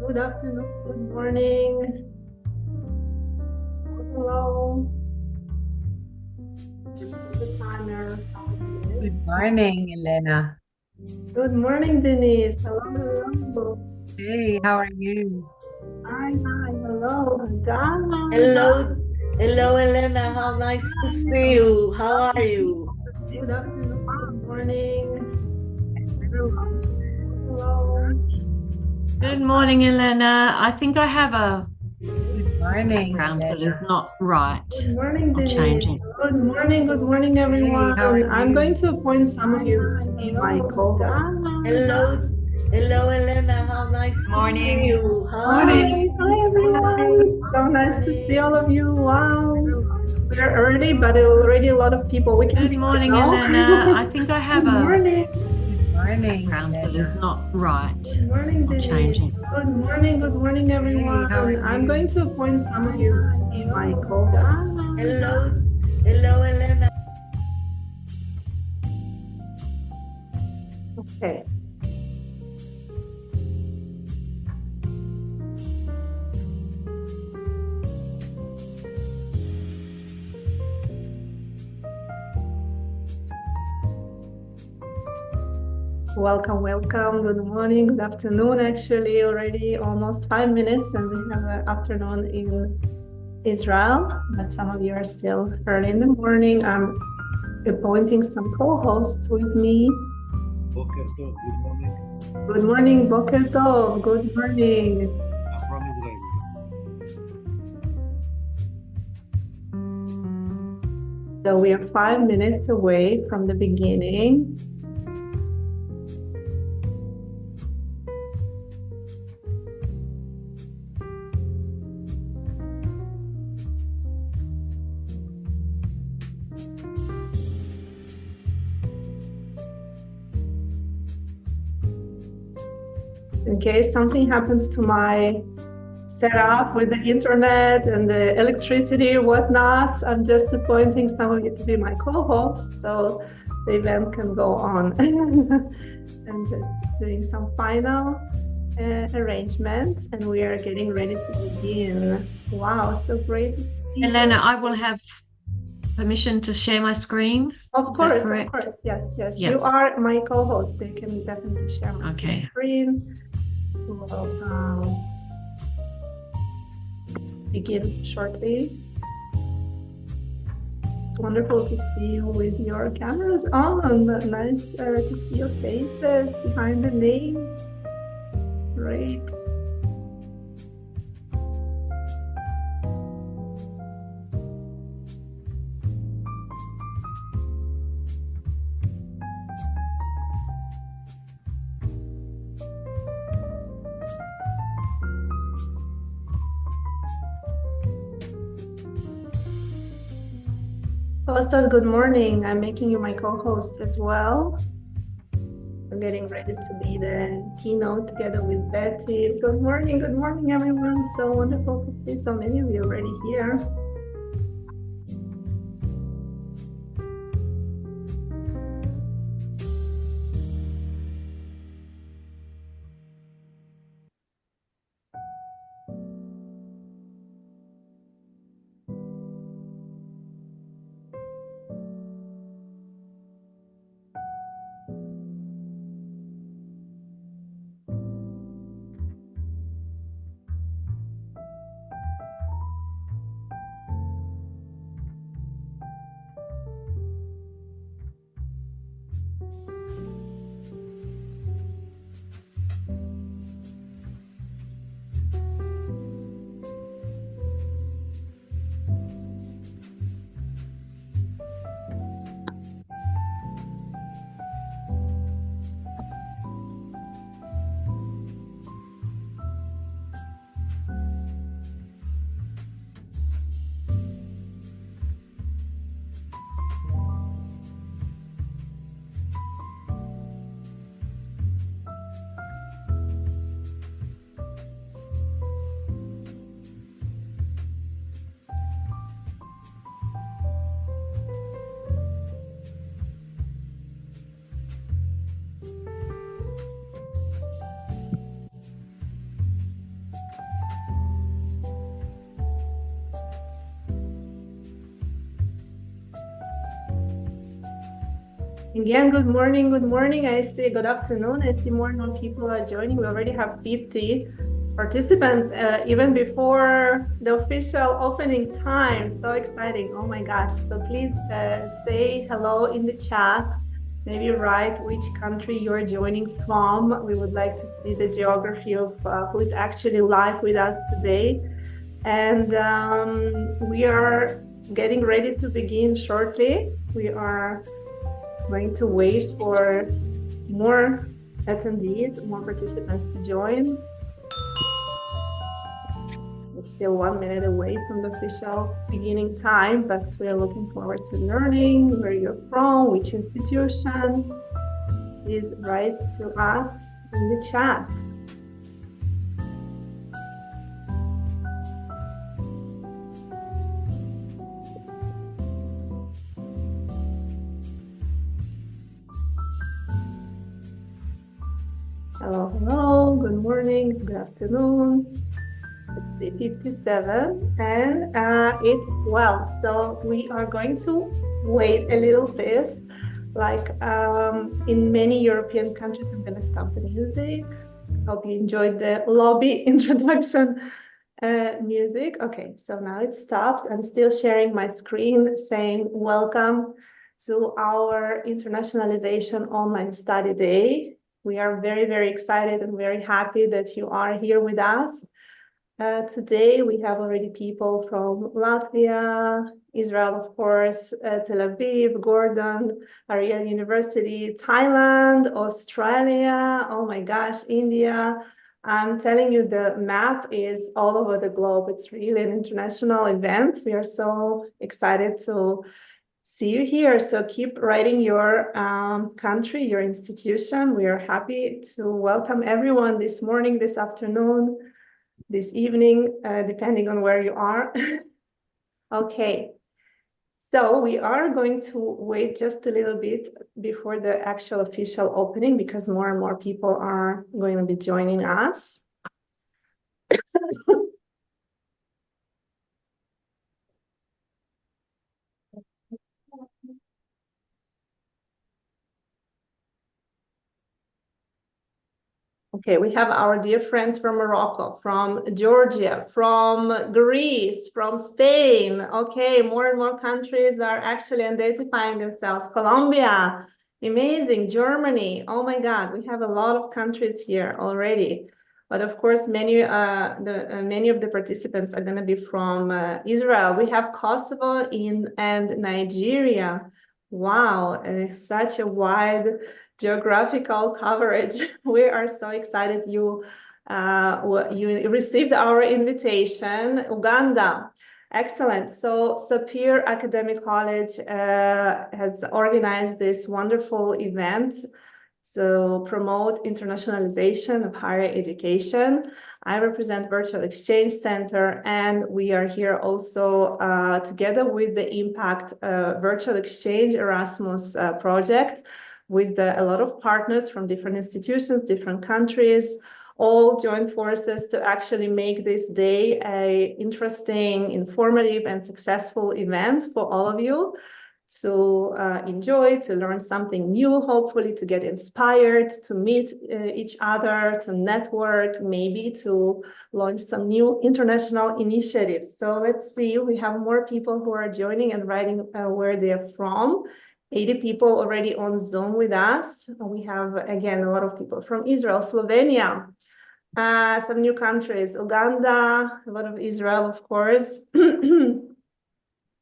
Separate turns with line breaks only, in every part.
Good afternoon, good morning. Hello. The timer.
Good morning, Elena.
Good morning, Denise. Hello, hello.
Hey, how are you?
Hi, hello. Donna.
Hello, hello, Elena. How nice to see you. How are you?
Good afternoon, good morning. Hello.
Good morning, Elena. I think I have a
Good morning,
background that
Elena.
is not right.
Good morning,
I'll
Denise.
change it.
Good morning, everyone.
Hey, how are
I'm going
you?
to appoint some of you to be my co-host.
Hello, hello, Elena. How nice to
Morning.
see you. How are
Hi,
you?
hi everyone. So nice to see all of you. Wow. We are early, but already a lot of people. We can
Good
begin
morning,
now.
Elena. I think I have
Good
a
morning.
Good morning,
background that is
Elena.
not right.
Good morning,
I'll
Denise.
change it.
Good morning,
Hey,
everyone.
how are
I'm going
you?
to appoint some of you to be my co-host.
Hello, hello, Elena.
Okay. Welcome, welcome. Good morning, good afternoon. Actually, already almost 5 minutes, and we have an afternoon in Israel, but some of you are still early in the morning. I'm appointing some co-hosts with me.
Boker Tov, good morning.
Good morning, Boker Tov. Good morning.
I'm from Israel.
So we are 5 minutes away from the beginning. In case something happens to my setup with the internet and the electricity or whatnot, I'm just appointing some of you to be my co-hosts so the event can go on. I'm just doing some final arrangements and we are getting ready to begin. Wow, so great to see
Elena,
you.
I will have permission to share my screen.
Of
Is that
course,
correct?
yes.
Yeah.
You are my co-host, so you can definitely share my
Okay.
screen. We'll begin shortly. It's wonderful to see you with your cameras on. Nice to see your faces behind the name. Great. Kostas, good morning. I'm making you my co-host as well. We're getting ready to be the keynote together with Betty. Good morning, everyone. So wonderful to see so many of you already here. Again, good morning, good morning. I see good afternoon. I see more and more people are joining. We already have 50 participants even before the official opening time. So exciting. Oh my gosh. So please say hello in the chat. Maybe write which country you're joining from. We would like to see the geography of who is actually live with us today. And we are getting ready to begin shortly. We are going to wait for more attendees, more participants to join. We're still 1 minute away from the official beginning time, but we are looking forward to learning where you're from, which institution. Please write to us in the chat. Hello, hello, good morning, good afternoon. It's 57 and it's 12. So we are going to wait a little bit. Like in many European countries, I'm going to stop the music. Hope you enjoyed the lobby introduction music. Okay, so now it's stopped. I'm still sharing my screen saying welcome to our Internationalization Online Study Day. We are very, very excited and very happy that you are here with us. Today, we have already people from Latvia, Israel, of course, Tel Aviv, Gordon, Ariel University, Thailand, Australia, oh my gosh, India. I'm telling you, the map is all over the globe. It's really an international event. We are so excited to see you here. So keep writing your country, your institution. We are happy to welcome everyone this morning, this afternoon, this evening, depending on where you are. Okay, so we are going to wait just a little bit before the actual official opening because more and more people are going to be joining us. Okay, we have our dear friends from Morocco, from Georgia, from Greece, from Spain. Okay, more and more countries are actually identifying themselves. Colombia, amazing. Germany, oh my God, we have a lot of countries here already. But of course, many of the participants are going to be from Israel. We have Kosovo and Nigeria. Wow, such a wide geographical coverage. We are so excited you received our invitation. Uganda, excellent. So Sapir Academic College has organized this wonderful event to promote internationalization of higher education. I represent Virtual Exchange Center, and we are here also together with the Impact Virtual Exchange Erasmus project, with a lot of partners from different institutions, different countries, all join forces to actually make this day an interesting, informative, and successful event for all of you to enjoy, to learn something new, hopefully to get inspired, to meet each other, to network, maybe to launch some new international initiatives. So let's see, we have more people who are joining and writing where they're from. 80 people already on Zoom with us. We have, again, a lot of people from Israel, Slovenia, some new countries, Uganda, a lot of Israel, of course.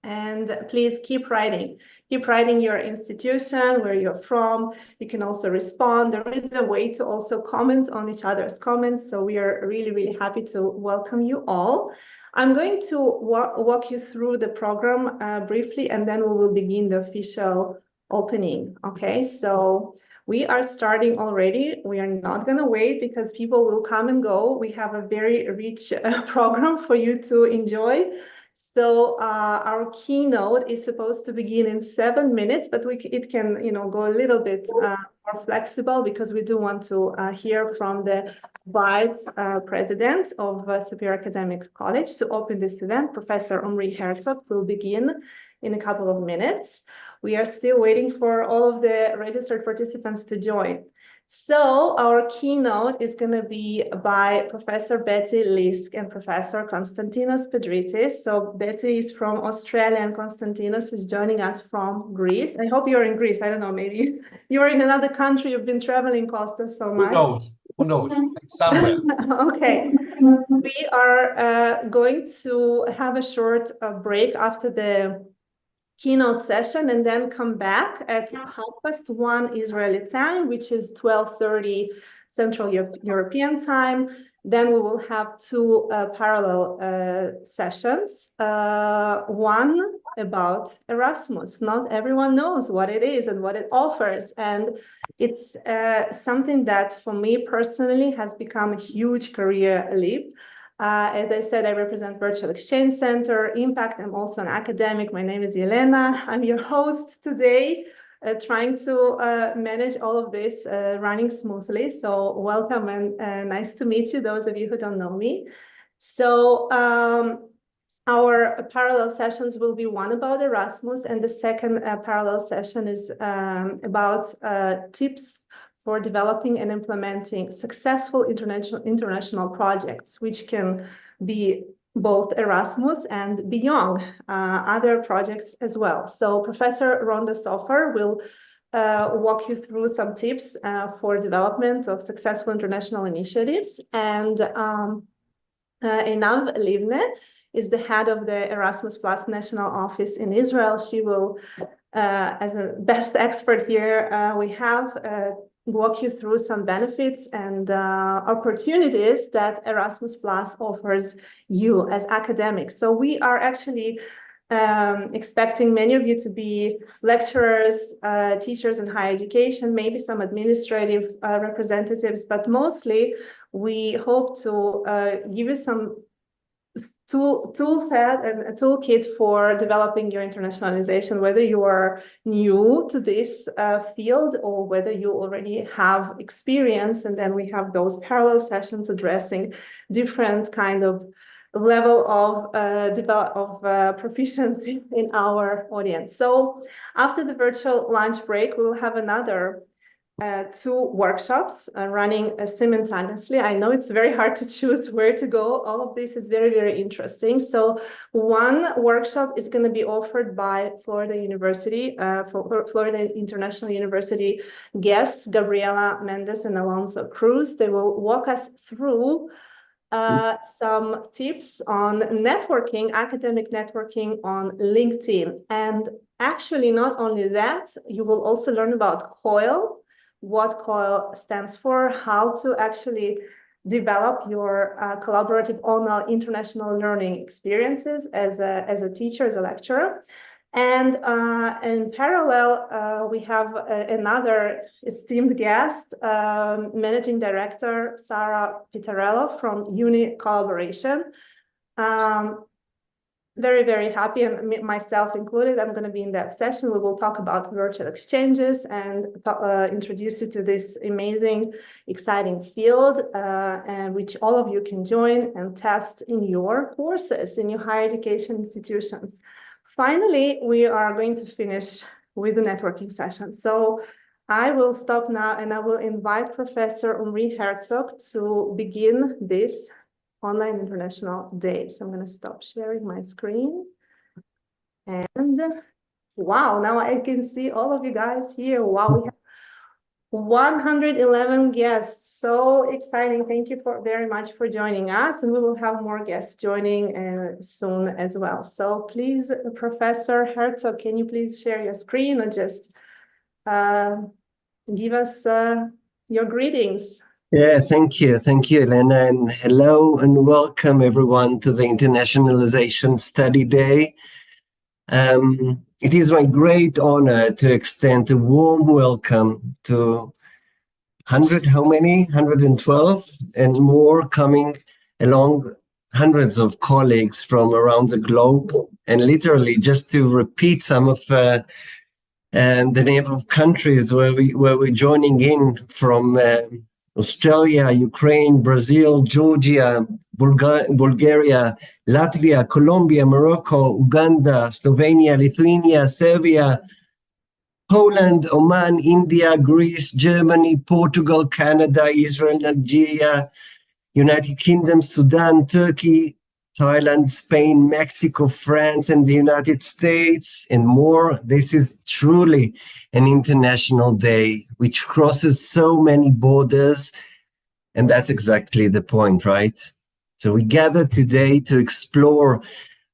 And please keep writing your institution, where you're from. You can also respond. There is a way to also comment on each other's comments. So we are really, really happy to welcome you all. I'm going to walk you through the program briefly, and then we will begin the official opening. Okay, so we are starting already. We are not going to wait because people will come and go. We have a very rich program for you to enjoy. So our keynote is supposed to begin in 7 minutes, but it can, go a little bit more flexible because we do want to hear from the Vice President of Sapir Academic College to open this event. Professor Omri Herzog will begin in a couple of minutes. we are still waiting for all of the registered participants to join. So our keynote is going to be by Professor Betty Lisk and Professor Konstantinos Pedritis. So Betty is from Australia and Konstantinos is joining us from Greece. I hope you're in Greece. I don't know, maybe you're in another country. You've been traveling, Kostas, so much.
Who knows? Who knows? Somewhere.
Okay. We are going to have a short break after the keynote session and then come back at 1:30 Israeli time, which is 12:30 Central European time. Then we will have two parallel sessions. One about Erasmus. Not everyone knows what it is and what it offers. And it's something that for me personally has become a huge career leap. As I said, I represent Virtual Exchange Center Impact. I'm also an academic. My name is Yelena. I'm your host today, trying to manage all of this running smoothly. So welcome and nice to meet you, those of you who don't know me. So our parallel sessions will be one about Erasmus, and the second parallel session is about tips for developing and implementing successful international projects, which can be both Erasmus and beyond other projects as well. So Professor Rhonda Soffer will walk you through some tips for development of successful international initiatives. And Einav Livne is the head of the Erasmus Plus National Office in Israel. She will, as a best expert here, we have walk you through some benefits and opportunities that Erasmus Plus offers you as academics. So we are actually expecting many of you to be lecturers, teachers in higher education, maybe some administrative representatives, but mostly we hope to give you some tool set and a toolkit for developing your internationalization, whether you are new to this field or whether you already have experience. And then we have those parallel sessions addressing different kind of level of proficiency in our audience. So after the virtual lunch break, we will have another two workshops running simultaneously. I know it's very hard to choose where to go. All of this is very, very interesting. So one workshop is going to be offered by Florida University, Florida International University guests, Gabriela Mendez and Alonso Cruz. They will walk us through some tips on networking, academic networking on LinkedIn. And actually, not only that, you will also learn about COIL, what COIL stands for, how to actually develop your collaborative online international learning experiences as a teacher, as a lecturer. And in parallel, we have another esteemed guest, Managing Director Sarah Pitarello from Uni Collaboration. Very, very happy, and myself included, I'm going to be in that session. We will talk about virtual exchanges and introduce you to this amazing, exciting field, and which all of you can join and test in your courses, in your higher education institutions. Finally, we are going to finish with the networking session. So I will stop now and I will invite Professor Omri Herzog to begin this Online International Day. So I'm going to stop sharing my screen. And wow, now I can see all of you guys here. Wow, we have 111 guests. So exciting. Thank you very much for joining us. And we will have more guests joining soon as well. So please, Professor Herzog, can you please share your screen or just give us your greetings?
Yeah, thank you. Thank you, Elena. And hello and welcome everyone to the Internationalization Study Day. It is my great honor to extend a warm welcome to 100, how many? 112 and more coming along, hundreds of colleagues from around the globe. And literally, just to repeat some of the name of countries where we're joining in from, Australia, Ukraine, Brazil, Georgia, Bulgaria, Latvia, Colombia, Morocco, Uganda, Slovenia, Lithuania, Serbia, Poland, Oman, India, Greece, Germany, Portugal, Canada, Israel, Nigeria, United Kingdom, Sudan, Turkey, Thailand, Spain, Mexico, France, and the United States, and more. This is truly an international day which crosses so many borders, and that's exactly the point, right? So we gather today to explore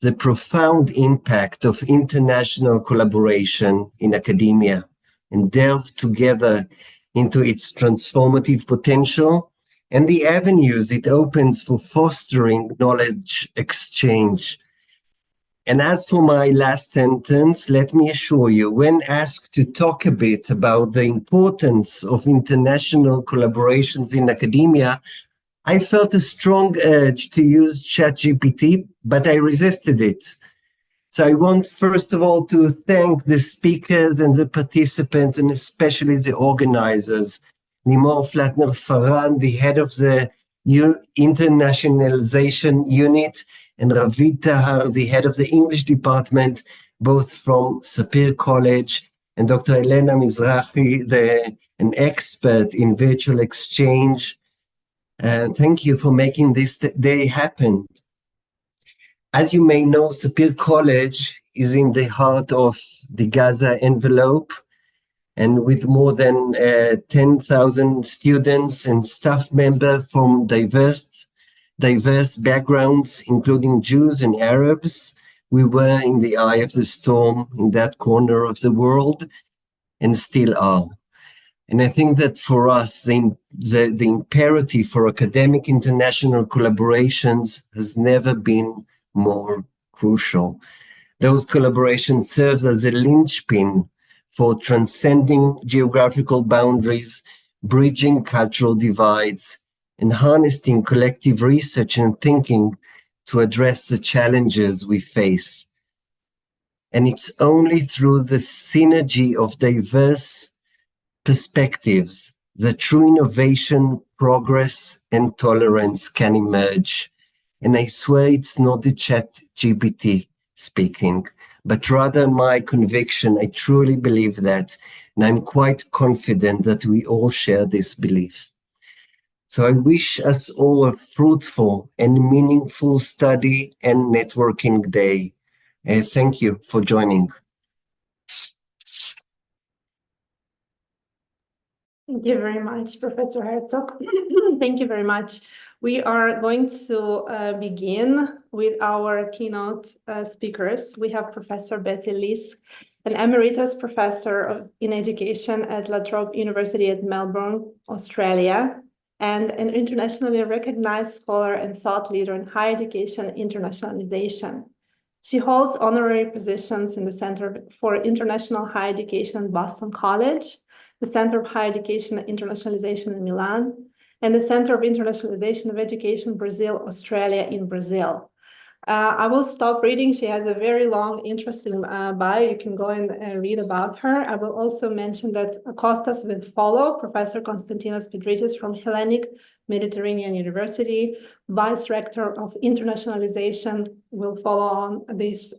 the profound impact of international collaboration in academia and delve together into its transformative potential and the avenues it opens for fostering knowledge exchange. And as for my last sentence, let me assure you, when asked to talk a bit about the importance of international collaborations in academia, I felt a strong urge to use ChatGPT, but I resisted it. So I want, first of all, to thank the speakers and the participants, and especially the organizers. Limor Flatner-Faran, the head of the Internationalization Unit, and Ravid Tahar, the head of the English department, both from Sapir College, and Dr. Elena Mizrahi, an expert in virtual exchange. Thank you for making this day happen. As you may know, Sapir College is in the heart of the Gaza envelope, and with more than 10,000 students and staff members from diverse backgrounds, including Jews and Arabs, we were in the eye of the storm in that corner of the world, and still are. And I think that for us, the imperative for academic international collaborations has never been more crucial. Those collaborations serve as a linchpin for transcending geographical boundaries, bridging cultural divides, and harnessing collective research and thinking to address the challenges we face. And it's only through the synergy of diverse perspectives that true innovation, progress, and tolerance can emerge. And I swear it's not the ChatGPT speaking, but rather my conviction. I truly believe that, and I'm quite confident that we all share this belief. So I wish us all a fruitful and meaningful study and networking day. Thank you for joining.
Thank you very much, Professor Herzog. Thank you very much. We are going to begin with our keynote speakers. We have Professor Betty Lisk, an emeritus professor in education at La Trobe University at Melbourne, Australia, and an internationally recognized scholar and thought leader in higher education internationalization. She holds honorary positions in the Center for International Higher Education at Boston College, the Center of Higher Education and Internationalization in Milan, and the Center of Internationalization of Education, Brazil, Australia in Brazil. I will stop reading. She has a very long, interesting bio. You can go and read about her. I will also mention that Kostas will follow Professor Konstantinos Pedritis from Hellenic Mediterranean University, Vice Rector of Internationalization, will follow on this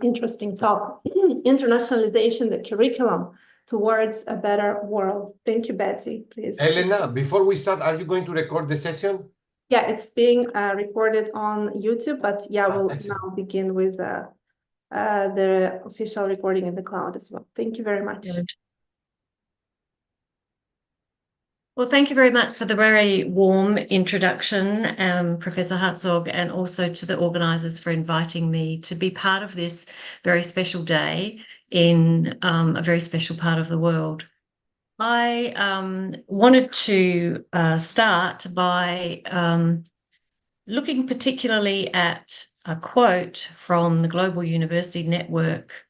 interesting topic. Internationalization, the curriculum towards a better world. Thank you, Betsy, please.
Elena, before we start, are you going to record the session?
Yeah, it's being recorded on YouTube, but yeah, we'll
Excellent.
now begin with the official recording in the cloud as well. Thank you very much.
Well, thank you very much for the very warm introduction, Professor Herzog, and also to the organisers for inviting me to be part of this very special day in a very special part of the world. I wanted to start by looking particularly at a quote from the Global University Network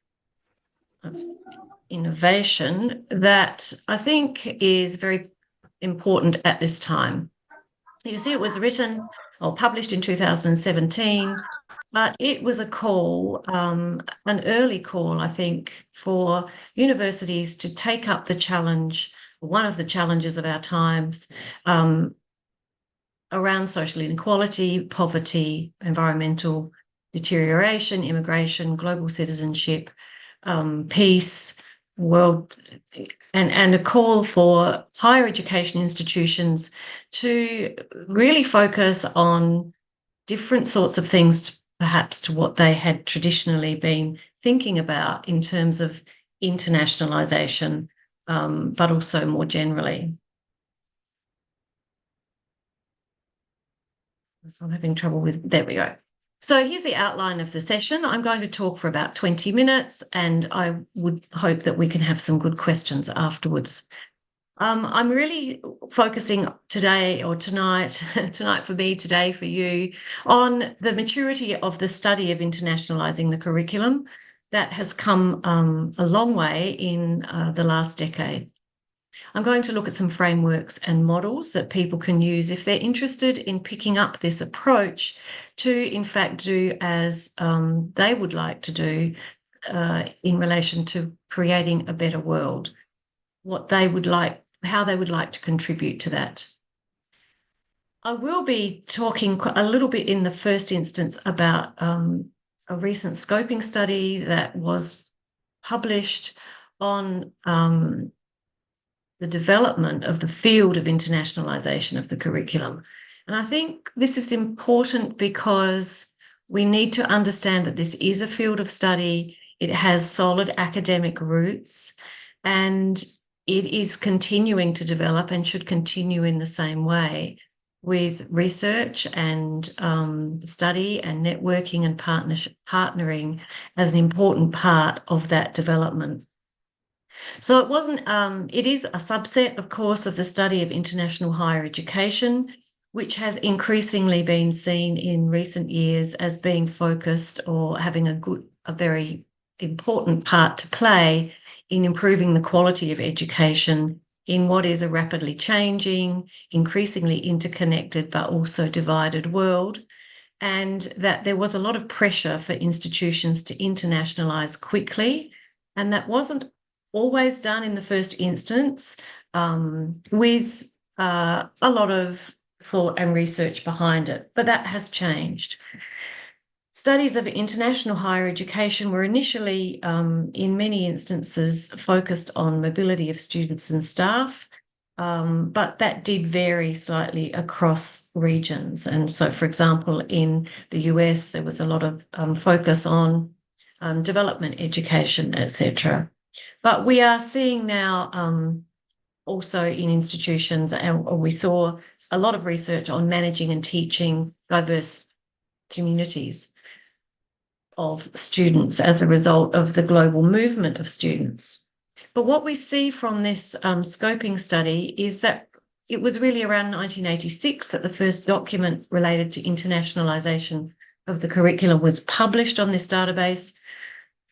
of Innovation that I think is very important at this time. You see, it was written or published in 2017, but it was a call, an early call, I think, for universities to take up the challenge, one of the challenges of our times, around social inequality, poverty, environmental deterioration, immigration, global citizenship, peace, world and a call for higher education institutions to really focus on different sorts of things, perhaps to what they had traditionally been thinking about in terms of internationalization, but also more generally. So I'm having trouble with, there we go. So here's the outline of the session. I'm going to talk for about 20 minutes, and I would hope that we can have some good questions afterwards. I'm really focusing today or tonight, tonight for me, today for you, on the maturity of the study of internationalizing the curriculum that has come a long way in the last decade. I'm going to look at some frameworks and models that people can use if they're interested in picking up this approach to, in fact, do as they would like to do in relation to creating a better world, what they would like, how they would like to contribute to that. I will be talking a little bit in the first instance about a recent scoping study that was published on the development of the field of internationalization of the curriculum. And I think this is important because we need to understand that this is a field of study. It has solid academic roots, and it is continuing to develop and should continue in the same way, with research and study and networking and partnering as an important part of that development. So it is a subset, of course, of the study of international higher education, which has increasingly been seen in recent years as being focused or having a very important part to play in improving the quality of education in what is a rapidly changing, increasingly interconnected, but also divided world. And that there was a lot of pressure for institutions to internationalize quickly, and that wasn't always done in the first instance, with a lot of thought and research behind it, but that has changed. Studies of international higher education were initially, in many instances, focused on mobility of students and staff, but that did vary slightly across regions. And so, for example, in the US, there was a lot of focus on development education, etc. But we are seeing now also in institutions, and we saw a lot of research on managing and teaching diverse communities of students as a result of the global movement of students. But what we see from this scoping study is that it was really around 1986 that the first document related to internationalization of the curriculum was published on this database.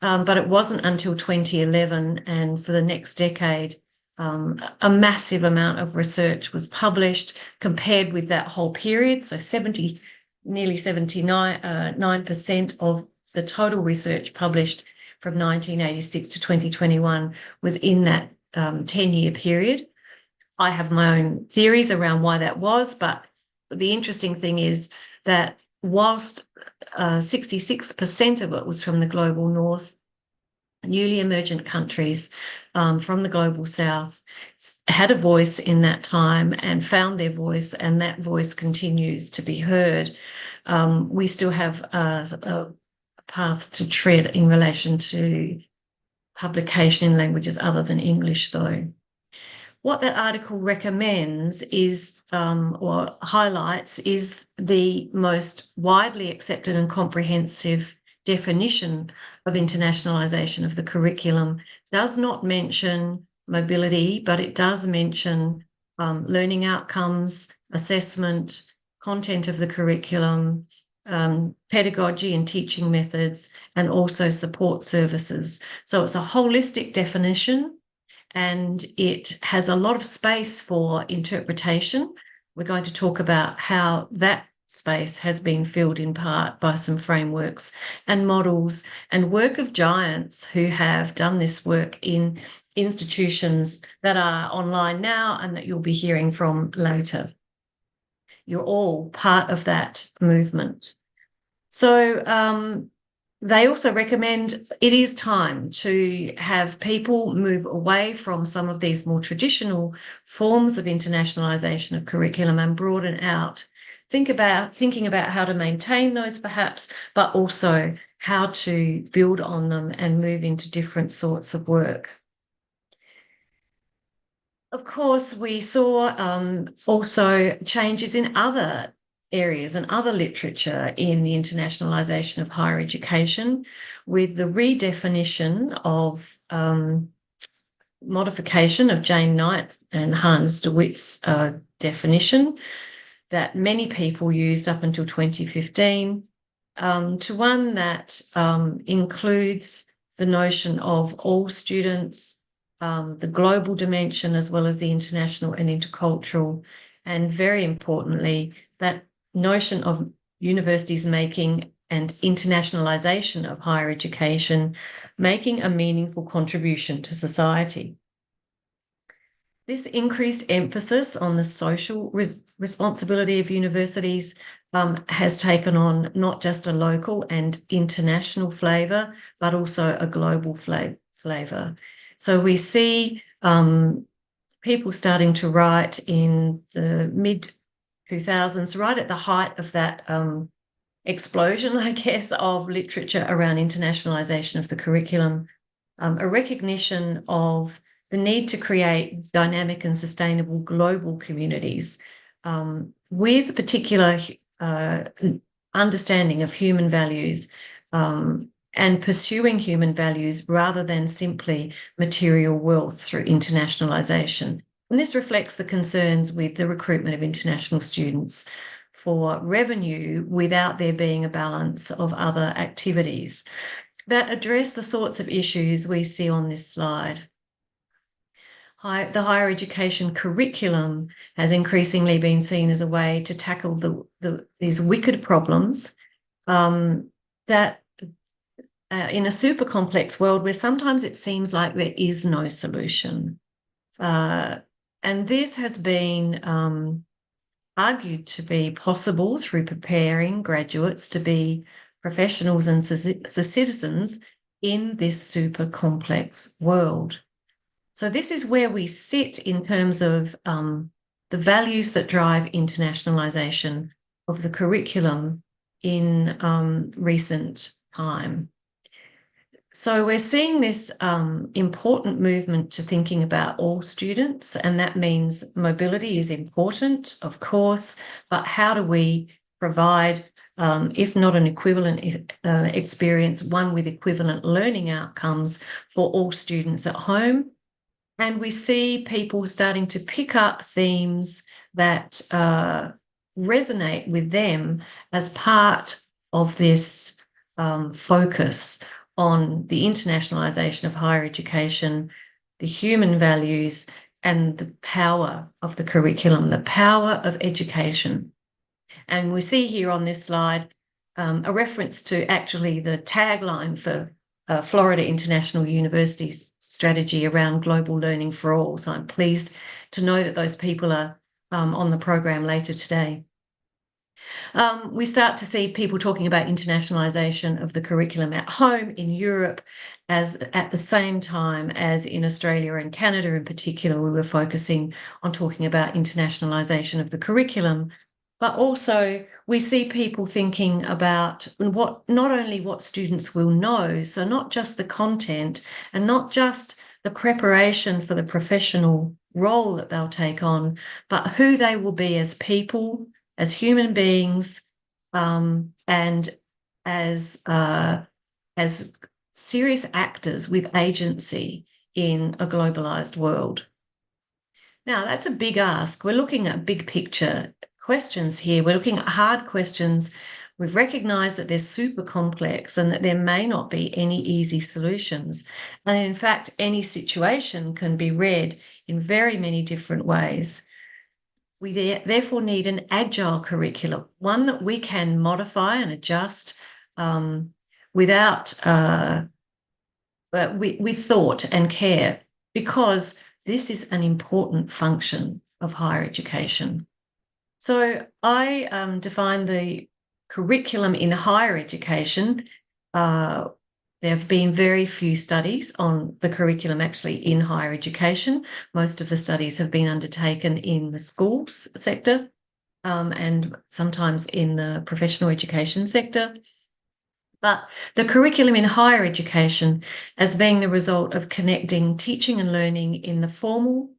But it wasn't until 2011, and for the next decade, a massive amount of research was published compared with that whole period. So nearly 79% of the total research published from 1986 to 2021 was in that 10-year period. I have my own theories around why that was, but the interesting thing is that whilst 66% of it was from the global north, newly emergent countries from the global south had a voice in that time and found their voice, and that voice continues to be heard. We still have a path to tread in relation to publication in languages other than English, though. What that article recommends is, or highlights, is the most widely accepted and comprehensive definition of internationalization of the curriculum. Does not mention mobility, but it does mention learning outcomes, assessment, content of the curriculum, pedagogy and teaching methods, and also support services. So it's a holistic definition, and it has a lot of space for interpretation. We're going to talk about how that space has been filled in part by some frameworks and models and work of giants who have done this work in institutions that are online now and that you'll be hearing from later. You're all part of that movement. So they also recommend it is time to have people move away from some of these more traditional forms of internationalization of curriculum and broaden out. Thinking about how to maintain those perhaps, but also how to build on them and move into different sorts of work. Of course, we saw also changes in other areas and other literature in the internationalization of higher education, with the redefinition of modification of Jane Knight and Hans de Witt's definition that many people used up until 2015, to one that includes the notion of all students, the global dimension, as well as the international and intercultural, and very importantly, that notion of universities making and internationalization of higher education, making a meaningful contribution to society. This increased emphasis on the social responsibility of universities has taken on not just a local and international flavour, but also a global flavour. So we see people starting to write in the mid-2000s, right at the height of that explosion, I guess, of literature around internationalisation of the curriculum, a recognition of the need to create dynamic and sustainable global communities with particular understanding of human values and pursuing human values rather than simply material wealth through internationalisation. And this reflects the concerns with the recruitment of international students for revenue without there being a balance of other activities that address the sorts of issues we see on this slide. The higher education curriculum has increasingly been seen as a way to tackle these wicked problems that in a super complex world where sometimes it seems like there is no solution. And this has been argued to be possible through preparing graduates to be professionals and citizens in this super complex world. So this is where we sit in terms of the values that drive internationalisation of the curriculum in recent time. So we're seeing this important movement to thinking about all students, and that means mobility is important, of course, but how do we provide, if not an equivalent experience, one with equivalent learning outcomes for all students at home? And we see people starting to pick up themes that resonate with them as part of this focus on the internationalisation of higher education, the human values, and the power of the curriculum, the power of education. And we see here on this slide a reference to actually the tagline for Florida International University's strategy around global learning for all. So I'm pleased to know that those people are on the program later today. We start to see people talking about internationalisation of the curriculum at home in Europe as at the same time as in Australia and Canada in particular, we were focusing on talking about internationalisation of the curriculum. But also we see people thinking about not only what students will know, so not just the content and not just the preparation for the professional role that they'll take on, but who they will be as people, as human beings, and as serious actors with agency in a globalized world. Now, that's a big ask. We're looking at big picture questions here. We're looking at hard questions. We've recognized that they're super complex and that there may not be any easy solutions. And in fact, any situation can be read in very many different ways. We therefore need an agile curriculum, one that we can modify and adjust with thought and care, because this is an important function of higher education. So I define the curriculum in higher education there have been very few studies on the curriculum actually in higher education. Most of the studies have been undertaken in the schools sector and sometimes in the professional education sector. But the curriculum in higher education as being the result of connecting teaching and learning in the formal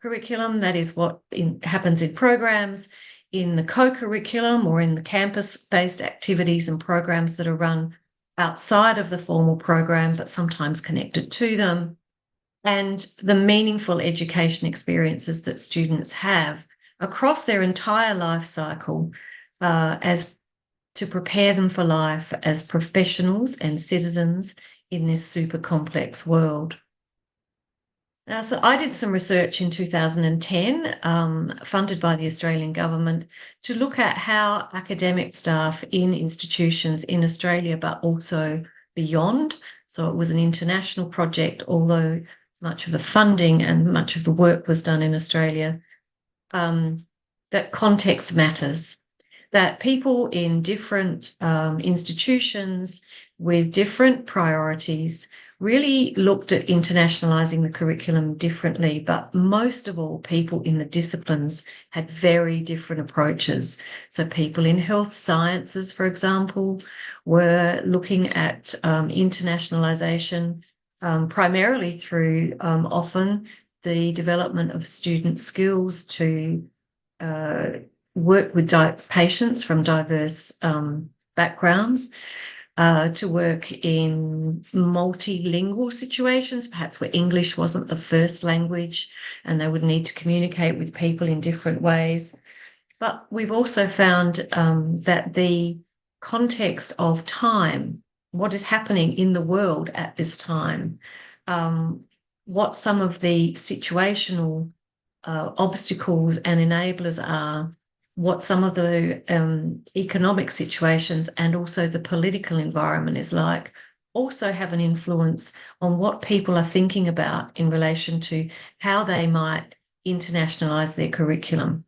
curriculum, that is what happens in programs, in the co-curriculum or in the campus-based activities and programs that are run outside of the formal program but sometimes connected to them, and the meaningful education experiences that students have across their entire life cycle as to prepare them for life as professionals and citizens in this super complex world. Now, so I did some research in 2010, funded by the Australian government, to look at how academic staff in institutions in Australia, but also beyond. So it was an international project, although much of the funding and much of the work was done in Australia, that context matters, that people in different institutions with different priorities really looked at internationalizing the curriculum differently, but most of all, people in the disciplines had very different approaches. So people in health sciences, for example, were looking at internationalization primarily through often the development of student skills to work with patients from diverse backgrounds, to work in multilingual situations, perhaps where English wasn't the first language and they would need to communicate with people in different ways. But we've also found that the context of time, what is happening in the world at this time, what some of the situational obstacles and enablers are, what some of the economic situations and also the political environment is like, also have an influence on what people are thinking about in relation to how they might internationalize their curriculum.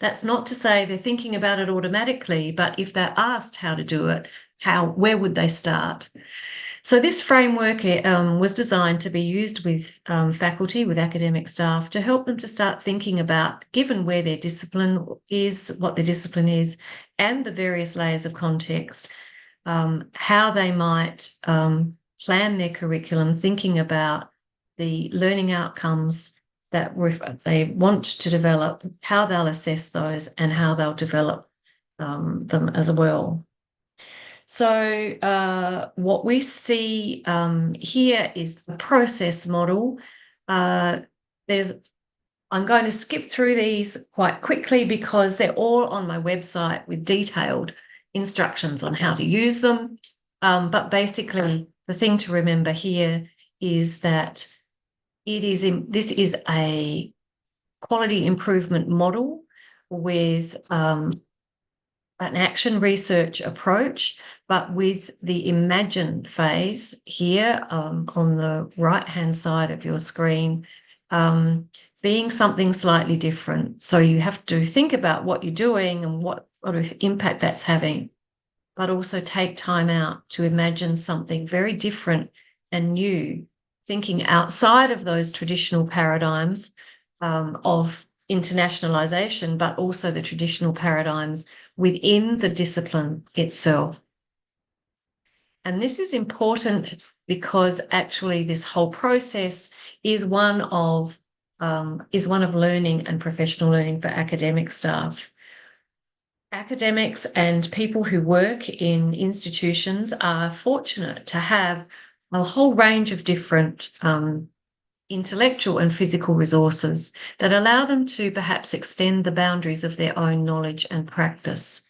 That's not to say they're thinking about it automatically, but if they're asked how to do it, where would they start? So this framework was designed to be used with faculty, with academic staff, to help them to start thinking about, given where their discipline is, what their discipline is, and the various layers of context, how they might plan their curriculum, thinking about the learning outcomes that they want to develop, how they'll assess those, and how they'll develop them as well. So what we see here is the process model. I'm going to skip through these quite quickly because they're all on my website with detailed instructions on how to use them. But basically, the thing to remember here is that this is a quality improvement model with an action research approach, but with the imagine phase here on the right-hand side of your screen being something slightly different. So you have to think about what you're doing and what sort of impact that's having, but also take time out to imagine something very different and new, thinking outside of those traditional paradigms of internationalization, but also the traditional paradigms within the discipline itself. And this is important because actually this whole process is one of learning and professional learning for academic staff. Academics and people who work in institutions are fortunate to have a whole range of different intellectual and physical resources that allow them to perhaps extend the boundaries of their own knowledge and practice.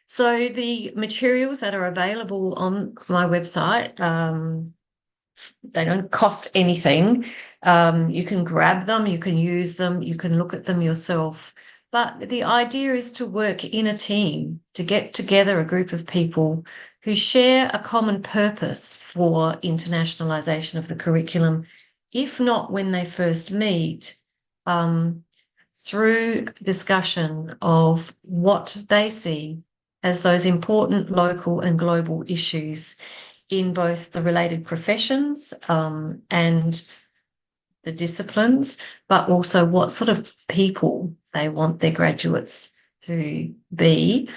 So the materials that are available on my website, they don't cost anything. You can grab them, you can use them, you can look at them yourself. But the idea is to work in a team, to get together a group of people who share a common purpose for internationalization of the curriculum, if not when they first meet, through discussion of what they see as those important local and global issues in both the related professions and the disciplines, but also what sort of people they want their graduates to be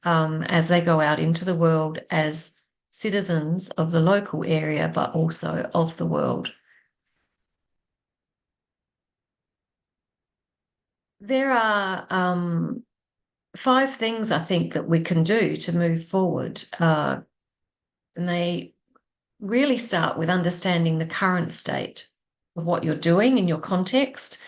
as they go out into the world as citizens of the local area, but also of the world. There are 5 things I think that we can do to move forward, and they really start with understanding the current state of what you're doing in your context.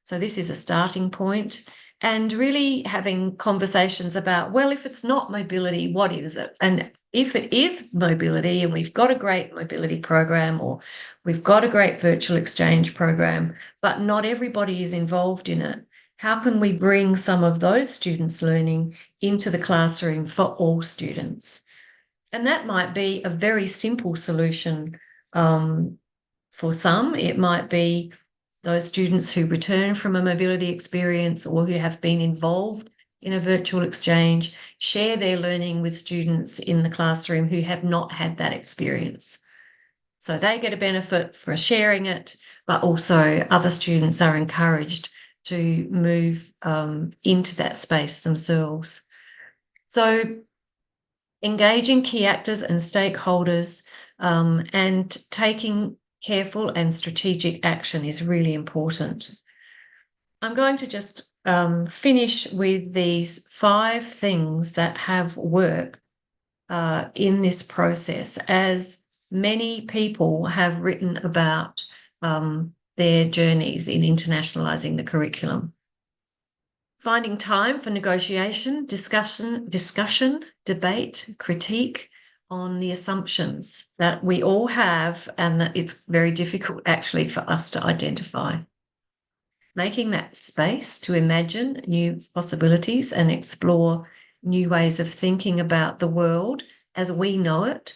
So this is a starting point, and really having conversations about, well, if it's not mobility, what is it? And if it is mobility and we've got a great mobility program or we've got a great virtual exchange program, but not everybody is involved in it, how can we bring some of those students' learning into the classroom for all students? And that might be a very simple solution for some. It might be those students who return from a mobility experience or who have been involved in a virtual exchange share their learning with students in the classroom who have not had that experience. So they get a benefit for sharing it, but also other students are encouraged to move into that space themselves. So engaging key actors and stakeholders and taking careful and strategic action is really important. I'm going to just finish with these 5 things that have worked in this process, as many people have written about their journeys in internationalizing the curriculum. Finding time for negotiation, discussion, debate, critique on the assumptions that we all have and that it's very difficult actually for us to identify. Making that space to imagine new possibilities and explore new ways of thinking about the world as we know it,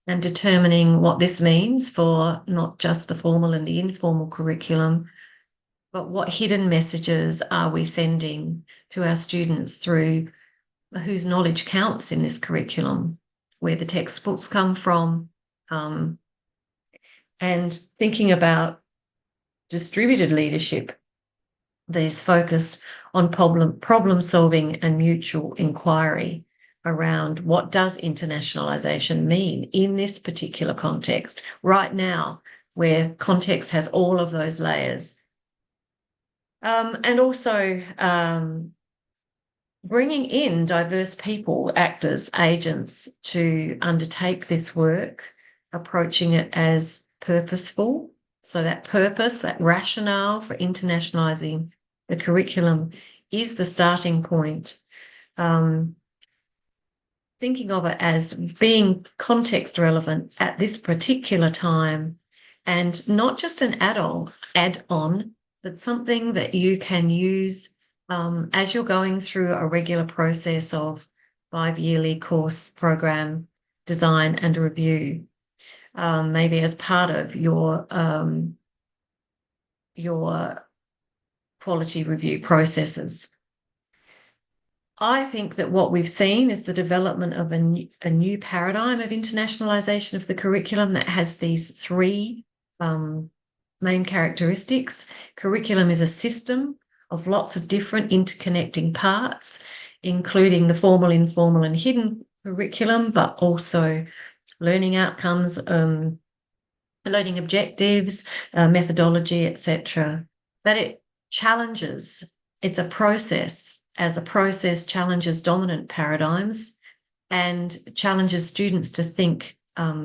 and determining what this means for not just the formal and the informal curriculum, but what hidden messages are we sending to our students through whose knowledge counts in this curriculum, where the textbooks come from, and thinking about distributed leadership that is focused on problem solving and mutual inquiry around what does internationalization mean in this particular context right now, where context has all of those layers. And also bringing in diverse people, actors, agents to undertake this work, approaching it as purposeful. So that purpose, that rationale for internationalizing the curriculum is the starting point. Thinking of it as being context relevant at this particular time, and not just an add-on, but something that you can use as you're going through a regular process of 5-yearly course program design and review, maybe as part of your quality review processes. I think that what we've seen is the development of a new paradigm of internationalization of the curriculum that has these 3 main characteristics. Curriculum is a system of lots of different interconnecting parts, including the formal, informal, and hidden curriculum, but also learning outcomes, learning objectives, methodology, etc. That it challenges, it's a process. As a process, challenges dominant paradigms and challenges students to think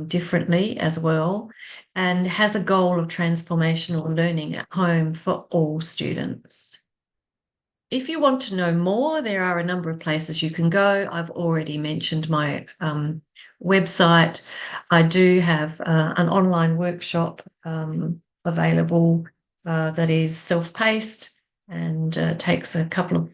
differently as well, and has a goal of transformational learning at home for all students. If you want to know more, there are a number of places you can go. I've already mentioned my website. I do have an online workshop available that is self-paced and takes a couple of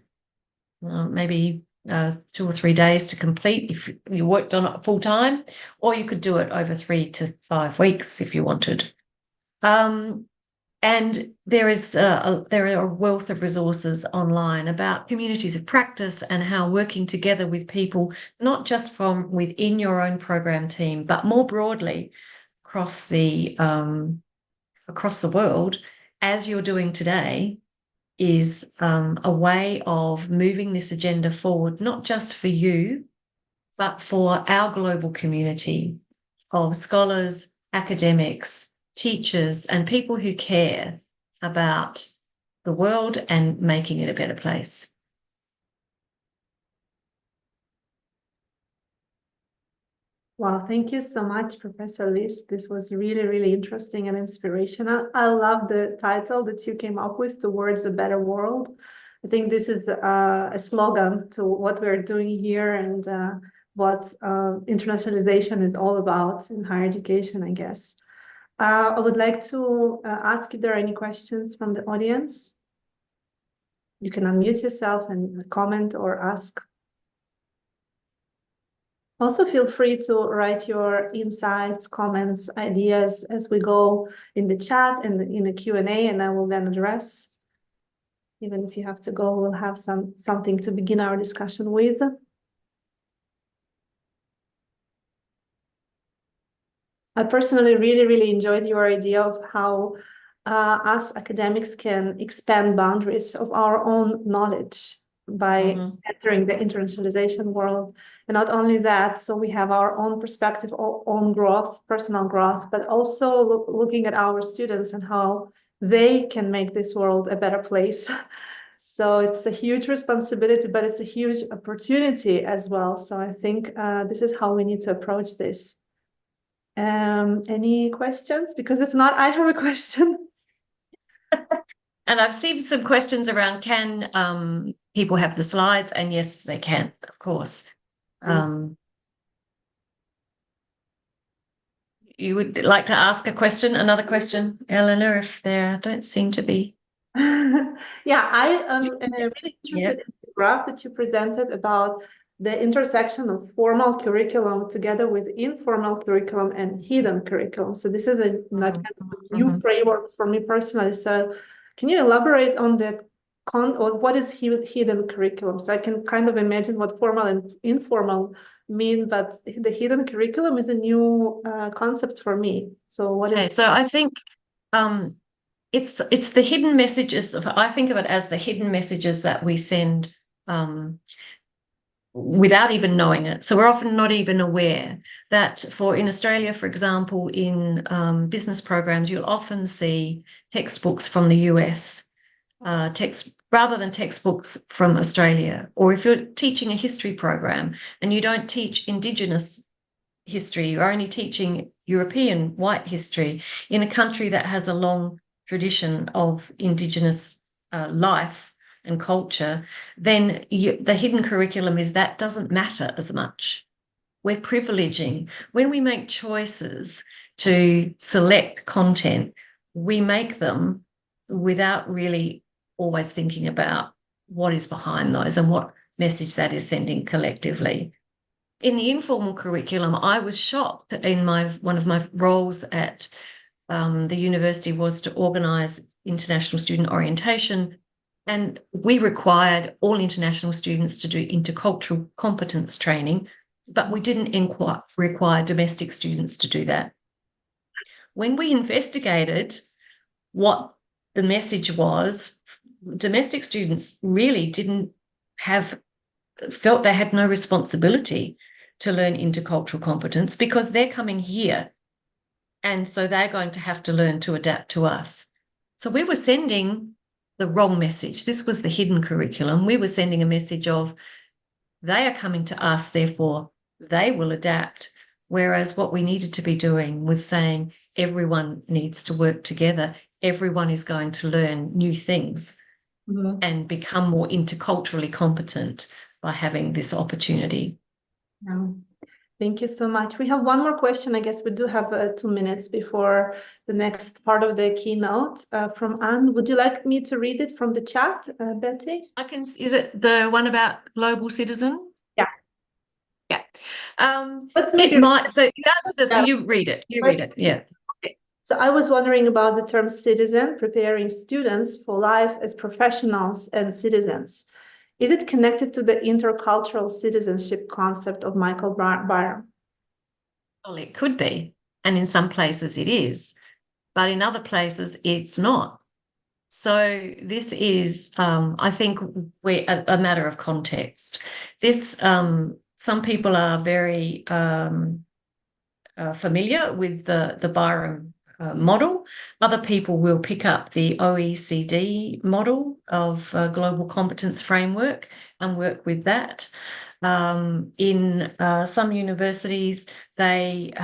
maybe 2 or 3 days to complete if you worked on it full time, or you could do it over 3 to 5 weeks if you wanted. And And there are a wealth of resources online about communities of practice and how working together with people, not just from within your own program team, but more broadly across the world, as you're doing today, is a way of moving this agenda forward, not just for you, but for our global community of scholars, academics, teachers, and people who care about the world and making it a better place.
Wow, thank you so much, Professor Liz. This was really, really interesting and inspirational. I love the title that you came up with, Towards a Better World. I think this is a slogan to what we're doing here and what internationalization is all about in higher education, I guess. I would like to ask if there are any questions from the audience. You can unmute yourself and comment or ask. Also, feel free to write your insights, comments, ideas as we go in the chat and in the Q&A, and I will then address. Even if you have to go, we'll have something to begin our discussion with. I personally really, really enjoyed your idea of how us academics can expand boundaries of our own knowledge by entering the internationalization world. And not only that, so we have our own perspective, own growth, personal growth, but also looking at our students and how they can make this world a better place. So it's a huge responsibility, but it's a huge opportunity as well. So I think this is how we need to approach this. Any questions? Because if not, I have a question.
And I've seen some questions around, can people have the slides? And yes, they can, of course. You would like to ask a question, another question, Eleanor, if there don't seem to be.
Yeah, I am really interested in the graph that you presented about the intersection of formal curriculum together with informal curriculum and hidden curriculum. So this is a new framework for me personally. So can you elaborate on the or what is hidden curriculum? So I can kind of imagine what formal and informal mean, but the hidden curriculum is a new concept for me. So what is?
So I think it's the hidden messages. I think of it as the hidden messages that we send without even knowing it. So we're often not even aware that in Australia, for example, in business programs, you'll often see textbooks from the US, rather than textbooks from Australia. Or if you're teaching a history program and you don't teach Indigenous history, you're only teaching European white history in a country that has a long tradition of Indigenous life and culture, then the hidden curriculum is that doesn't matter as much. We're privileging. When we make choices to select content, we make them without really always thinking about what is behind those and what message that is sending collectively. In the informal curriculum, I was shocked in one of my roles at the university was to organise international student orientation, and we required all international students to do intercultural competence training, but we didn't require domestic students to do that. When we investigated what the message was, domestic students really felt they had no responsibility to learn intercultural competence because they're coming here. And so they're going to have to learn to adapt to us. So we were sending the wrong message. This was the hidden curriculum. We were sending a message of they are coming to us, therefore they will adapt. Whereas what we needed to be doing was saying everyone needs to work together. Everyone is going to learn new things and become more interculturally competent by having this opportunity.
Yeah. Thank you so much. We have one more question. I guess we do have 2 minutes before the next part of the keynote from Anne. Would you like me to read it from the chat, Betty?
I can. Is it the one about global citizen?
Yeah.
Yeah.
Let's maybe
so you read it. You read it. Yeah.
Okay. So I was wondering about the term citizen, preparing students for life as professionals and citizens. Is it connected to the intercultural citizenship concept of Michael Byron?
Well, it could be, and in some places it is, but in other places it's not. So this is, I think, a matter of context. This, some people are very familiar with the Byron model. Other people will pick up the OECD model of global competence framework and work with that. In some universities, they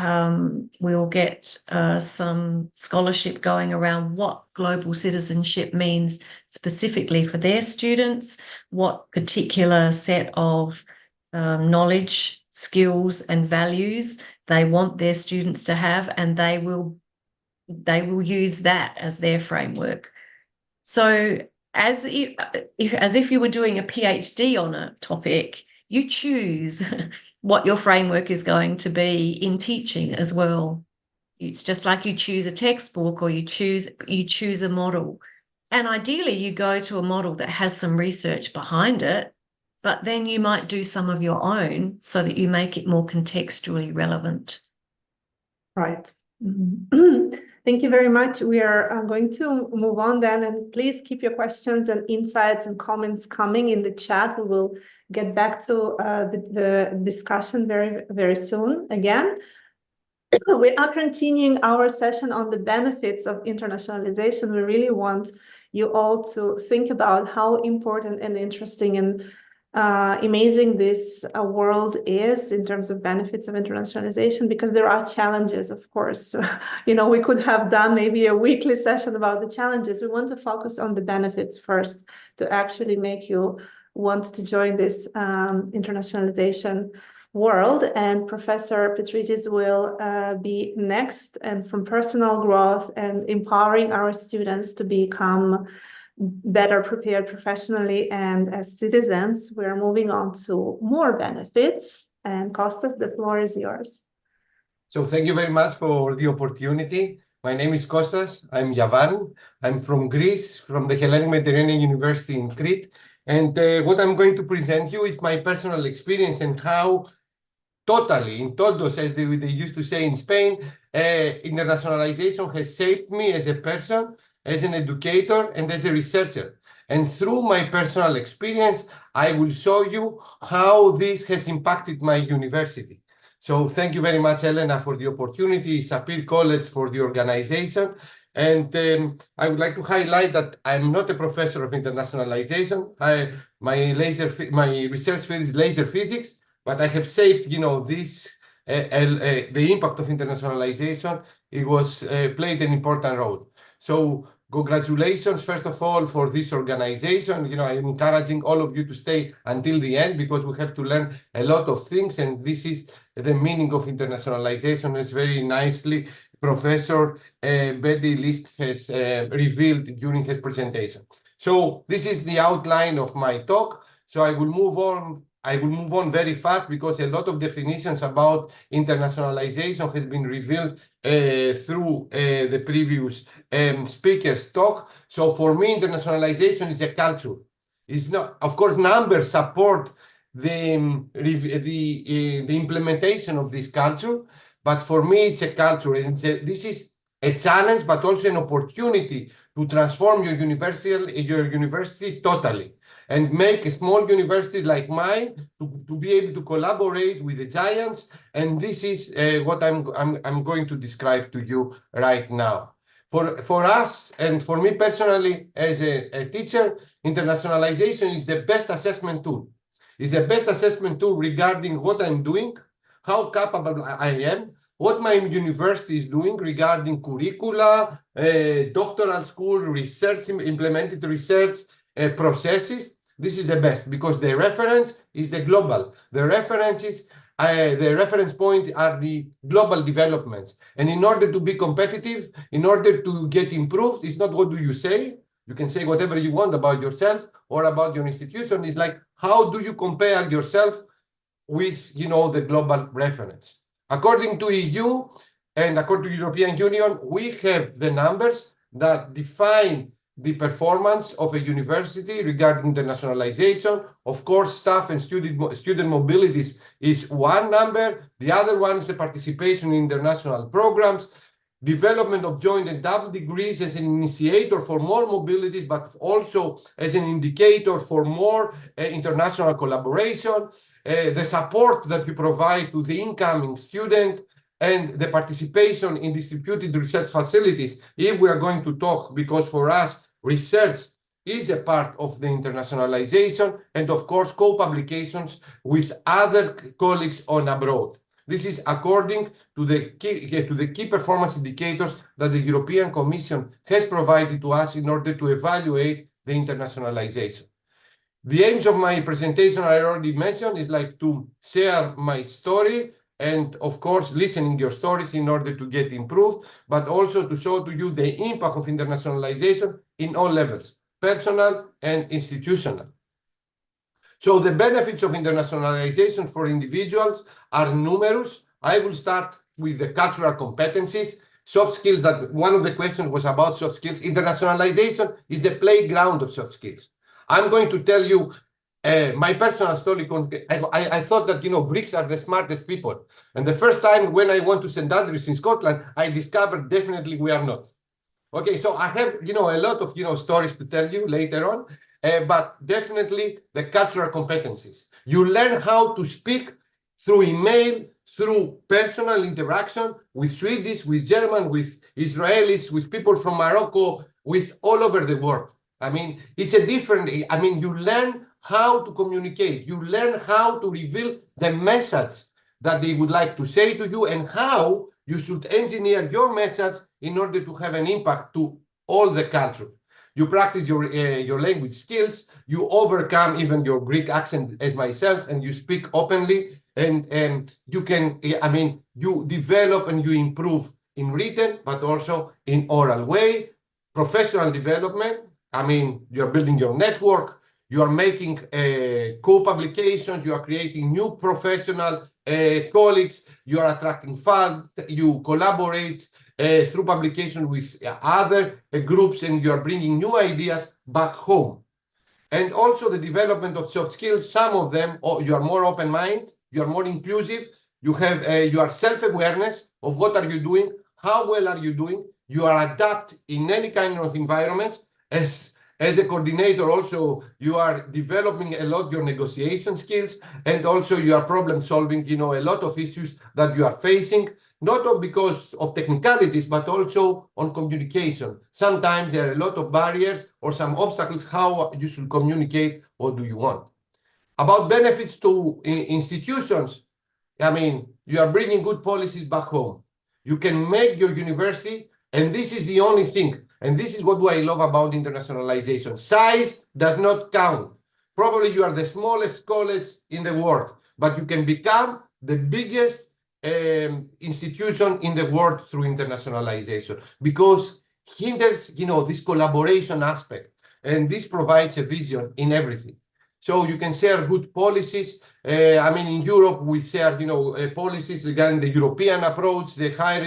will get some scholarship going around what global citizenship means specifically for their students, what particular set of knowledge, skills, and values they want their students to have, and they will use that as their framework. So as if you were doing a PhD on a topic, you choose what your framework is going to be in teaching as well. It's just like you choose a textbook or you choose a model. And ideally you go to a model that has some research behind it, but then you might do some of your own so that you make it more contextually relevant.
Right. Thank you very much. We are going to move on then, and please keep your questions and insights and comments coming in the chat. We will get back to the discussion very, very soon again. We are continuing our session on the benefits of internationalization. We really want you all to think about how important and interesting and amazing this world is in terms of benefits of internationalization, because there are challenges, of course. You know, we could have done maybe a weekly session about the challenges. We want to focus on the benefits first to actually make you want to join this internationalization world. And Professor Petrides will be next, and from personal growth and empowering our students to become better prepared professionally and as citizens, we're moving on to more benefits. And Kostas, the floor is yours.
So thank you very much for the opportunity. My name is Kostas. I'm Yavan. I'm from Greece, from the Hellenic Mediterranean University in Crete. And what I'm going to present you is my personal experience and how in todos, as they used to say in Spain, internationalization has shaped me as a person, as an educator, and as a researcher. And through my personal experience, I will show you how this has impacted my university. So thank you very much, Elena, for the opportunity, Sapir College for the organization. And I would like to highlight that I'm not a professor of internationalization. My research field is laser physics, but I have shaped, this the impact of internationalization. It was played an important role. So congratulations, first of all, for this organization. I'm encouraging all of you to stay until the end, because we have to learn a lot of things, and this is the meaning of internationalization, as very nicely Professor Betty List has revealed during her presentation. So this is the outline of my talk. So I will move on very fast, because a lot of definitions about internationalization has been revealed through the previous speaker's talk. So for me, internationalization is a culture. It's not, of course, numbers support the implementation of this culture, but for me, it's a culture, and this is a challenge, but also an opportunity to transform your university totally, and make small universities like mine to be able to collaborate with the giants. And this is what I'm going to describe to you right now. For us, and for me personally as a teacher, internationalization is the best assessment tool. It's the best assessment tool regarding what I'm doing, how capable I am, what my university is doing regarding curricula, doctoral school research, implemented research processes. This is the best, because the reference is the global. The reference point are the global developments. And in order to be competitive, in order to get improved, it's not what do you say. You can say whatever you want about yourself or about your institution. It's like, how do you compare yourself with, the global reference? According to EU, and according to European Union, we have the numbers that define the performance of a university regarding internationalization. Of course, staff and student mobilities is one number. The other one is the participation in international programs, development of joint and double degrees as an initiator for more mobilities, but also as an indicator for more international collaboration, the support that you provide to the incoming student, and the participation in distributed research facilities, if we are going to talk, because for us, research is a part of the internationalization, and of course, co-publications with other colleagues on abroad. This is according to the key performance indicators that the European Commission has provided to us in order to evaluate the internationalization. The aims of my presentation I already mentioned is like to share my story and of course listening your stories in order to get improved, but also to show to you the impact of internationalization in all levels, personal and institutional. So the benefits of internationalization for individuals are numerous. I will start with the cultural competencies, soft skills. That one of the questions was about soft skills. Internationalization is the playground of soft skills. I'm going to tell you my personal story. I thought that, Greeks are the smartest people. And the first time when I went to St. Andrews in Scotland, I discovered definitely we are not. Okay, so I have, a lot of, stories to tell you later on, but definitely the cultural competencies. You learn how to speak through email, through personal interaction with Swedish, with German, with Israelis, with people from Morocco, with all over the world. I mean, it's a different, you learn how to communicate. You learn how to reveal the message that they would like to say to you and how you should engineer your message in order to have an impact to all the culture. You practice your language skills, you overcome even your Greek accent as myself, and you speak openly, and you can, you develop and you improve in written, but also in oral way. Professional development, you're building your network, you are making co-publications, you are creating new professional colleagues, you are attracting funds, you collaborate through publication with other groups, and you are bringing new ideas back home. And also the development of soft skills, some of them, you are more open-minded, you are more inclusive, you are self-awareness of what are you doing, how well are you doing, you are adapt in any kind of environment. As a coordinator also, you are developing a lot your negotiation skills, and also you are problem solving, a lot of issues that you are facing, not because of technicalities, but also on communication. Sometimes there are a lot of barriers or some obstacles, how you should communicate, what do you want. About benefits to institutions, you are bringing good policies back home. You can make your university, and this is the only thing, and this is what I love about internationalization. Size does not count. Probably you are the smallest college in the world, but you can become the biggest institution in the world through internationalization, because hinders, this collaboration aspect, and this provides a vision in everything. So you can share good policies. In Europe, we share, policies regarding the European approach, the higher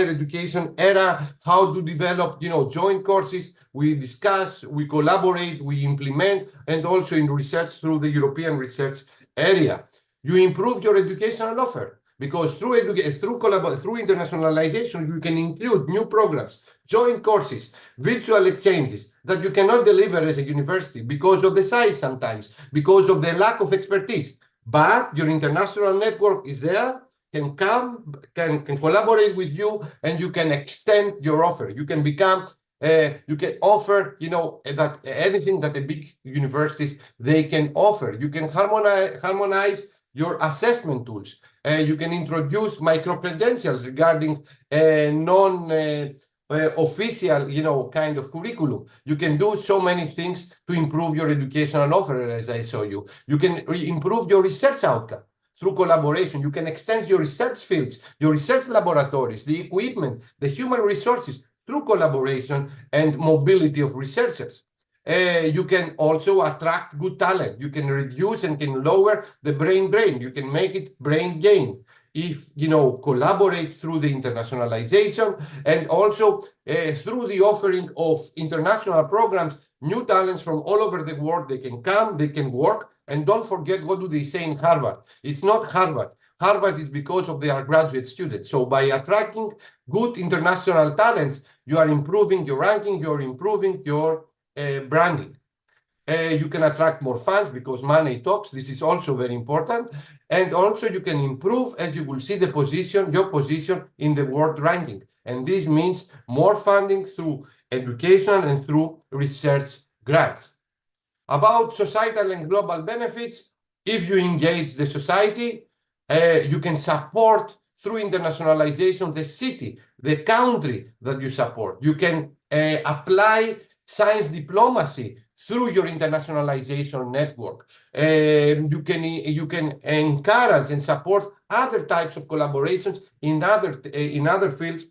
education era, how to develop, joint courses. We discuss, we collaborate, we implement, and also in research through the European research area. You improve your educational offer, because through internationalization, you can include new programs, joint courses, virtual exchanges that you cannot deliver as a university because of the size sometimes, because of the lack of expertise. But your international network is there, can come, can collaborate with you, and you can extend your offer. You can become, you can offer, that anything that the big universities, they can offer. You can harmonize your assessment tools. You can introduce micro-credentials regarding non-official, kind of curriculum. You can do so many things to improve your educational offer, as I show you. You can improve your research outcome through collaboration. You can extend your research fields, your research laboratories, the equipment, the human resources through collaboration and mobility of researchers. You can also attract good talent. You can reduce and can lower the brain drain. You can make it brain gain. if, collaborate through the internationalization, and also through the offering of international programs, new talents from all over the world, they can come, they can work. And don't forget, what do they say in Harvard? It's not Harvard. Harvard is because of their graduate students. So by attracting good international talents, you are improving your ranking, you're improving your branding. You can attract more funds because money talks. This is also very important. And also you can improve, as you will see, your position in the world ranking. And this means more funding through education and through research grants. About societal and global benefits, if you engage the society, you can support through internationalization the city, the country that you support. You can apply science diplomacy through your internationalization network. You can encourage and support other types of collaborations in other fields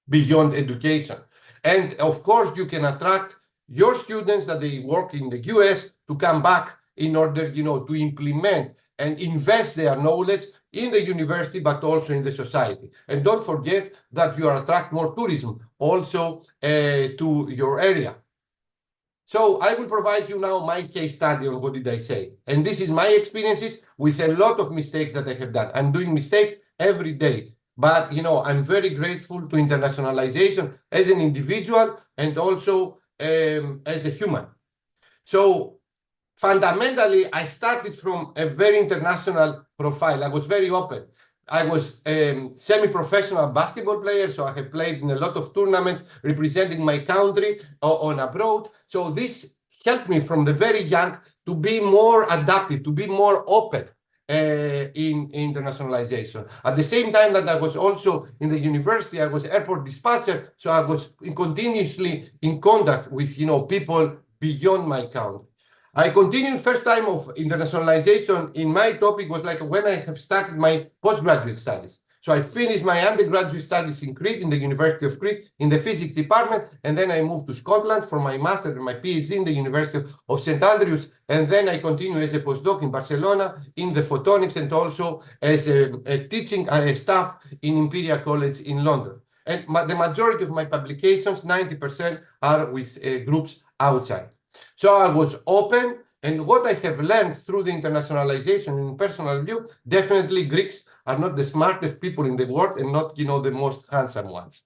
beyond education. And of course, you can attract your students that they work in the US to come back in order, to implement and invest their knowledge in the university, but also in the society. And don't forget that you attract more tourism also to your area. So I will provide you now my case study on what did I say. And this is my experiences with a lot of mistakes that I have done. I'm doing mistakes every day. But, I'm very grateful to internationalization as an individual and also as a human. So fundamentally, I started from a very international profile. I was very open. I was a semi-professional basketball player, so I have played in a lot of tournaments representing my country on abroad. So this helped me from the very young to be more adaptive, to be more open in internationalization. At the same time that I was also in the university, I was airport dispatcher, so I was continuously in contact with people beyond my country. I continued first time of internationalization in my topic was like when I have started my postgraduate studies. So I finished my undergraduate studies in Crete, in the University of Crete, in the physics department, and then I moved to Scotland for my master and my PhD in the University of St. Andrews, and then I continued as a postdoc in Barcelona in the photonics and also as a teaching staff in Imperial College in London. And the majority of my publications, 90%, are with groups outside. So I was open, and what I have learned through the internationalization in personal view, definitely Greeks are not the smartest people in the world and not, the most handsome ones.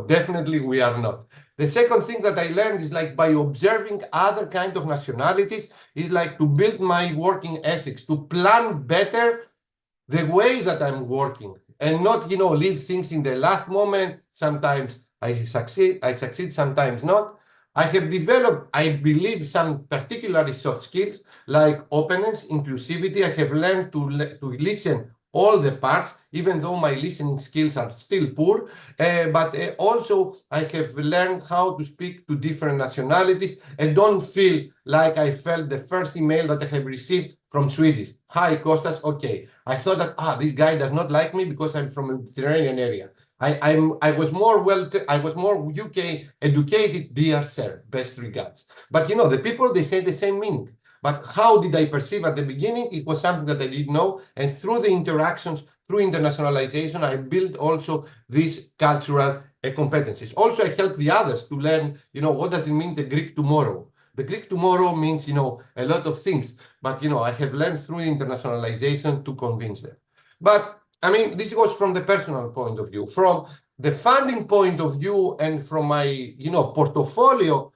Definitely we are not. The second thing that I learned is like by observing other kind of nationalities is like to build my working ethics, to plan better the way that I'm working and not, leave things in the last moment. Sometimes I succeed, sometimes not. I have developed, I believe, some particularly soft skills like openness, inclusivity. I have learned to listen all the parts, even though my listening skills are still poor. But also, I have learned how to speak to different nationalities and don't feel like I felt the first email that I have received from Swedish. Hi, Kostas. Okay. I thought that, this guy does not like me because I'm from a Mediterranean area. I was more UK educated, dear sir, best regards. But the people, they say the same meaning. But how did I perceive at the beginning? It was something that I didn't know. And through the interactions, through internationalization, I built also these cultural competencies. Also, I helped the others to learn, what does it mean, the Greek tomorrow? The Greek tomorrow means, a lot of things. But, I have learned through internationalization to convince them. But I mean, this goes from the personal point of view. From the funding point of view and from my, portfolio,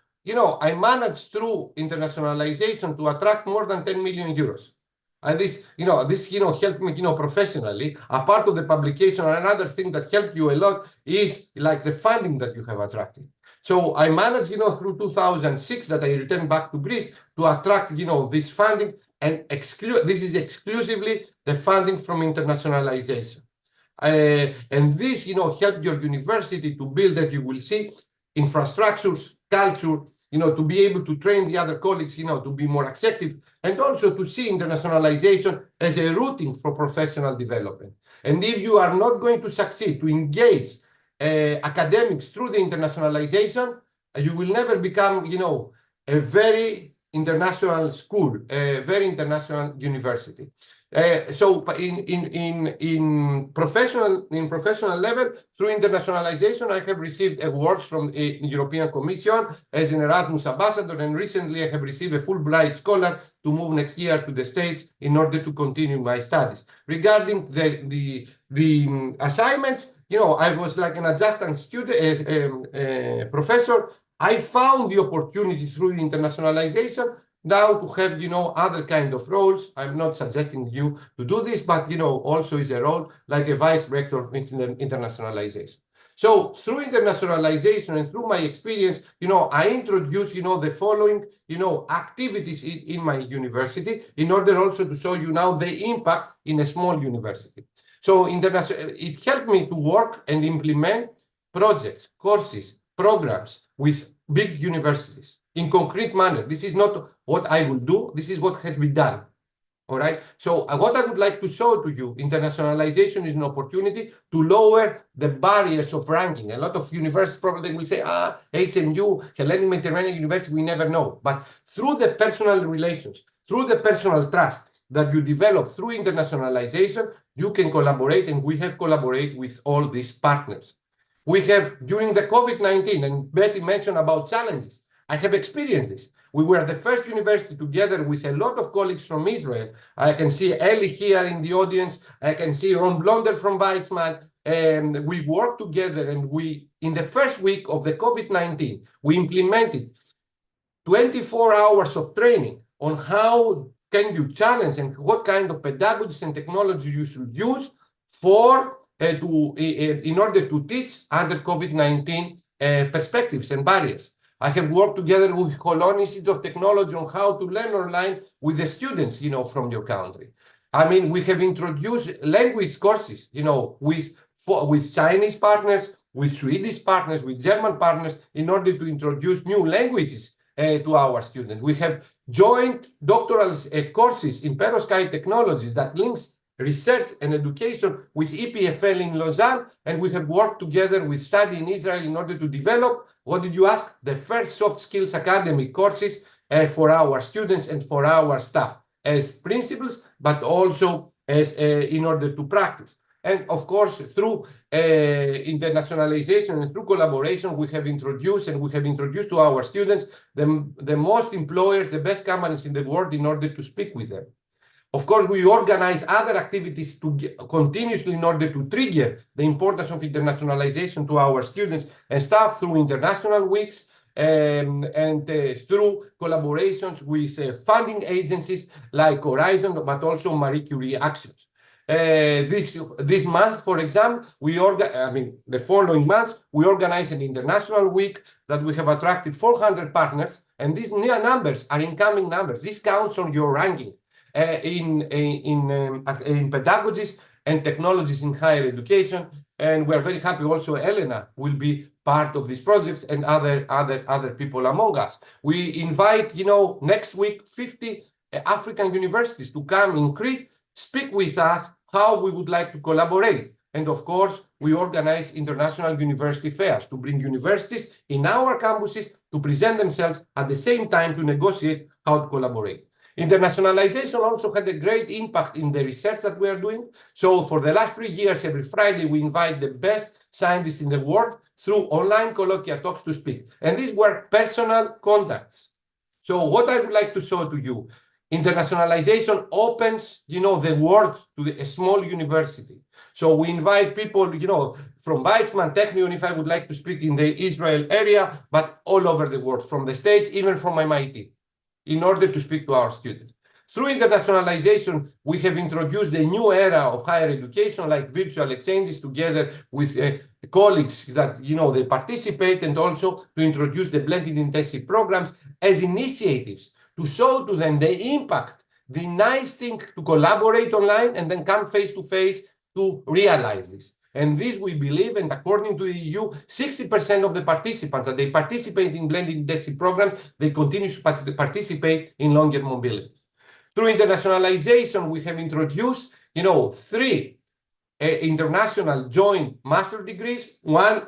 I managed through internationalization to attract more than 10 million euros. And this helped me, professionally. A part of the publication, another thing that helped you a lot is like the funding that you have attracted. So I managed, through 2006 that I returned back to Greece to attract, this funding, and this is exclusively the funding from internationalization. And this, helped your university to build, as you will see, infrastructures, culture, to be able to train the other colleagues, to be more acceptive, and also to see internationalization as a routing for professional development. And if you are not going to succeed to engage academics through the internationalization, you will never become, a very international school, a very international university. So in professional level, through internationalization, I have received awards from the European Commission as an Erasmus ambassador, and recently I have received a Fulbright scholar to move next year to the States in order to continue my studies. Regarding the assignments, I was like an adjunct student, professor. I found the opportunity through the internationalization now to have, other kind of roles. I'm not suggesting you to do this, but, also is a role like a vice rector of internationalization. So through internationalization and through my experience, I introduce, the following, activities in my university in order also to show you now the impact in a small university. So it helped me to work and implement projects, courses, programs with big universities in concrete manner. This is not what I will do. This is what has been done. All right. So what I would like to show to you, internationalization is an opportunity to lower the barriers of ranking. A lot of universities probably will say, HMU, Hellenic Mediterranean University, we never know. But through the personal relations, through the personal trust that you develop through internationalization, you can collaborate, and we have collaborated with all these partners. We have, during the COVID-19, and Betty mentioned about challenges, I have experienced this. We were the first university together with a lot of colleagues from Israel. I can see Eli here in the audience. I can see Ron Blonder from Weizmann. And we worked together, and in the first week of the COVID-19, we implemented 24 hours of training on how can you challenge and what kind of pedagogies and technology you should use in order to teach under COVID-19 perspectives and barriers. I have worked together with Cologne Institute of Technology on how to learn online with the students, from your country. I mean, we have introduced language courses, with Chinese partners, with Swedish partners, with German partners, in order to introduce new languages to our students. We have joint doctoral courses in perovskite technologies that links research and education with EPFL in Lausanne, and we have worked together with Study in Israel in order to develop, what did you ask? The first soft skills academy courses for our students and for our staff as principles, but also as in order to practice. And of course, through internationalization and through collaboration, we have introduced to our students the most employers, the best companies in the world in order to speak with them. Of course, we organize other activities continuously in order to trigger the importance of internationalization to our students and staff through international weeks and through collaborations with funding agencies like Horizon, but also Marie Curie Actions. This month, for example, the following months, we organize an international week that we have attracted 400 partners, and these new numbers are incoming numbers. This counts on your ranking. In pedagogies and technologies in higher education, and we are very happy also Elena will be part of these projects and other people among us. We invite, next week 50 African universities to come in Crete, speak with us how we would like to collaborate. And of course, we organize international university fairs to bring universities in our campuses to present themselves at the same time to negotiate how to collaborate. Internationalization also had a great impact in the research that we are doing. So for the last 3 years, every Friday, we invite the best scientists in the world through online colloquia talks to speak. And these were personal contacts. So what I would like to show to you, internationalization opens, the world to a small university. So we invite people, from Weizmann, Technion, if I would like to speak in the Israel area, but all over the world, from the States, even from MIT. In order to speak to our students. Through internationalization, we have introduced a new era of higher education, like virtual exchanges together with colleagues that, they participate, and also to introduce the blended intensive programs as initiatives to show to them the impact, the nice thing to collaborate online and then come face to face to realize this. And this we believe, and according to the EU, 60% of the participants that they participate in blended intensive programs, they continue to participate in longer mobility. Through internationalization, we have introduced, 3 international joint master degrees, one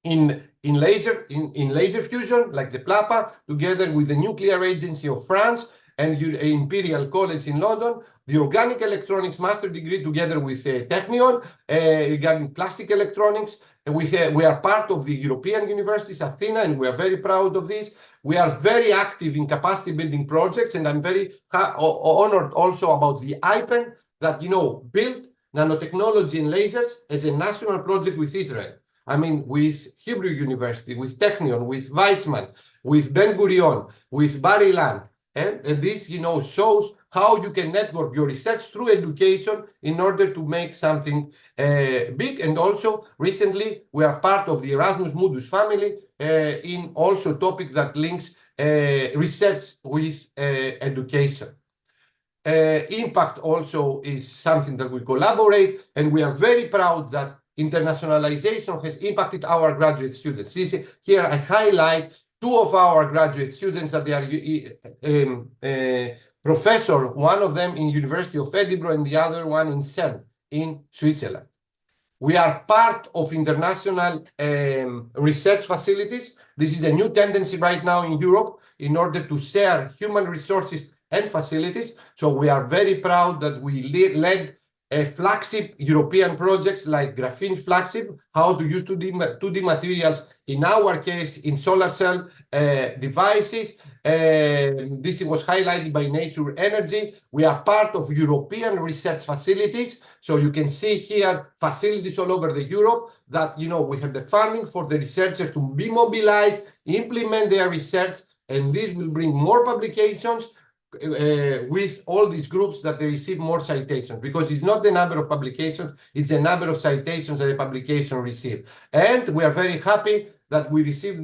in laser fusion, like the PLAPA, together with the Nuclear Agency of France and Imperial College in London, the Organic Electronics Master Degree together with Technion regarding plastic electronics. We are part of the European Universities, Athena, and we are very proud of this. We are very active in capacity building projects, and I'm very honored also about the IPEN that, built nanotechnology and lasers as a national project with Israel. I mean, with Hebrew University, with Technion, with Weizmann, with Ben Gurion, with Bar Ilan. And this, shows how you can network your research through education in order to make something big. And also, recently, we are part of the Erasmus Mundus family in also topic that links research with education. Impact also is something that we collaborate, and we are very proud that internationalization has impacted our graduate students. Here I highlight two of our graduate students that they are professor, one of them in University of Edinburgh and the other one in CERN in Switzerland. We are part of international research facilities. This is a new tendency right now in Europe in order to share human resources and facilities. So we are very proud that we led flagship European projects like graphene flagship, how to use 2D materials, in our case, in solar cell devices. This was highlighted by Nature Energy. We are part of European research facilities. So you can see here facilities all over the Europe that, we have the funding for the researchers to be mobilized, implement their research, and this will bring more publications with all these groups that they receive more citations, because it's not the number of publications, it's the number of citations that a publication receives. And we are very happy that we received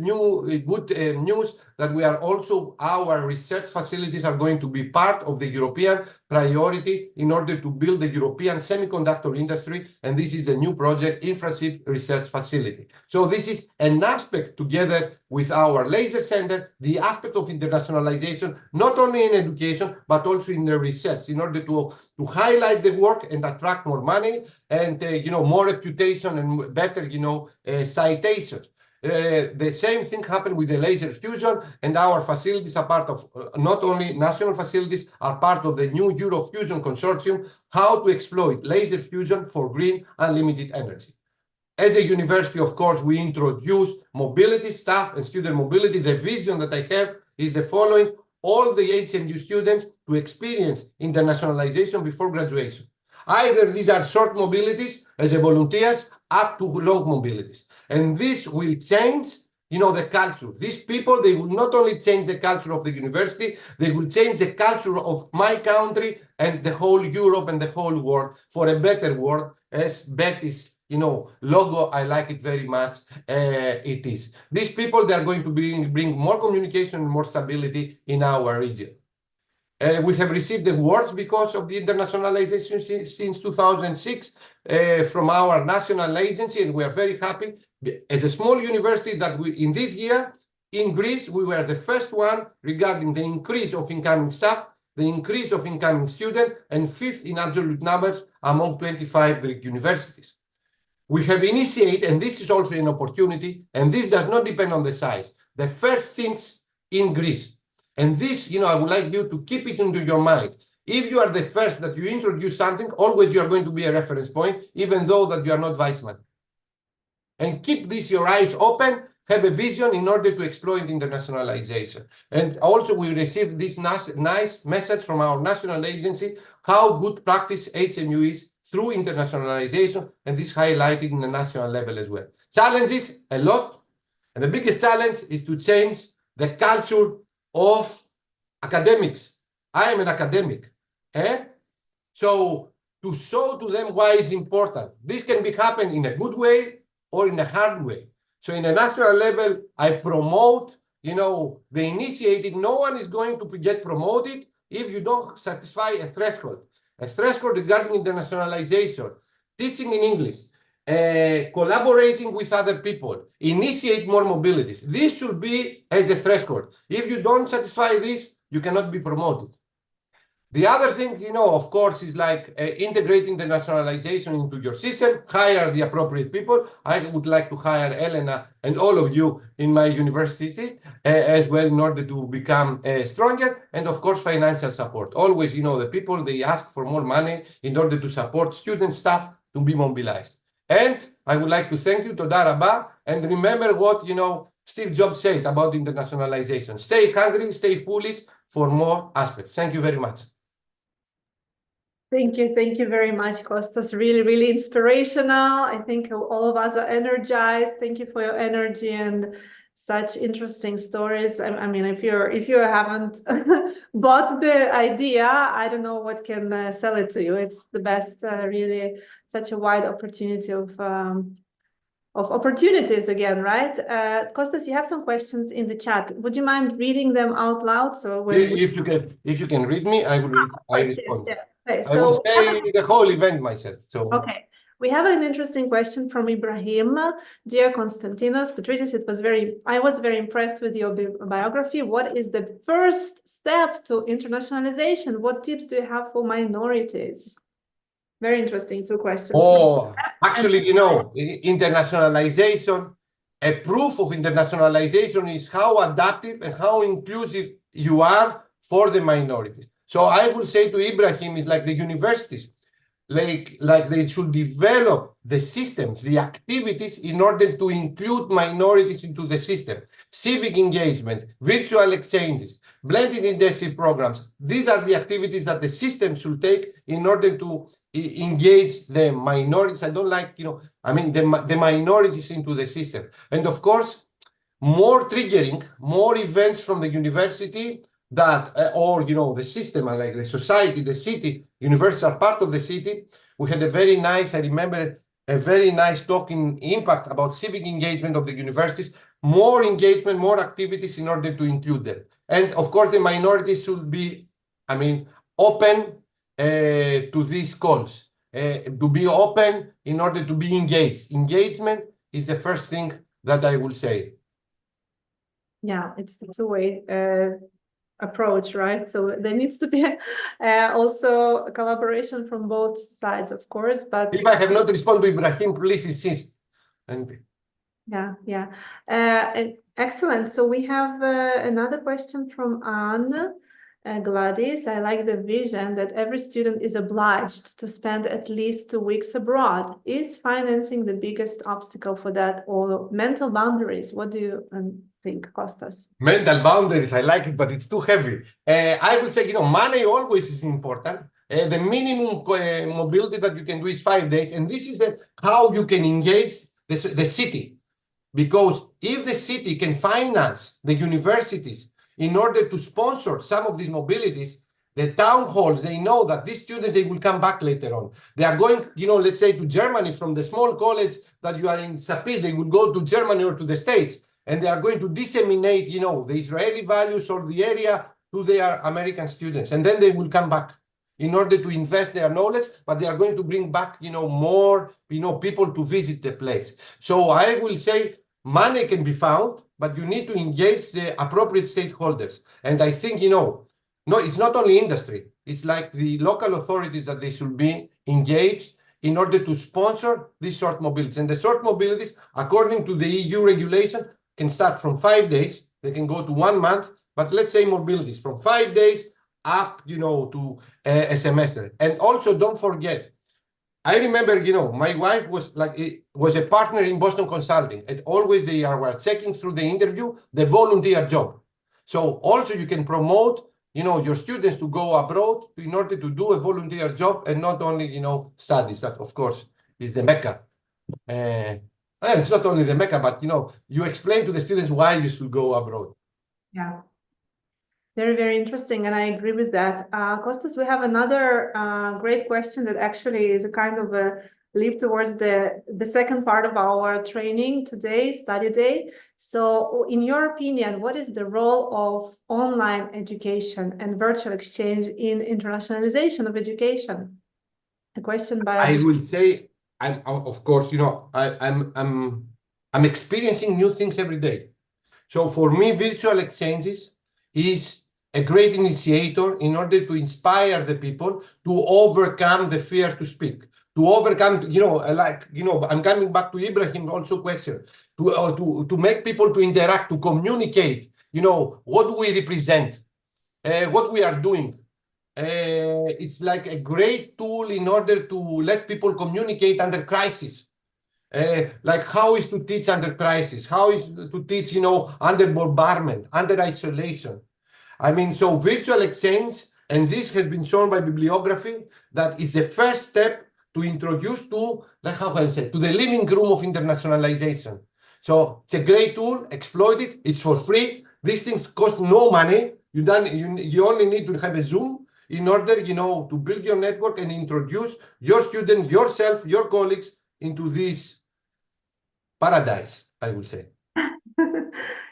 good news that we are also, our research facilities are going to be part of the European priority in order to build the European semiconductor industry. And this is the new project, Infrachip Research Facility. So this is an aspect together with our laser center, the aspect of internationalization, not only in education, but also in the research, in order to highlight the work and attract more money and, more reputation and better, citations. The same thing happened with the laser fusion, and our facilities are part of, not only national facilities, are part of the new Eurofusion Consortium, how to exploit laser fusion for green unlimited energy. As a university, of course, we introduce mobility, staff and student mobility. The vision that I have is the following: all the HMU students to experience internationalization before graduation. Either these are short mobilities as a volunteers up to long mobilities. And this will change, the culture. These people, they will not only change the culture of the university, they will change the culture of my country and the whole Europe and the whole world for a better world, as Betty's, logo, I like it very much, it is. These people, they are going to bring more communication and more stability in our region. We have received awards because of the internationalization since 2006 from our national agency, and we are very happy. As a small university that in this year, in Greece, we were the first one regarding the increase of incoming staff, the increase of incoming students, and fifth in absolute numbers among 25 Greek universities. We have initiated, and this is also an opportunity, and this does not depend on the size, the first things in Greece. And this, I would like you to keep it into your mind. If you are the first that you introduce something, always you are going to be a reference point, even though that you are not Weizmann. And keep this, your eyes open, have a vision in order to exploit internationalization. And also we received this nice message from our national agency, how good practice HMU is through internationalization, and this highlighted in the national level as well. Challenges, a lot. And the biggest challenge is to change the culture of academics. I am an academic. So to show to them why it's important. This can be happen in a good way or in a hard way. So in a national level, I promote, the initiative. No one is going to get promoted if you don't satisfy a threshold. A threshold regarding internationalization, teaching in English, collaborating with other people, initiate more mobilities. This should be as a threshold. If you don't satisfy this, you cannot be promoted. The other thing, of course, is like integrating the nationalization into your system, hire the appropriate people. I would like to hire Elena and all of you in my university as well in order to become stronger. And of course, financial support. Always, the people, they ask for more money in order to support student staff to be mobilized. And I would like to thank you, Toda Rabba, and remember what, Steve Jobs said about internationalization. Stay hungry, stay foolish for more aspects. Thank you very much.
Thank you very much, Kostas. Really, really inspirational. I think all of us are energized. Thank you for your energy and such interesting stories. I mean, if you haven't bought the idea, I don't know what can sell it to you. It's the best, really, such a wide opportunity of opportunities again, right? Kostas, you have some questions in the chat. Would you mind reading them out loud? So when
If you can read me, I will read. I
yes,
respond.
yeah. Okay,
I will
so
say the whole event myself. So
okay, we have an interesting question from Ibrahim. Dear Konstantinos Petridis, I was very impressed with your biography. What is the first step to internationalization? What tips do you have for minorities? Very interesting, two questions.
actually, internationalization, a proof of internationalization is how adaptive and how inclusive you are for the minorities. So I will say to Ibrahim is like the universities, like they should develop the systems, the activities in order to include minorities into the system. Civic engagement, virtual exchanges, blended intensive programs. These are the activities that the system should take in order to engage the minorities. I don't like, the minorities into the system. And of course, more triggering, more events from the university that, or, the system, like the society, the city, universities are part of the city. We had I remember a very nice talk in Impact about civic engagement of the universities, more engagement, more activities in order to include them. And of course, the minorities should be, open to these calls, to be open in order to be engaged. Engagement is the first thing that I will say.
Yeah, it's the two-way approach, right? So there needs to be also a collaboration from both sides, of course. But
if I have not responded to Ibrahim, please insist. And
yeah. Excellent. So we have another question from Anne. Gladys, I like the vision that every student is obliged to spend at least 2 weeks abroad. Is financing the biggest obstacle for that, or mental boundaries? What do you think, Kostas?
Mental boundaries, I like it, but it's too heavy. I will say, money always is important. The minimum mobility that you can do is 5 days. And this is how you can engage the city. Because if the city can finance the universities in order to sponsor some of these mobilities, the town halls, they know that these students, they will come back later on. They are going, let's say to Germany from the small college that you are in Sapir, they will go to Germany or to the States, and they are going to disseminate, the Israeli values or the area to their American students. And then they will come back in order to invest their knowledge, but they are going to bring back, more, people to visit the place. So I will say money can be found, but you need to engage the appropriate stakeholders. And I think, no, it's not only industry. It's like the local authorities that they should be engaged in order to sponsor these short mobilities. And the short mobilities, according to the EU regulation, can start from 5 days. They can go to 1 month, but let's say mobilities from 5 days up, to a semester. And also don't forget, I remember, my wife was a partner in Boston Consulting, and always they were checking through the interview the volunteer job. So also you can promote, your students to go abroad in order to do a volunteer job and not only, studies. That of course is the Mecca. It's not only the Mecca, but you explain to the students why you should go abroad.
Yeah. Very, very interesting, and I agree with that. Kostas, we have another great question that actually is a kind of a leap towards the second part of our training today, study day. So in your opinion, what is the role of online education and virtual exchange in internationalization of education? A question by
I will say, of course, I'm experiencing new things every day. So for me, virtual exchanges is a great initiator in order to inspire the people to overcome the fear to speak, to overcome, I'm coming back to Ibrahim also question, to make people to interact, to communicate, what we represent, what we are doing. It's like a great tool in order to let people communicate under crisis. Like how is to teach under crisis, how is to teach, under bombardment, under isolation. I mean, so virtual exchange, and this has been shown by bibliography, that is the first step to introduce to, like how can I say, to the living room of internationalization. So it's a great tool, exploit it, it's for free. These things cost no money. You only need to have a Zoom in order, to build your network and introduce your student, yourself, your colleagues into this paradise, I will say.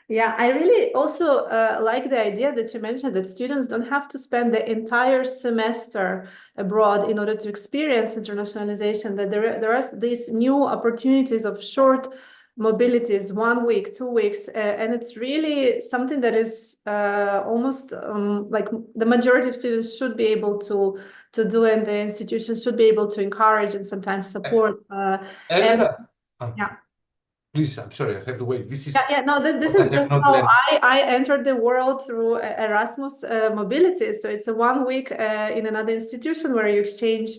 Yeah, I really also like the idea that you mentioned that students don't have to spend the entire semester abroad in order to experience internationalization, that there are these new opportunities of short mobilities, 1 week, 2 weeks, and it's really something that is almost like the majority of students should be able to do, and the institutions should be able to encourage and sometimes support.
Elena,
Yeah.
please, I'm sorry, I have to wait. This is
No, this
what
is
I have not
how
learned.
I entered the world through Erasmus mobility. So it's a 1 week in another institution where you exchange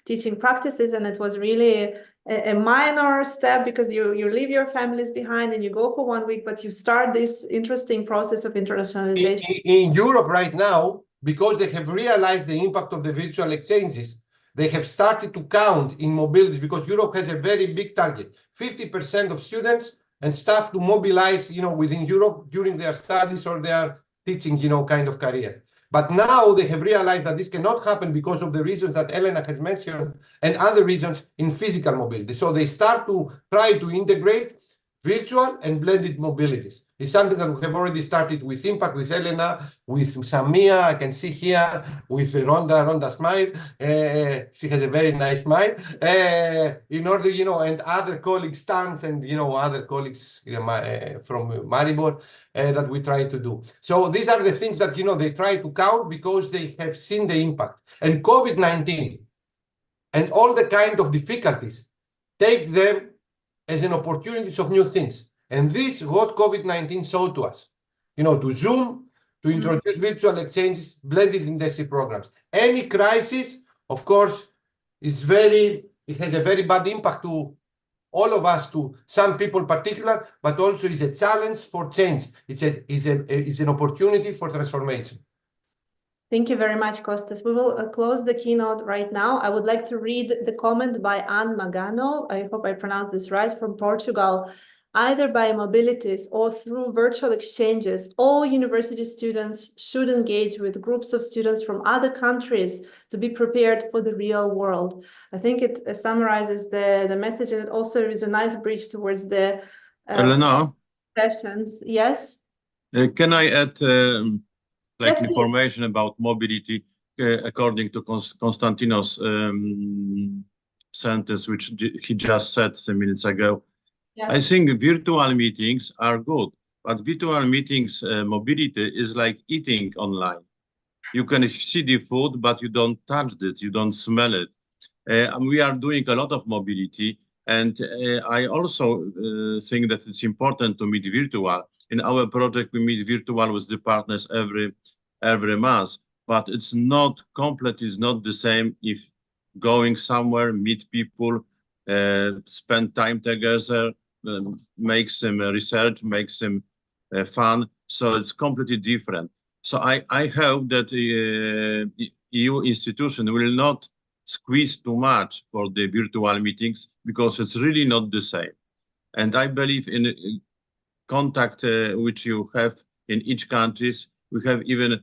teaching practices, and it was really a minor step because you leave your families behind and you go for 1 week, but you start this interesting process of internationalization.
In Europe right now, because they have realized the impact of the virtual exchanges, they have started to count in mobility, because Europe has a very big target, 50% of students and staff to mobilize, within Europe during their studies or their teaching, kind of career. But now they have realized that this cannot happen because of the reasons that Elena has mentioned and other reasons in physical mobility. So they start to try to integrate virtual and blended mobilities. It's something that we have already started with Impact, with Elena, with Samia, I can see here, with Rhonda smile. She has a very nice smile. In order, and other colleagues, Stans, and, other colleagues from Maribor that we try to do. So these are the things that, they try to count because they have seen the impact. And COVID-19 and all the kind of difficulties take them as an opportunities of new things. And this is what COVID-19 showed to us. To Zoom, to introduce virtual exchanges, blended industry programs. Any crisis, of course, it has a very bad impact to all of us, to some people in particular, but also is a challenge for change. It's an opportunity for transformation.
Thank you very much, Kostas. We will close the keynote right now. I would like to read the comment by Anne Magano. I hope I pronounced this right, from Portugal. Either by mobilities or through virtual exchanges, all university students should engage with groups of students from other countries to be prepared for the real world. I think it summarizes the message, and it also is a nice bridge towards the
Elena,
sessions. Yes?
can I add
Yes, please.
information about mobility according to Konstantinos' sentence, which he just said some minutes ago?
Yes.
I think virtual meetings are good, but virtual meetings mobility is like eating online. You can see the food, but you don't touch it, you don't smell it. We are doing a lot of mobility, and I also think that it's important to meet virtual. In our project, we meet virtual with the partners every month, but it's not complete, it's not the same if going somewhere, meet people, spend time together, make some research, make some fun. So it's completely different. So I hope that EU institution will not squeeze too much for the virtual meetings, because it's really not the same. And I believe in contact which you have in each countries. We have even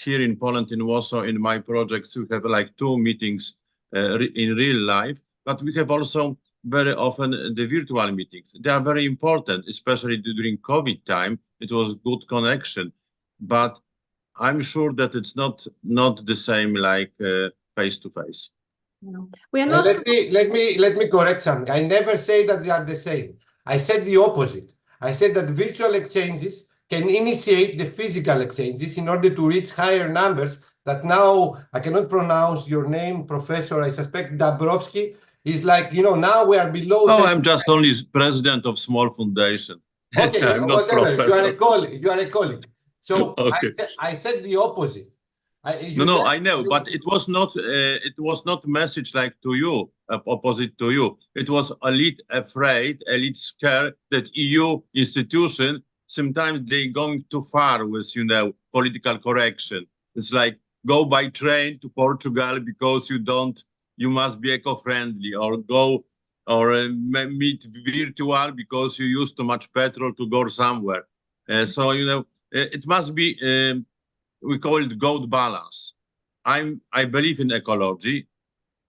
here in Poland, in Warsaw, in my projects, we have like 2 meetings in real life, but we have also very often the virtual meetings. They are very important, especially during COVID time. It was good connection, but I'm sure that it's not the same like face to face.
No. We are not.
Let me correct something. I never say that they are the same. I said the opposite. I said that virtual exchanges can initiate the physical exchanges in order to reach higher numbers that now I cannot pronounce your name, Professor, I suspect Dabrowski, is like, now we are below.
No, I'm just only president of small foundation.
Okay,
I'm not
whatever. You are
professor.
a colleague. You are a colleague. So
Okay.
I said the opposite.
No, I know, but it was not message like to you, opposite to you. It was elite afraid, elite scared that EU institution sometimes they going too far with political correction. It's like go by train to Portugal because you must be eco-friendly, or go or meet virtual because you use too much petrol to go somewhere. So it must be. We call it gold balance. I believe in ecology,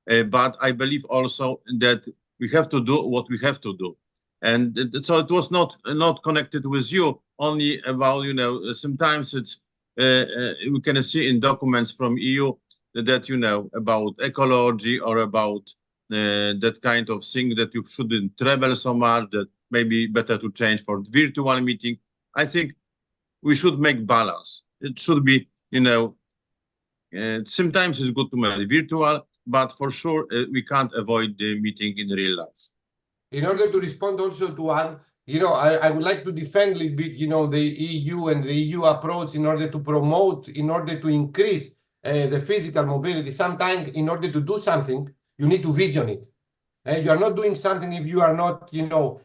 but I believe also that we have to do what we have to do. And so it was not connected with you, only about, sometimes it's, we can see in documents from EU that, about ecology or about that kind of thing, that you shouldn't travel so much, that maybe better to change for virtual meeting. I think we should make balance. It should be, sometimes it's good to make virtual, but for sure we can't avoid the meeting in real life.
In order to respond also to one, I would like to defend a little bit, the EU and the EU approach in order to promote, in order to increase the physical mobility. Sometimes in order to do something, you need to vision it. You are not doing something if you are not,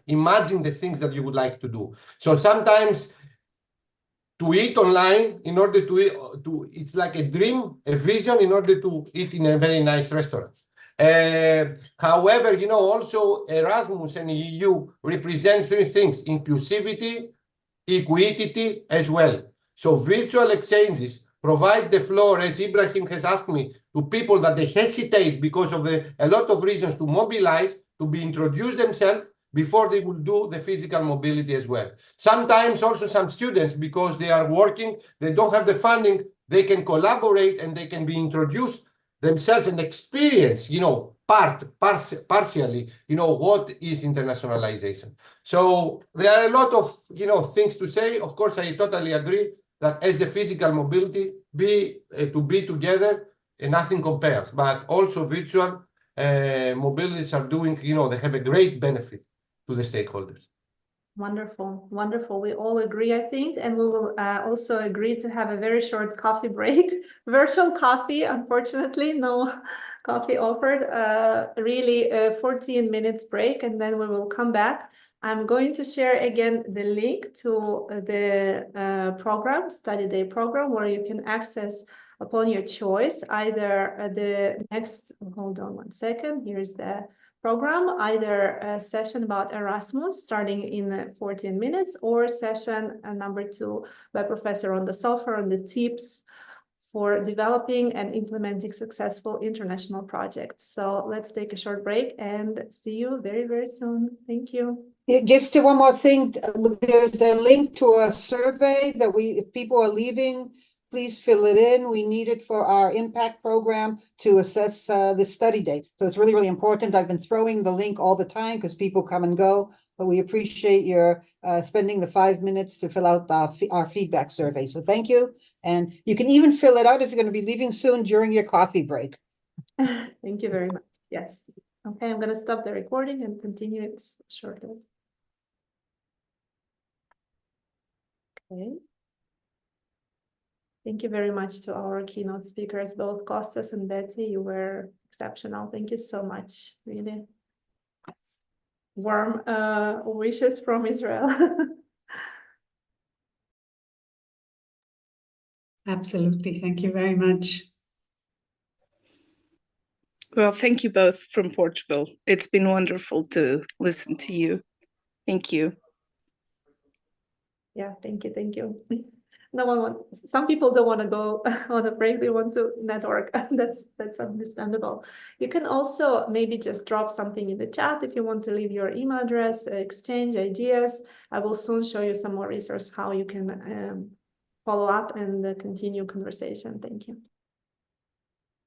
imagine the things that you would like to do. So sometimes to eat online, in order to it's like a dream, a vision, in order to eat in a very nice restaurant. However, also Erasmus and EU represent three things: inclusivity, equity, as well. So virtual exchanges provide the floor, as Ibrahim has asked me, to people that they hesitate because of a lot of reasons to mobilize, to be introduced themselves before they will do the physical mobility as well. Sometimes also some students, because they are working, they don't have the funding, they can collaborate and they can be introduced themselves and experience, partially, what is internationalization. So there are a lot of, things to say. Of course, I totally agree that as the physical mobility, to be together, nothing compares. But also virtual mobilities are doing, they have a great benefit to the stakeholders.
Wonderful, wonderful. We all agree, I think, and we will also agree to have a very short coffee break. Virtual coffee, unfortunately, no coffee offered. Really, 14 minutes break, and then we will come back. I'm going to share again the link to the program, study day program, where you can access upon your choice either the next, hold on one second, here's the program, either a session about Erasmus starting in 14 minutes, or session number 2 by Professor on the software, on the tips for developing and implementing successful international projects. So let's take a short break and see you very, very soon. Thank you.
Just one more thing, there's a link to a survey that if people are leaving, please fill it in. We need it for our impact program to assess the study day. So it's really, really important. I've been throwing the link all the time because people come and go, but we appreciate your spending the 5 minutes to fill out our feedback survey. So thank you. And you can even fill it out if you're going to be leaving soon during your coffee break.
Thank you very much. Yes. Okay, I'm going to stop the recording and continue it shortly. Okay. Thank you very much to our keynote speakers, both Kostas and Betty. You were exceptional. Thank you so much. Really warm wishes from Israel.
Absolutely. Thank you very much.
Well, thank you both from Portugal. It's been wonderful to listen to you. Thank you.
Yeah, thank you. Thank you. No one wants, some people don't want to go on a break, they want to network. That's understandable. You can also maybe just drop something in the chat if you want to leave your email address, exchange ideas. I will soon show you some more resources how you can follow up and continue conversation. Thank you.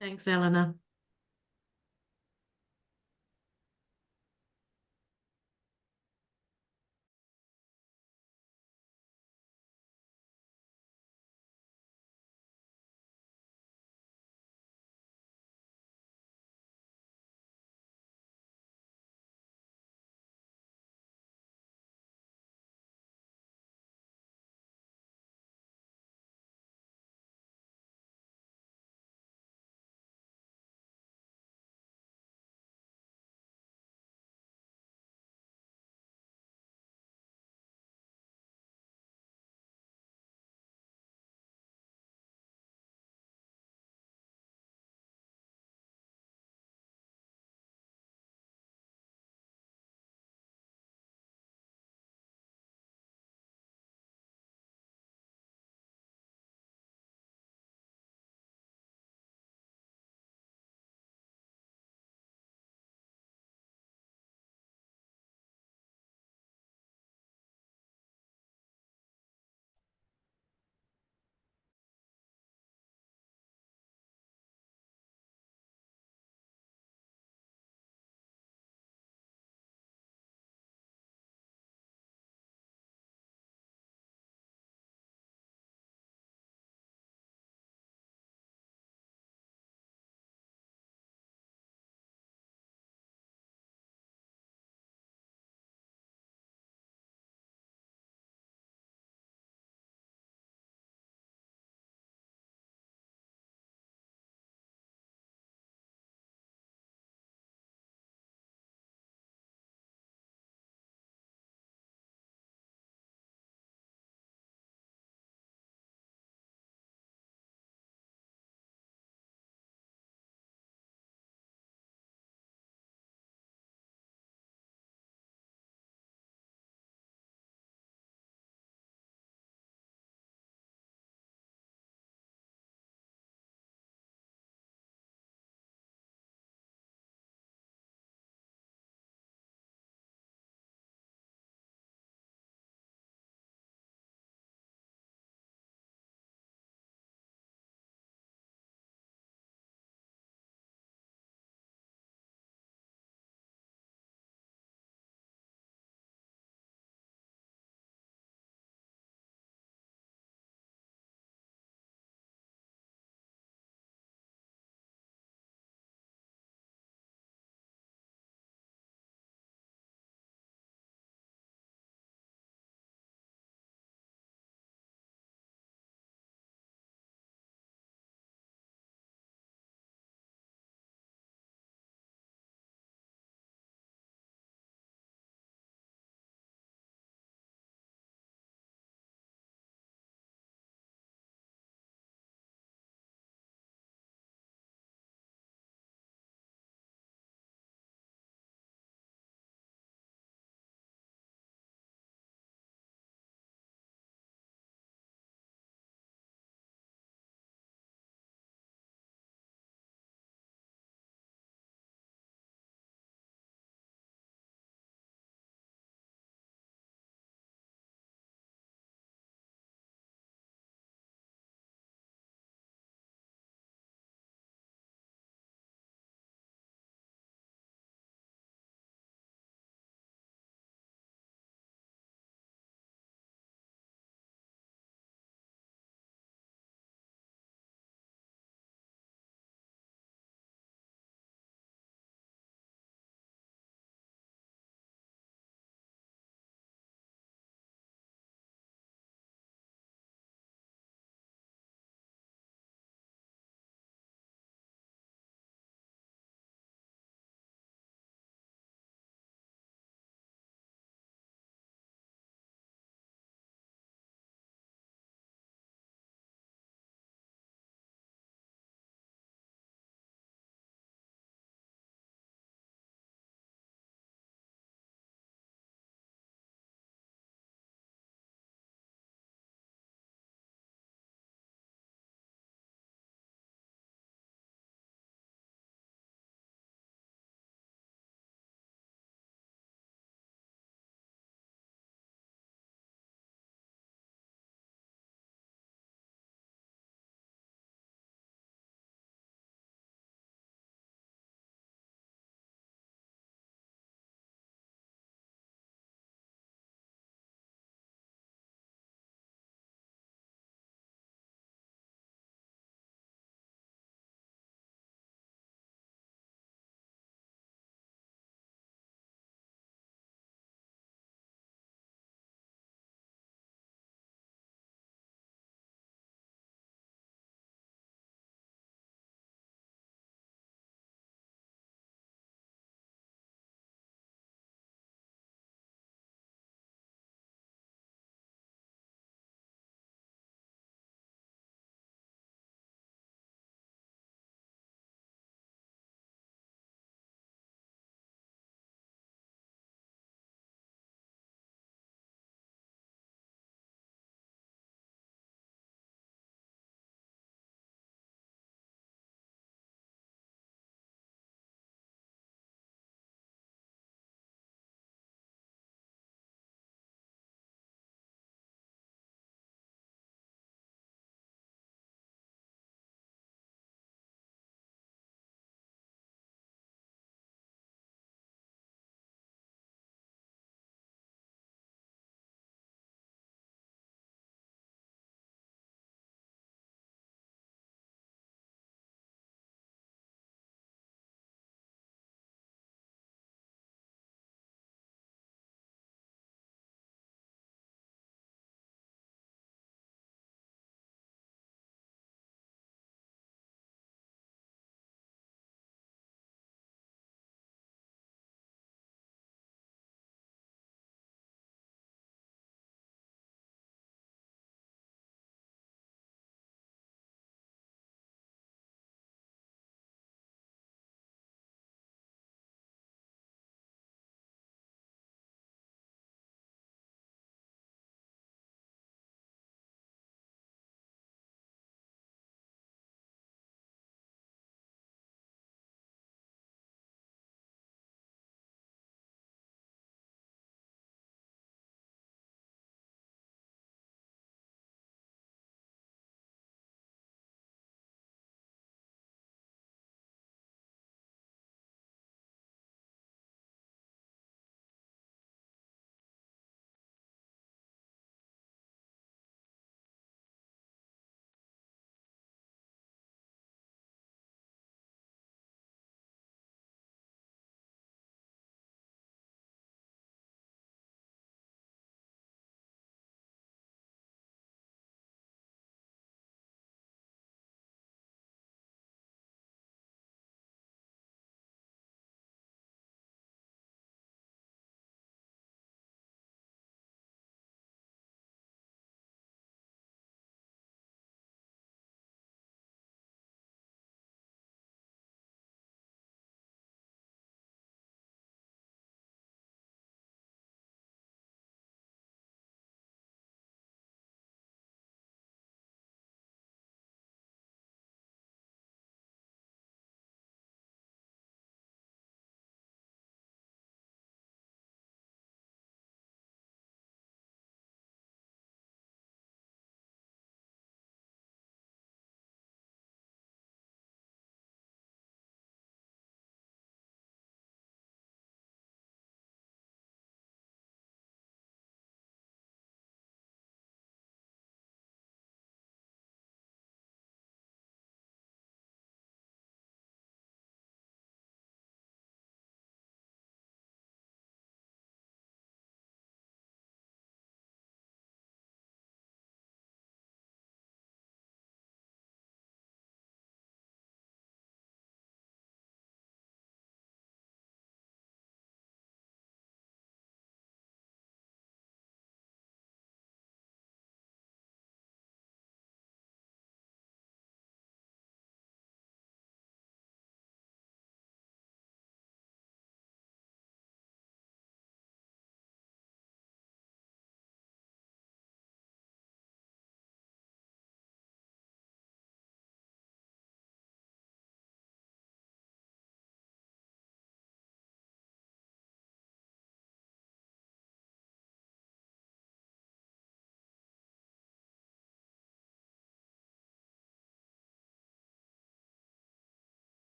Thanks, Elena.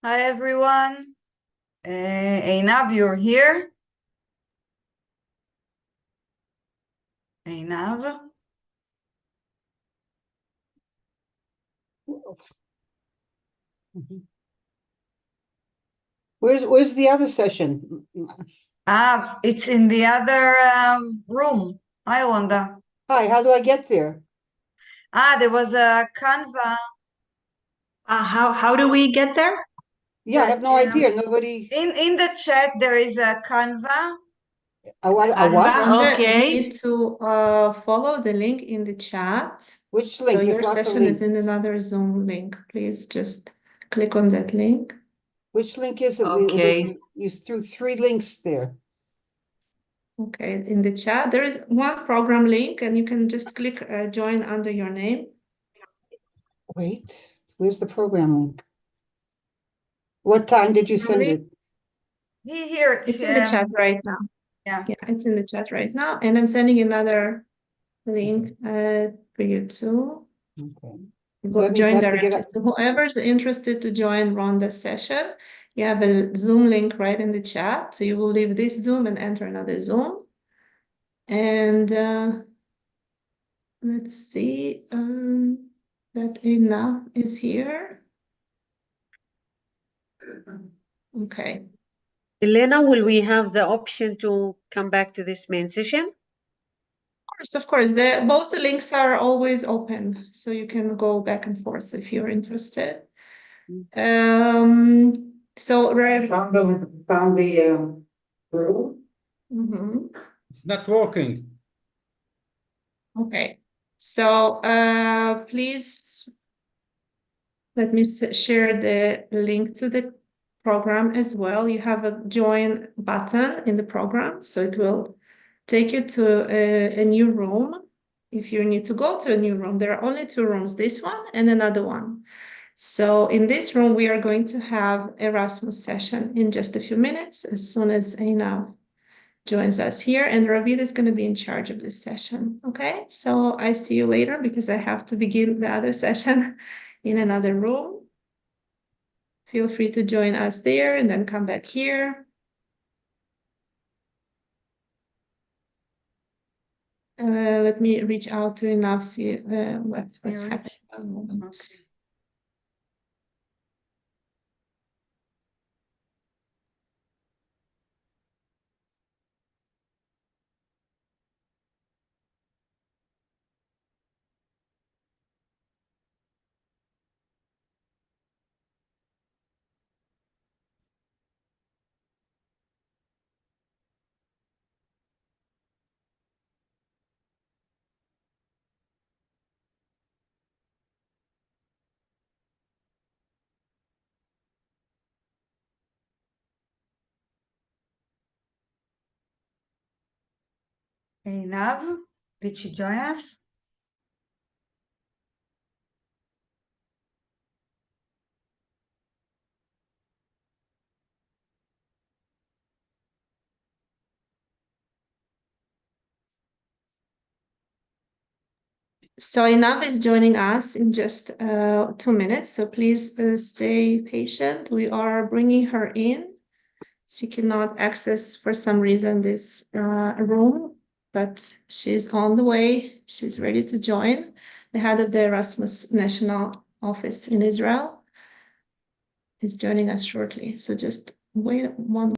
Hi everyone. Einav, you're here? Einav?
Where's the other session?
It's in the other room. Hi, Wanda.
Hi, how do I get there?
There was a Canva.
How do we get there?
Yeah, I have no idea. Nobody.
In the chat, there is a Canva.
A what?
Canva,
You
okay.
need to follow the link in the chat.
Which link?
So
There's
your
lots of
session is
links.
in another Zoom link. Please just click on that link.
Which link is it?
Okay.
You threw 3 links there.
Okay, in the chat, there is one program link and you can just click join under your name.
Wait, where's the program link? What time did you send it?
Here.
It's in the chat right now.
Yeah.
Yeah, it's in the chat right now. And I'm sending another link for you too.
Okay. So that means I
Join
have to get
directly.
up.
So whoever's interested to join Rhonda's session, you have a Zoom link right in the chat. So you will leave this Zoom and enter another Zoom. And let's see that Ina is here. Okay.
Elena, will we have the option to come back to this main session?
Of course, both the links are always open, so you can go back and forth if you're interested. So right.
Found the room.
It's not working.
Okay. So please let me share the link to the program as well. You have a join button in the program, so it will take you to a new room. If you need to go to a new room, there are only 2 rooms, this one and another one. So in this room, we are going to have Erasmus session in just a few minutes, as soon as Aina joins us here, and Ravid is going to be in charge of this session. Okay, so I see you later because I have to begin the other session in another room. Feel free to join us there and then come back here. Let me reach out to Enough, see what's happening.
Okay. Einav, did you join us?
So Inav is joining us in just 2 minutes, so please stay patient. We are bringing her in. She cannot access, for some reason, this room, but she's on the way. She's ready to join. The head of the Erasmus National Office in Israel is joining us shortly. So just wait one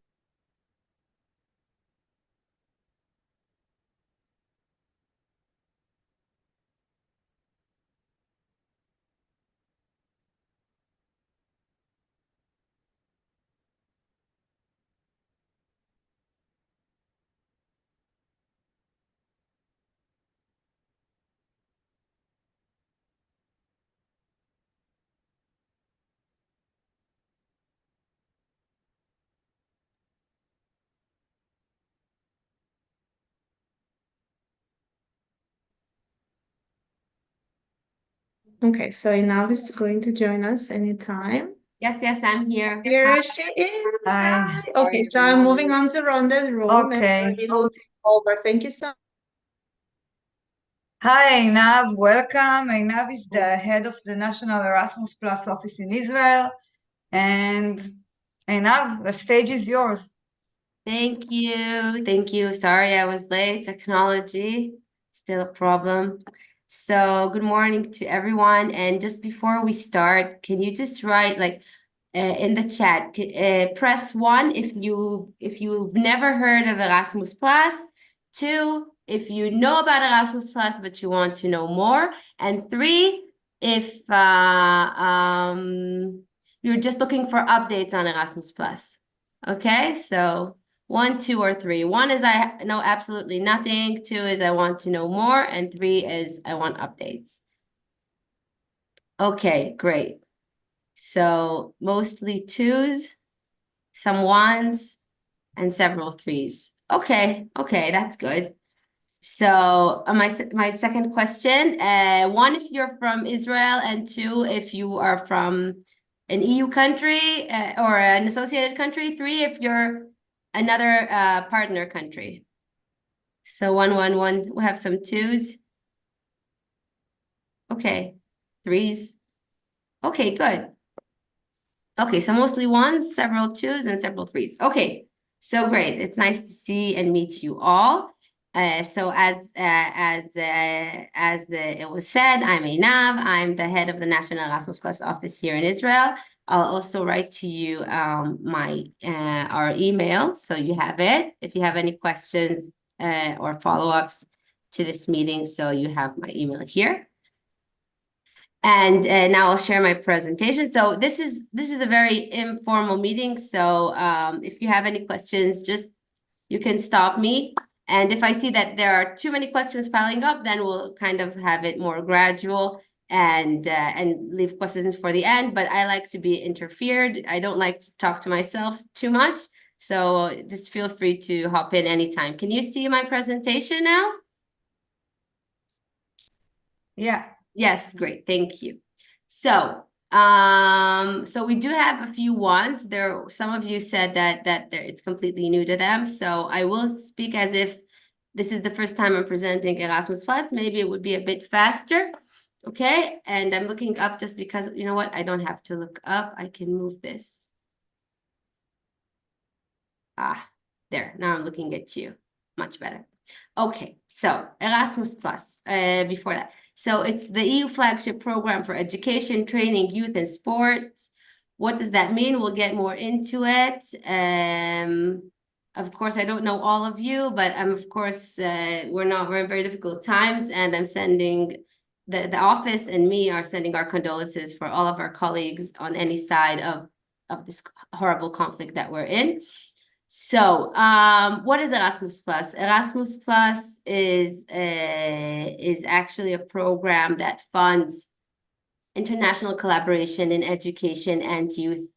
Okay, so Inav is going to join us anytime.
Yes, I'm here.
Here she is.
Hi.
Hi. Okay, so I'm moving on to Rhonda's room
Okay.
and it will take over. Thank you so much.
Hi, Einav. Welcome. Einav is the head of the National Erasmus Plus office in Israel. And Einav, the stage is yours.
Thank you. Thank you. Sorry I was late. Technology, still a problem. So good morning to everyone. And just before we start, can you just write like in the chat, press 1 if you've never heard of Erasmus Plus, 2 if you know about Erasmus Plus but you want to know more, and 3 if you're just looking for updates on Erasmus Plus. Okay, so 1, 2, or 3. 1 is I know absolutely nothing, 2 is I want to know more, and 3 is I want updates. Okay, great. So mostly 2s, some 1s, and several 3s. Okay, that's good. So my second question, 1 if you're from Israel, and 2 if you are from an EU country or an associated country, 3 if you're another partner country. So 1, 1, 1. We have some 2s. Okay, 3s. Okay, good. Okay, so mostly 1s, several 2s, and several 3s. Okay, so great. It's nice to see and meet you all. So as it was said, I'm Einav. I'm the head of the National Erasmus Plus office here in Israel. I'll also write to you our email, so you have it. If you have any questions or follow-ups to this meeting, so you have my email here. And now I'll share my presentation. So this is a very informal meeting. So if you have any questions, you can stop me. And if I see that there are too many questions piling up, then we'll kind of have it more gradual and leave questions for the end. But I like to be interfered. I don't like to talk to myself too much. So just feel free to hop in anytime. Can you see my presentation now?
Yeah.
Yes, great. Thank you. So, so we do have a few ones. Some of you said that it's completely new to them. So I will speak as if this is the first time I'm presenting Erasmus Plus. Maybe it would be a bit faster. Okay. And I'm looking up just because, you know what? I don't have to look up. I can move this. There. Now I'm looking at you. Much better. Okay. So Erasmus Plus, before that. So it's the EU flagship program for education, training, youth, and sports. What does that mean? We'll get more into it. Of course, I don't know all of you, but of course, we're in very difficult times, and I'm sending the office and me are sending our condolences for all of our colleagues on any side of this horrible conflict that we're in. So, what is Erasmus Plus? Erasmus Plus is actually a program that funds international collaboration in education and youth,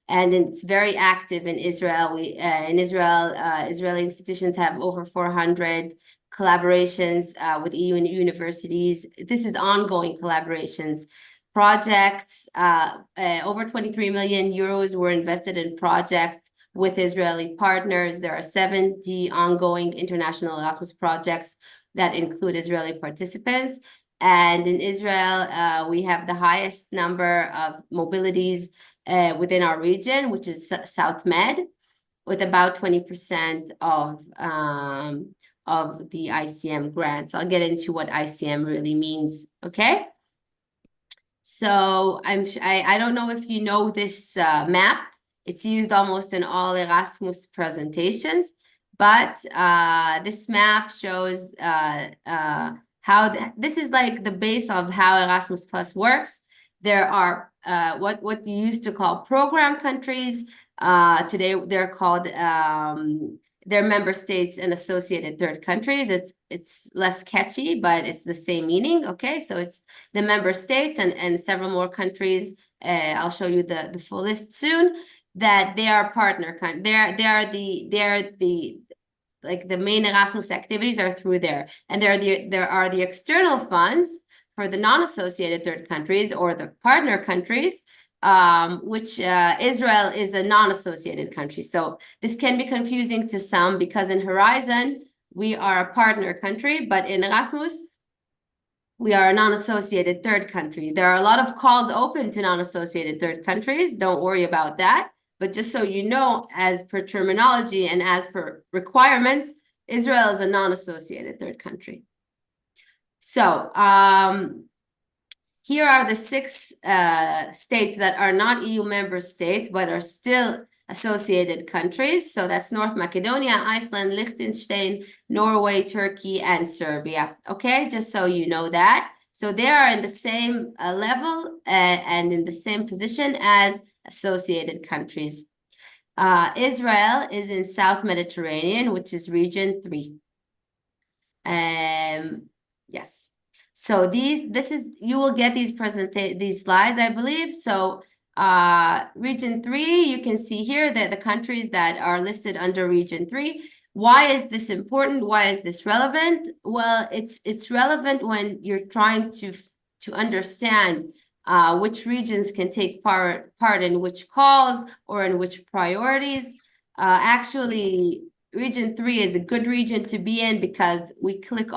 and it's very active in Israel. Israeli institutions have over 400 collaborations with EU and universities. This is ongoing collaborations. Projects, over 23 million euros were invested in projects with Israeli partners. There are 70 ongoing international Erasmus projects that include Israeli participants. And in Israel, we have the highest number of mobilities within our region, which is South Med, with about 20% of the ICM grants. I'll get into what ICM really means, okay? So I don't know if you know this map. It's used almost in all Erasmus presentations, but this map shows this is like the base of how Erasmus Plus works. There are what you used to call program countries. Today they're called they're member states and associated third countries. It's less catchy, but it's the same meaning. Okay, so it's the member states and several more countries. I'll show you the full list soon. That they are partner countries. They are the like the main Erasmus activities are through there, and there are the external funds for the non-associated third countries or the partner countries, which Israel is a non-associated country. So this can be confusing to some because in Horizon, we are a partner country, but in Erasmus, we are a non-associated third country. There are a lot of calls open to non-associated third countries. Don't worry about that. But just so you know, as per terminology and as per requirements, Israel is a non-associated third country. So here are the 6 states that are not EU member states, but are still associated countries. So that's North Macedonia, Iceland, Liechtenstein, Norway, Turkey, and Serbia. Okay, just so you know that. So they are in the same level and in the same position as associated countries. Israel is in South Mediterranean, which is region 3. Yes. So you will get these slides, I believe. So region 3, you can see here that the countries that are listed under region 3. Why is this important? Why is this relevant? Well, it's relevant when you're trying to understand which regions can take part in which calls or in which priorities. Actually, region 3 is a good region to be in because we click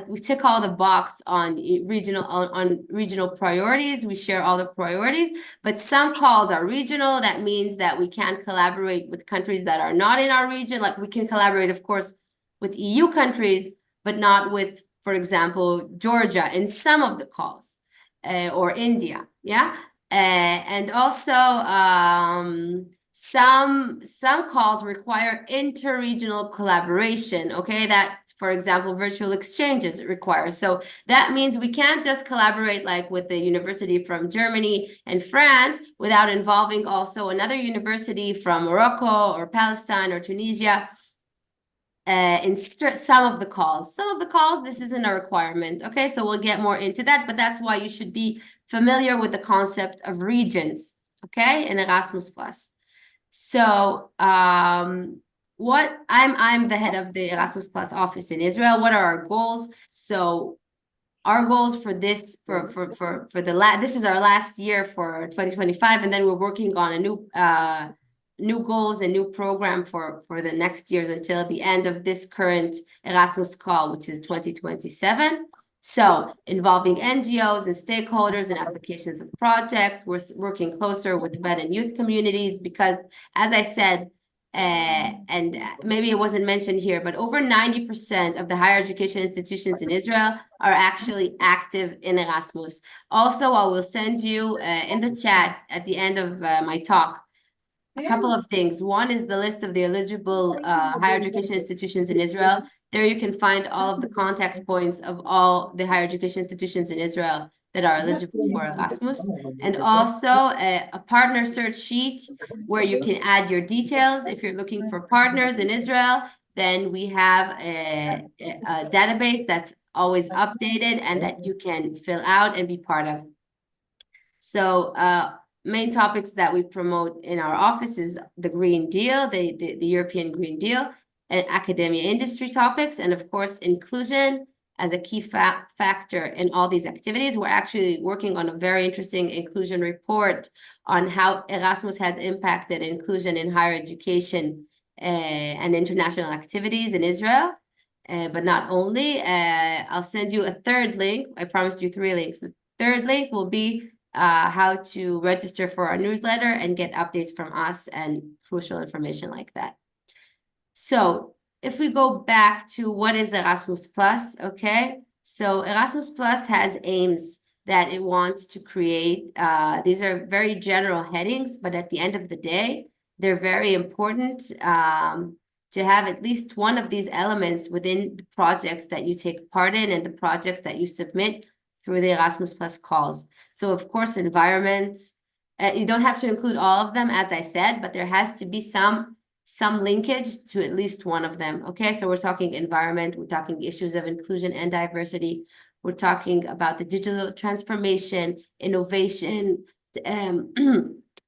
we tick all the box on regional priorities. We share all the priorities, but some calls are regional. That means that we can't collaborate with countries that are not in our region. Like we can collaborate, of course, with EU countries, but not with, for example, Georgia in some of the calls, or India. Yeah, and also some calls require inter-regional collaboration. Okay, that, for example, virtual exchanges require. So that means we can't just collaborate like with the university from Germany and France without involving also another university from Morocco or Palestine or Tunisia in some of the calls. Some of the calls, this isn't a requirement. Okay, so we'll get more into that, but that's why you should be familiar with the concept of regions, okay, in Erasmus+. So what I'm the head of the Erasmus Plus office in Israel. What are our goals? So our goals for this this is our last year for 2025, and then we're working on a new goals and new program for the next years until the end of this current Erasmus call, which is 2027. So involving NGOs and stakeholders and applications of projects, we're working closer with vet and youth communities because, as I said, and maybe it wasn't mentioned here, but over 90% of the higher education institutions in Israel are actually active in Erasmus. Also, I will send you in the chat at the end of my talk a couple of things. One is the list of the eligible higher education institutions in Israel. There you can find all of the contact points of all the higher education institutions in Israel that are eligible for Erasmus. And also a partner search sheet where you can add your details. If you're looking for partners in Israel, then we have a database that's always updated and that you can fill out and be part of. So main topics that we promote in our office is the Green Deal, the European Green Deal, and academia industry topics, and of course, inclusion as a key factor in all these activities. We're actually working on a very interesting inclusion report on how Erasmus has impacted inclusion in higher education and international activities in Israel. But not only, I'll send you a third link. I promised you 3 links. The third link will be how to register for our newsletter and get updates from us and crucial information like that. So if we go back to what is Erasmus Plus, okay? So Erasmus Plus has aims that it wants to create. These are very general headings, but at the end of the day, they're very important to have at least one of these elements within the projects that you take part in and the projects that you submit through the Erasmus Plus calls. So of course, environment, you don't have to include all of them, as I said, but there has to be some linkage to at least one of them, okay? So we're talking environment, we're talking issues of inclusion and diversity, we're talking about the digital transformation, innovation,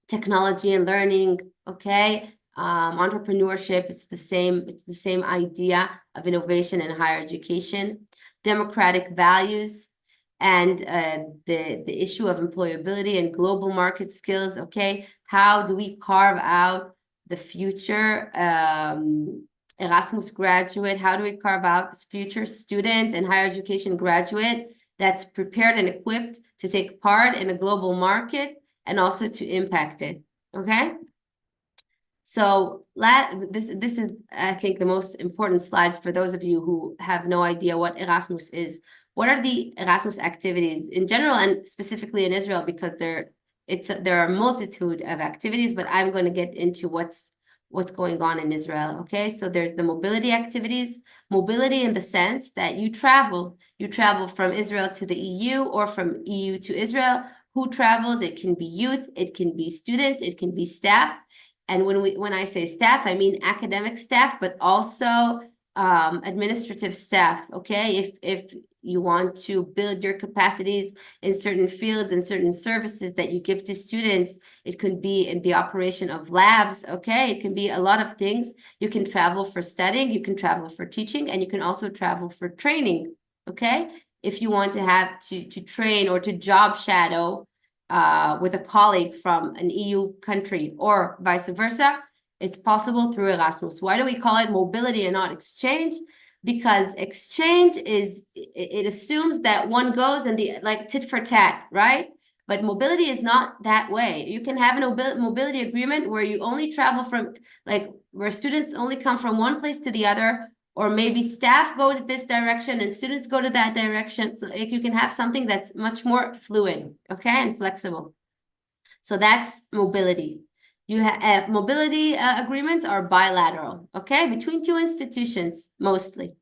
technology and learning, okay? Entrepreneurship, it's the same idea of innovation and higher education. democratic values, and the issue of employability and global market skills, okay? How do we carve out the future Erasmus graduate? How do we carve out this future student and higher education graduate that's prepared and equipped to take part in a global market and also to impact it, okay? So this is, I think, the most important slides for those of you who have no idea what Erasmus is. What are the Erasmus activities in general and specifically in Israel? Because there are a multitude of activities, but I'm going to get into what's going on in Israel, okay? So there's the mobility activities, mobility in the sense that you travel from Israel to the EU or from EU to Israel. Who travels? It can be youth, it can be students, it can be staff. And when I say staff, I mean academic staff, but also administrative staff, okay? If you want to build your capacities in certain fields and certain services that you give to students, it could be in the operation of labs, okay? It can be a lot of things. You can travel for studying, you can travel for teaching, and you can also travel for training, okay? If you want to have to train or to job shadow with a colleague from an EU country or vice versa, it's possible through Erasmus. Why do we call it mobility and not exchange? Because exchange it assumes that one goes and like tit for tat, right? But mobility is not that way. You can have a mobility agreement where you only travel from, like, where students only come from one place to the other, or maybe staff go to this direction and students go to that direction. So you can have something that's much more fluid, okay, and flexible. So that's mobility. You have mobility agreements are bilateral, okay, between two institutions mostly.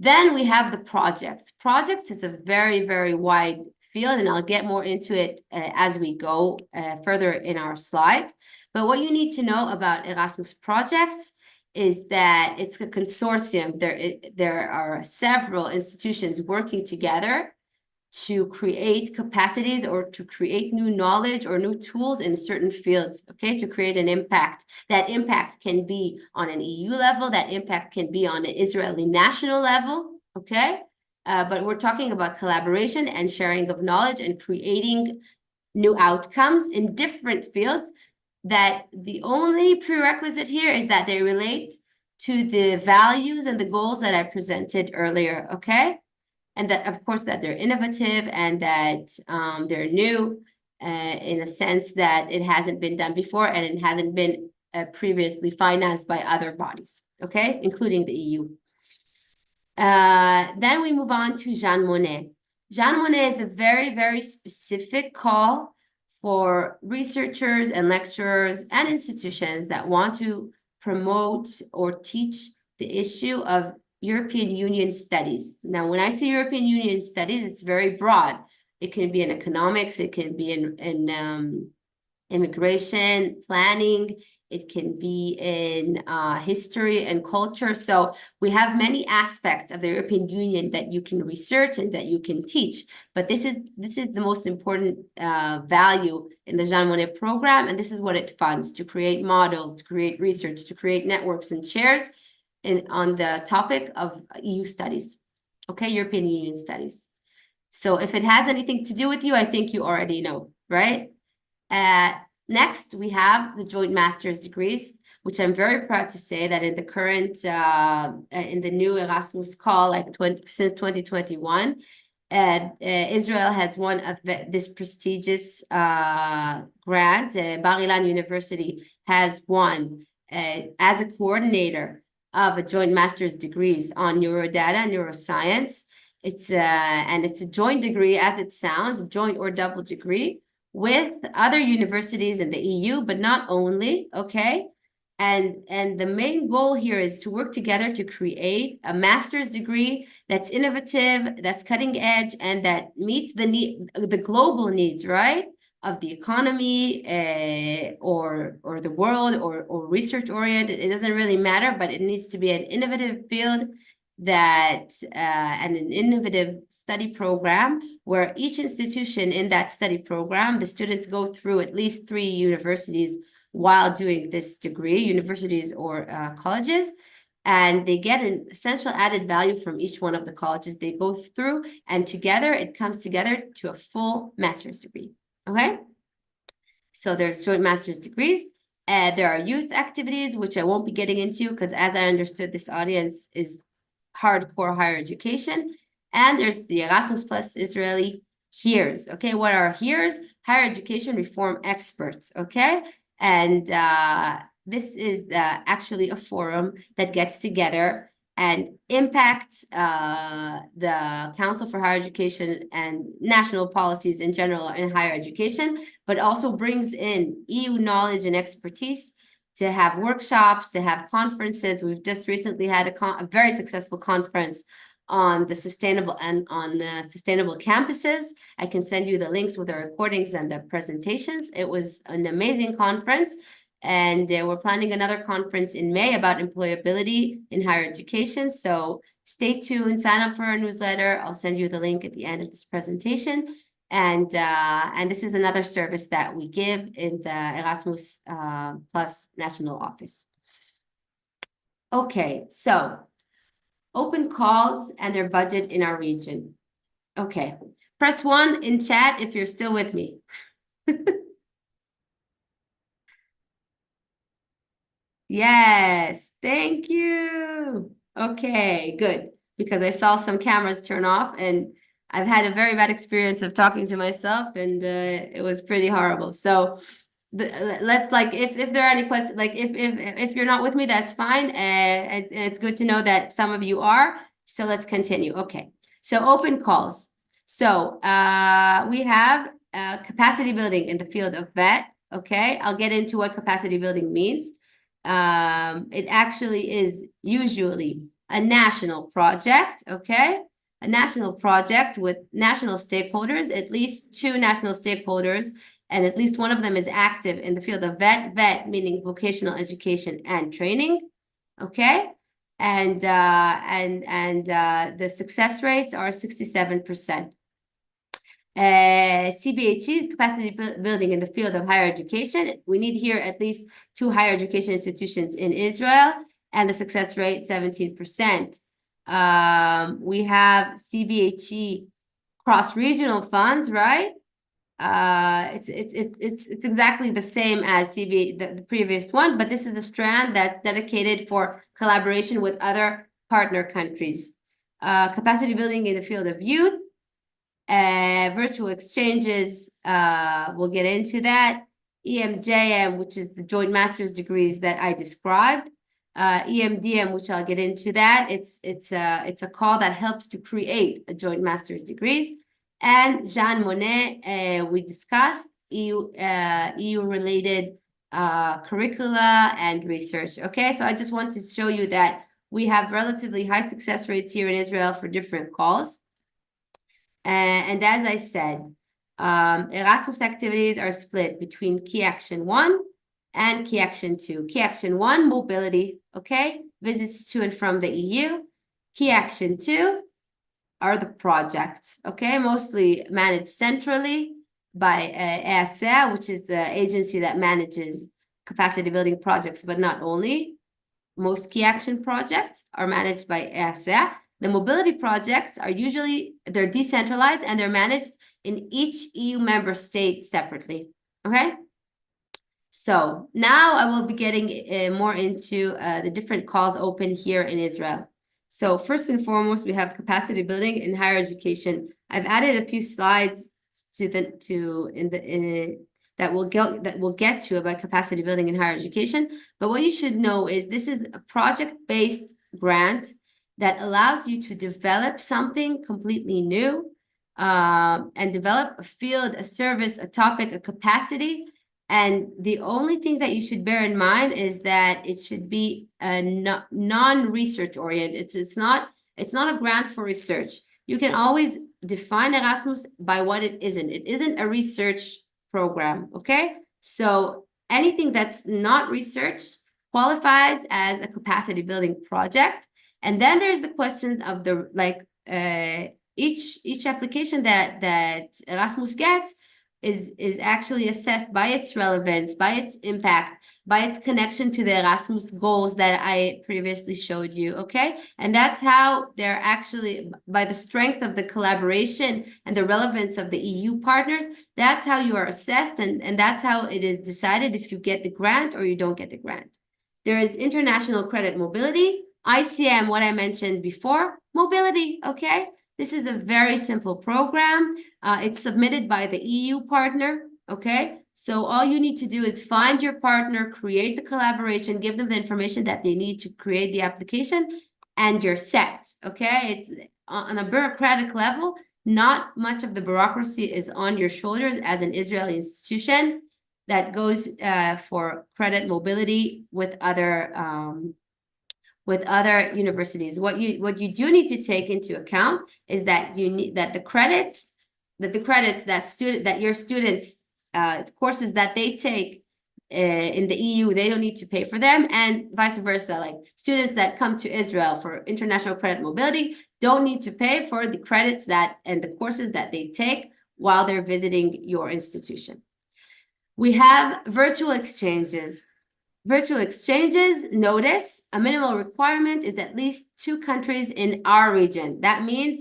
Then we have the projects. Projects is a very, very wide field, and I'll get more into it as we go further in our slides. But what you need to know about Erasmus projects is that it's a consortium. There are several institutions working together to create capacities or to create new knowledge or new tools in certain fields, okay, to create an impact. That impact can be on an EU level, that impact can be on an Israeli national level, okay? But we're talking about collaboration and sharing of knowledge and creating new outcomes in different fields, that the only prerequisite here is that they relate to the values and the goals that I presented earlier, okay? And that, of course, that they're innovative and that they're new in a sense that it hasn't been done before and it hasn't been previously financed by other bodies, okay, including the EU. Then we move on to Jean Monnet. Jean Monnet is a very, very specific call for researchers and lecturers and institutions that want to promote or teach the issue of European Union studies. Now, when I say European Union studies, it's very broad. It can be in economics, it can be in immigration, planning, it can be in history and culture. So we have many aspects of the European Union that you can research and that you can teach. But this is the most important value in the Jean Monnet program, and this is what it funds: to create models, to create research, to create networks and chairs on the topic of EU studies, okay, European Union studies. So if it has anything to do with you, I think you already know, right? Next, we have the joint master's degrees, which I'm very proud to say that in the current, in the new Erasmus call, like since 2021, Israel has won this prestigious grant. Bar-Ilan University has won as a coordinator of a joint master's degrees on neurodata and neuroscience. It's a joint degree, as it sounds, joint or double degree with other universities in the EU, but not only, okay? And the main goal here is to work together to create a master's degree that's innovative, that's cutting edge, and that meets the global needs, right? Of the economy or the world or research oriented. It doesn't really matter, but it needs to be an innovative field that and an innovative study program where each institution in that study program, the students go through at least 3 universities while doing this degree, universities or colleges, and they get an essential added value from each one of the colleges they go through, and together it comes together to a full master's degree. Okay? So there's joint master's degrees. There are youth activities, which I won't be getting into because as I understood, this audience is hardcore higher education. And there's the Erasmus Plus Israeli HERES. Okay, what are HERES? Higher education reform experts. Okay, and this is actually a forum that gets together and impacts the Council for Higher Education and national policies in general in higher education, but also brings in EU knowledge and expertise to have workshops, to have conferences. We've just recently had a very successful conference on the sustainable and on sustainable campuses. I can send you the links with the recordings and the presentations. It was an amazing conference. And we're planning another conference in May about employability in higher education. So stay tuned, sign up for our newsletter. I'll send you the link at the end of this presentation. And this is another service that we give in the Erasmus Plus National Office. Okay, so open calls and their budget in our region. Okay, press 1 in chat if you're still with me. Yes, thank you. Okay, good. Because I saw some cameras turn off and I've had a very bad experience of talking to myself and it was pretty horrible. So let's like if there are any questions, like if you're not with me, that's fine. It's good to know that some of you are. So let's continue. Okay, so open calls. So we have capacity building in the field of VET. Okay, I'll get into what capacity building means. It actually is usually a national project, okay? A national project with national stakeholders, at least 2 national stakeholders, and at least one of them is active in the field of VET meaning vocational education and training, okay? And the success rates are 67%. CBHE, capacity building in the field of higher education. We need here at least 2 higher education institutions in Israel, and the success rate 17%. We have CBHE cross-regional funds, right? It's exactly the same as the previous one, but this is a strand that's dedicated for collaboration with other partner countries. Capacity building in the field of youth. Virtual exchanges, we'll get into that. EMJM, which is the joint master's degrees that I described. EMDM, which I'll get into that. It's a call that helps to create a joint master's degrees. And Jean Monnet, we discussed EU-related curricula and research. Okay, so I just want to show you that we have relatively high success rates here in Israel for different calls. And as I said, Erasmus activities are split between Key Action 1 and Key Action 2. Key Action 1, mobility, okay? Visits to and from the EU. Key Action 2 are the projects, okay? Mostly managed centrally by EASA, which is the agency that manages capacity building projects, but not only. Most Key Action projects are managed by EASA. The mobility projects are they're decentralized and they're managed in each EU member state separately, okay? So now I will be getting more into the different calls open here in Israel. So first and foremost, we have capacity building in higher education. I've added a few slides that we'll get to about capacity building in higher education. But what you should know is this is a project-based grant that allows you to develop something completely new and develop a field, a service, a topic, a capacity. And the only thing that you should bear in mind is that it should be a non-research oriented. It's not a grant for research. You can always define Erasmus by what it isn't. It isn't a research program, okay? So anything that's not research qualifies as a capacity building project. And then there's the question of each application that Erasmus gets is actually assessed by its relevance, by its impact, by its connection to the Erasmus goals that I previously showed you, okay? And that's how they're actually, by the strength of the collaboration and the relevance of the EU partners, that's how you are assessed, and that's how it is decided if you get the grant or you don't get the grant. There is international credit mobility, ICM, what I mentioned before, mobility, okay? This is a very simple program. It's submitted by the EU partner, okay? So all you need to do is find your partner, create the collaboration, give them the information that they need to create the application, and you're set, okay? It's on a bureaucratic level, not much of the bureaucracy is on your shoulders as an Israeli institution that goes for credit mobility with other universities. What you do need to take into account is that you need that the credits that your students courses that they take in the EU, they don't need to pay for them, and vice versa. Like students that come to Israel for international credit mobility don't need to pay for the credits and the courses that they take while they're visiting your institution. We have virtual exchanges. Virtual exchanges, notice, a minimal requirement is at least 2 countries in our region. That means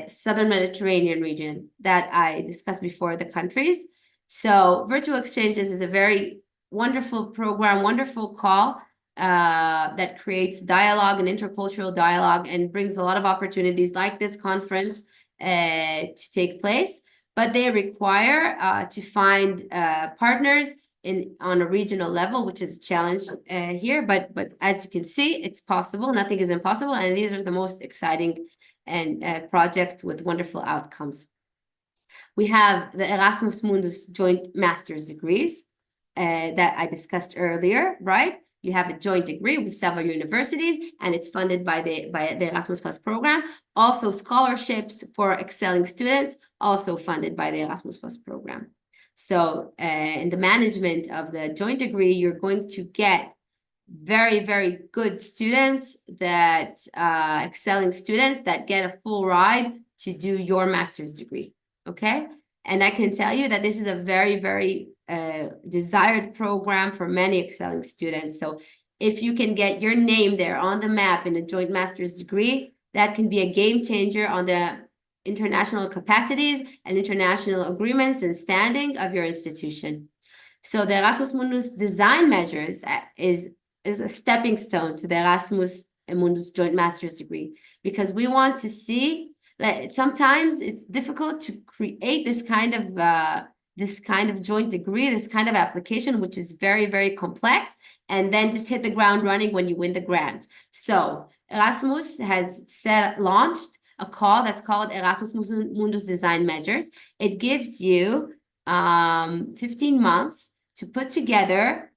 Southern Mediterranean region that I discussed before, the countries. So virtual exchanges is a very wonderful program, wonderful call that creates dialogue and intercultural dialogue and brings a lot of opportunities like this conference to take place. But they require to find partners on a regional level, which is a challenge here. But as you can see, it's possible. Nothing is impossible. And these are the most exciting and projects with wonderful outcomes. We have the Erasmus Mundus joint master's degrees that I discussed earlier, right? You have a joint degree with several universities, and it's funded by the Erasmus Plus program. Also scholarships for excelling students, also funded by the Erasmus Plus program. So in the management of the joint degree, you're going to get very, very good students that excelling students that get a full ride to do your master's degree, okay? And I can tell you that this is a very, very desired program for many excelling students. So if you can get your name there on the map in a joint master's degree, that can be a game changer on the international capacities and international agreements and standing of your institution. So the Erasmus Mundus design measures is a stepping stone to the Erasmus Mundus joint master's degree, because we want to see that sometimes it's difficult to create this kind of joint degree, this kind of application, which is very, very complex, and then just hit the ground running when you win the grant. So Erasmus has launched a call that's called Erasmus Mundus Design Measures. It gives you 15 months to put together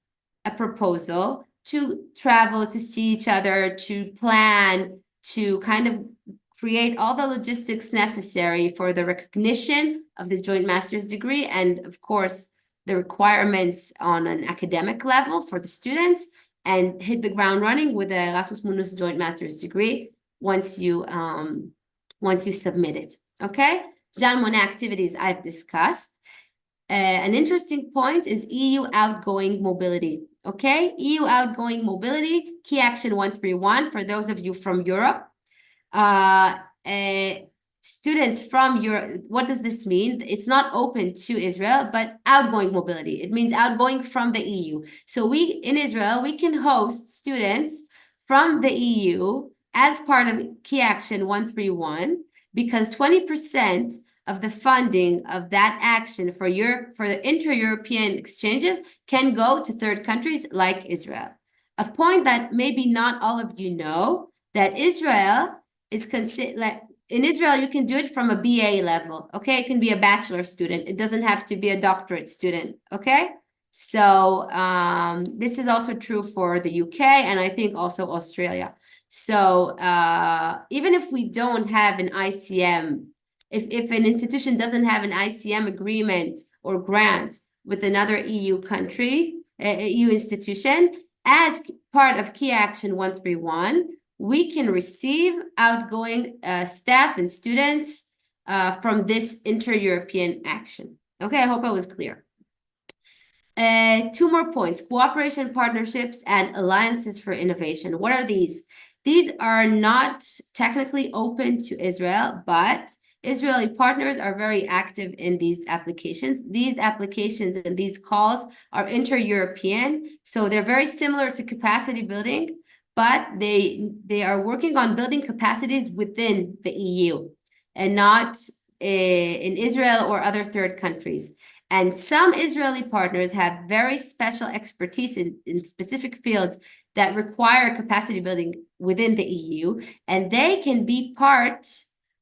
a proposal, to travel, to see each other, to plan, to kind of create all the logistics necessary for the recognition of the joint master's degree, and of course, the requirements on an academic level for the students, and hit the ground running with the Erasmus Mundus joint master's degree once you submit it, okay? Jean Monnet activities I've discussed. An interesting point is EU outgoing mobility, okay? EU outgoing mobility, key action 131, for those of you from Europe. Students from Europe, what does this mean? It's not open to Israel, but outgoing mobility. It means outgoing from the EU. So in Israel, we can host students from the EU as part of Key Action 131, because 20% of the funding of that action for the inter-European exchanges can go to third countries like Israel. A point that maybe not all of you know, that Israel is considered, in Israel, you can do it from a BA level, okay? It can be a bachelor student. It doesn't have to be a doctorate student, okay? So this is also true for the UK, and I think also Australia. So even if we don't have an ICM, if an institution doesn't have an ICM agreement or grant with another EU country, EU institution, as part of Key Action 131, we can receive outgoing staff and students from this inter-European action, Okay, I hope I was clear. Two more points: cooperation, partnerships, and alliances for innovation. What are these? These are not technically open to Israel, but Israeli partners are very active in these applications. These applications and these calls are inter-European, so they're very similar to capacity building, but they are working on building capacities within the EU and not in Israel or other third countries. And some Israeli partners have very special expertise in specific fields that require capacity building within the EU, and they can be part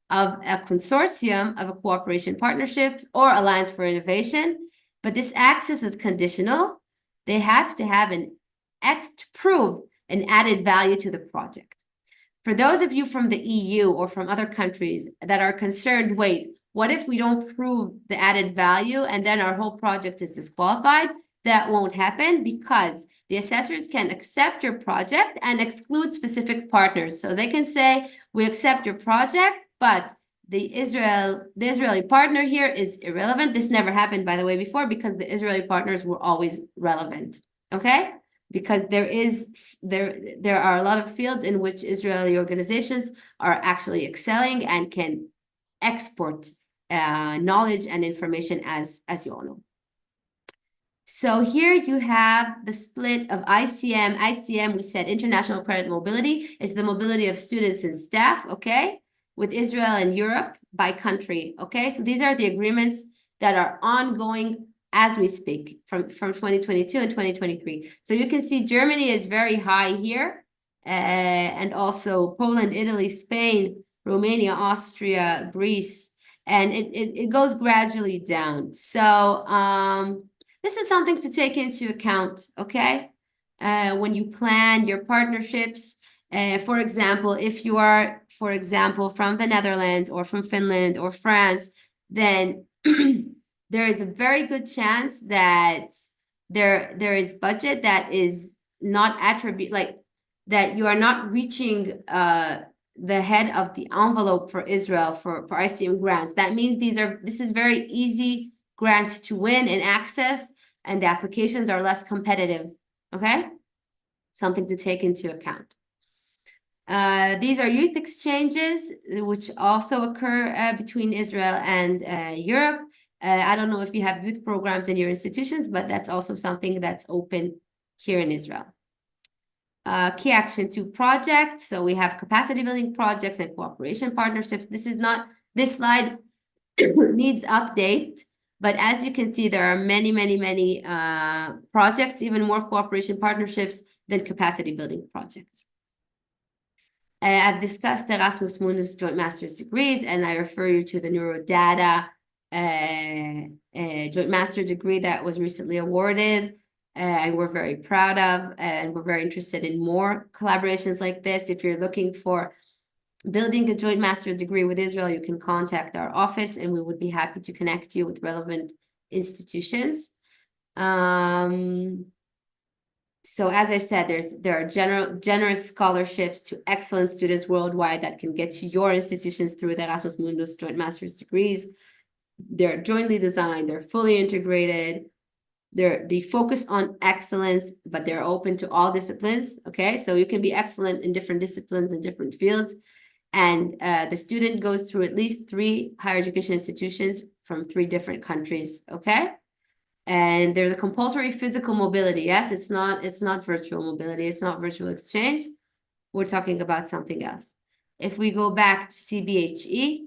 of a consortium of a cooperation partnership or alliance for innovation. But this access is conditional. They have to have to prove an added value to the project. For those of you from the EU or from other countries that are concerned, wait, what if we don't prove the added value and then our whole project is disqualified? That won't happen because the assessors can accept your project and exclude specific partners. So they can say, we accept your project, but the Israeli partner here is irrelevant. This never happened, by the way, before, because the Israeli partners were always relevant, okay? Because there are a lot of fields in which Israeli organizations are actually excelling and can export knowledge and information, as you all know. So here you have the split of ICM. ICM, we said International Credit Mobility, is the mobility of students and staff, okay, with Israel and Europe by country, okay? So these are the agreements that are ongoing as we speak from 2022 and 2023. So you can see Germany is very high here, and also Poland, Italy, Spain, Romania, Austria, Greece, and it goes gradually down. So this is something to take into account, okay? When you plan your partnerships. For example, if you are, for example, from the Netherlands or from Finland or France, then there is a very good chance that there is budget that is not that you are not reaching the head of the envelope for Israel for ICM grants. That means this is very easy grants to win and access, and the applications are less competitive, okay? Something to take into account. These are youth exchanges, which also occur between Israel and Europe. I don't know if you have youth programs in your institutions, but that's also something that's open here in Israel. Key Action 2 projects. So we have capacity building projects and cooperation partnerships. This slide needs update, but as you can see, there are many projects, even more cooperation partnerships than capacity building projects. I've discussed Erasmus Mundus joint master's degrees, and I refer you to the Neurodata joint master degree that was recently awarded, and we're very proud of, and we're very interested in more collaborations like this. If you're looking for building a joint master's degree with Israel, you can contact our office, and we would be happy to connect you with relevant institutions. So as I said, there are generous scholarships to excellent students worldwide that can get to your institutions through the Erasmus Mundus joint master's degrees. They're jointly designed, they're fully integrated, they focus on excellence, but they're open to all disciplines, okay? So you can be excellent in different disciplines and different fields. And the student goes through at least 3 higher education institutions from 3 different countries, okay? And there's a compulsory physical mobility. Yes, it's not virtual mobility. It's not virtual exchange. We're talking about something else. If we go back to CBHE,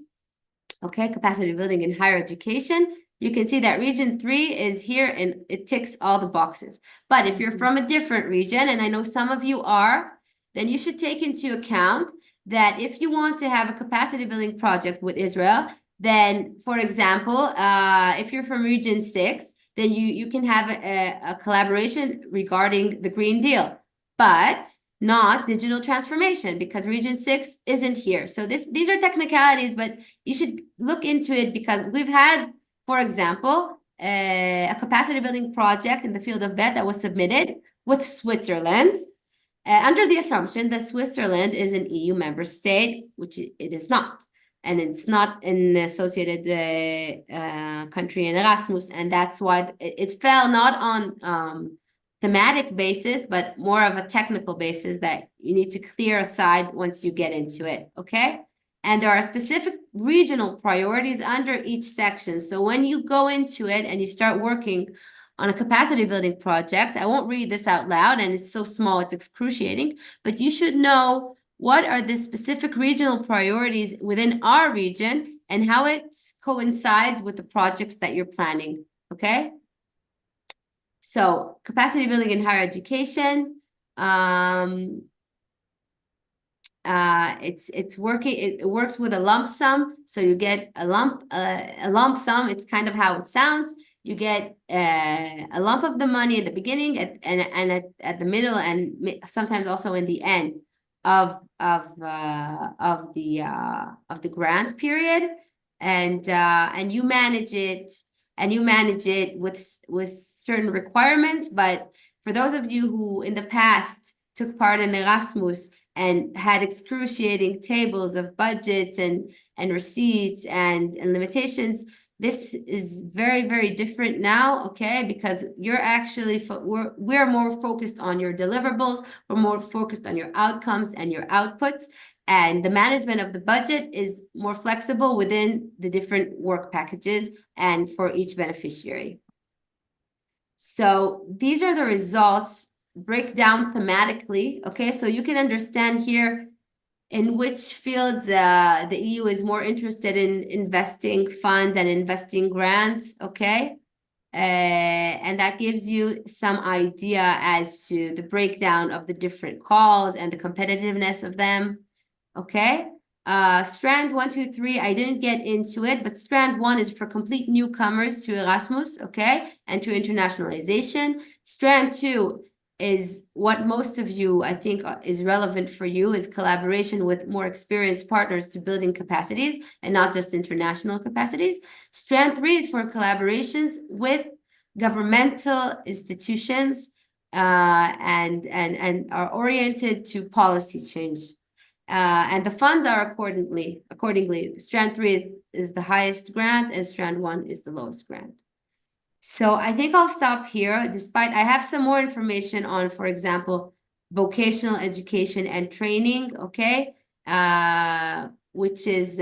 okay, capacity building in higher education, you can see that region 3 is here and it ticks all the boxes. But if you're from a different region, and I know some of you are, then you should take into account that if you want to have a capacity building project with Israel, then, for example, if you're from region 6, then you can have a collaboration regarding the Green Deal, but not digital transformation, because region 6 isn't here. So these are technicalities, but you should look into it, because we've had, for example, a capacity building project in the field of vet that was submitted with Switzerland, under the assumption that Switzerland is an EU member state, which it is not. and it's not an associated country in Erasmus, and that's why it fell not on thematic basis, but more of a technical basis that you need to clear aside once you get into it, okay? And there are specific regional priorities under each section. So when you go into it and you start working on a capacity building project, I won't read this out loud, and it's so small, it's excruciating, but you should know what are the specific regional priorities within our region and how it coincides with the projects that you're planning, okay? So capacity building in higher education, it works with a lump sum, so you get a lump sum. It's kind of how it sounds. You get a lump of the money at the beginning and at the middle, and sometimes also in the end of the grant period, and you manage it. And you manage it with certain requirements. But for those of you who in the past took part in Erasmus and had excruciating tables of budgets and receipts and limitations, this is very, very different now, okay? Because you're actually, we're more focused on your deliverables, we're more focused on your outcomes and your outputs, and the management of the budget is more flexible within the different work packages and for each beneficiary. So these are the results, break down thematically, okay? So you can understand here in which fields the EU is more interested in investing funds and investing grants, okay? And that gives you some idea as to the breakdown of the different calls and the competitiveness of them, okay? Strand 1, 2, 3, I didn't get into it, but strand 1 is for complete newcomers to Erasmus, okay? And to internationalization. Strand 2 is what most of you, I think, is relevant for you, is collaboration with more experienced partners to building capacities and not just international capacities. Strand 3 is for collaborations with governmental institutions and are oriented to policy change. And the funds are accordingly. Strand 3 is the highest grant and strand 1 is the lowest grant. So I think I'll stop here, despite I have some more information on, for example, vocational education and training, okay? Which is,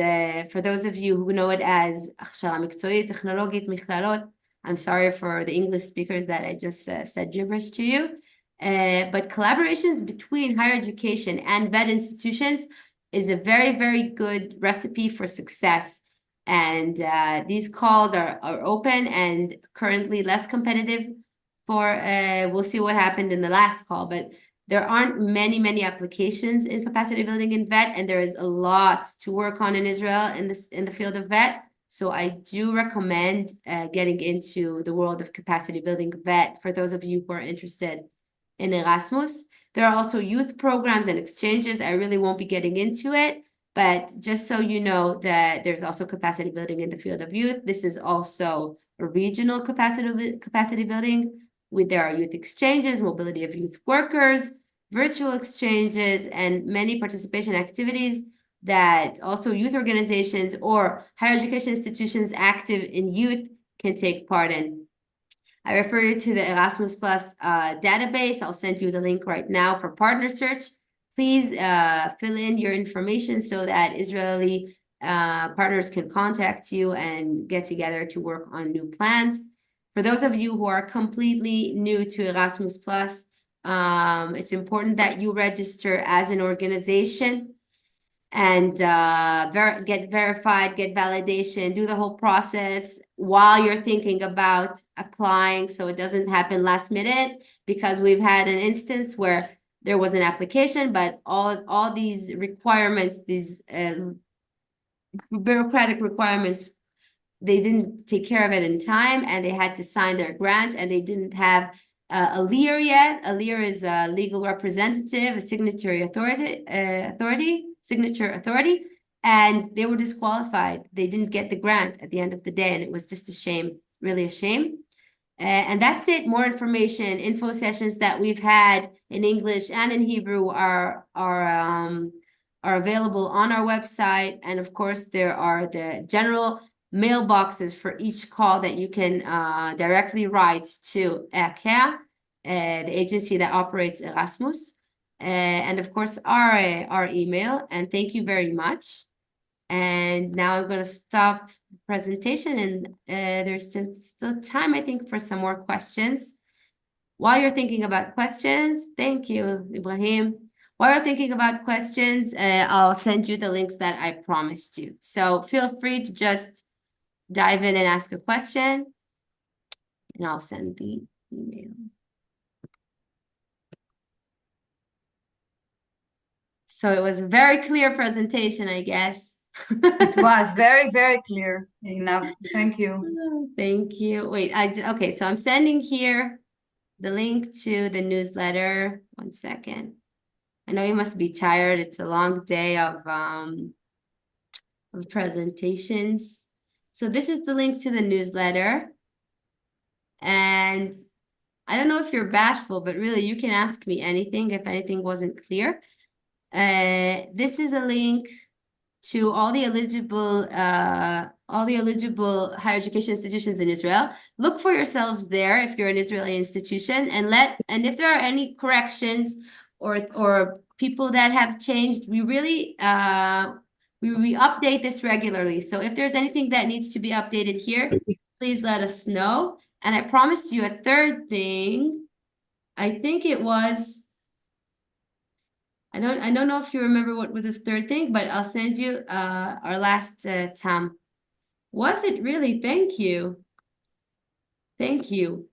for those of you who know it as הכשרה מקצועית, טכנולוגית, מכללות. I'm sorry for the English speakers that I just said gibberish to you. But collaborations between higher education and vet institutions is a very, very good recipe for success. And these calls are open and currently less competitive for, we'll see what happened in the last call, but there aren't many applications in capacity building in vet, and there is a lot to work on in Israel in the field of vet. So I do recommend getting into the world of capacity building vet for those of you who are interested in Erasmus. There are also youth programs and exchanges. I really won't be getting into it, but just so you know that there's also capacity building in the field of youth. This is also a regional capacity building. There are youth exchanges, mobility of youth workers, virtual exchanges, and many participation activities that also youth organizations or higher education institutions active in youth can take part in. I refer you to the Erasmus Plus database. I'll send you the link right now for partner search. Please fill in your information so that Israeli partners can contact you and get together to work on new plans. For those of you who are completely new to Erasmus Plus, it's important that you register as an organization and get verified, get validation, do the whole process while you're thinking about applying, so it doesn't happen last minute, because we've had an instance where there was an application, but all these requirements, these bureaucratic requirements, they didn't take care of it in time, and they had to sign their grant, and they didn't have a LEAR yet. A LEAR is a legal representative, a signature authority, and they were disqualified. They didn't get the grant at the end of the day, and it was just a shame, really a shame. And that's it. More information, info sessions that we've had in English and in Hebrew are are available on our website. And of course, there are the general mailboxes for each call that you can directly write to ECHA, the agency that operates Erasmus. And of course, our email. And thank you very much. And now I'm going to stop the presentation, and there's still time, I think, for some more questions. While you're thinking about questions, thank you, Ibrahim. While you're thinking about questions, I'll send you the links that I promised you. So feel free to just dive in and ask a question, and I'll send the email. So it was a very clear presentation, I guess.
It was very, very clear enough. Thank you.
Thank you. Wait, okay, so I'm sending here the link to the newsletter. 1 second. I know you must be tired. It's a long day of presentations. So this is the link to the newsletter. And I don't know if you're bashful, but really you can ask me anything if anything wasn't clear. This is a link to all the eligible higher education institutions in Israel. Look for yourselves there if you're an Israeli institution, and if there are any corrections or people that have changed, we really we update this regularly. So if there's anything that needs to be updated here, please let us know. And I promised you a third thing. I think it was, I don't know if you remember what was this third thing, but I'll send you our last TAM. Was it really? Thank you. Thank you.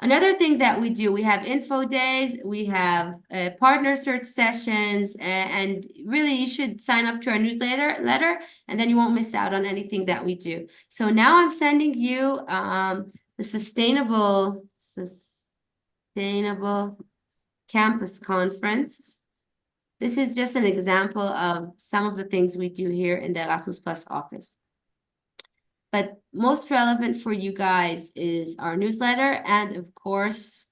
Another thing that we do, we have info days, we have partner search sessions, and really you should sign up to our newsletter, and then you won't miss out on anything that we do. So now I'm sending you the Sustainable Campus Conference. This is just an example of some of the things we do here in the Erasmus Plus office. But most relevant for you guys is our newsletter and, of course,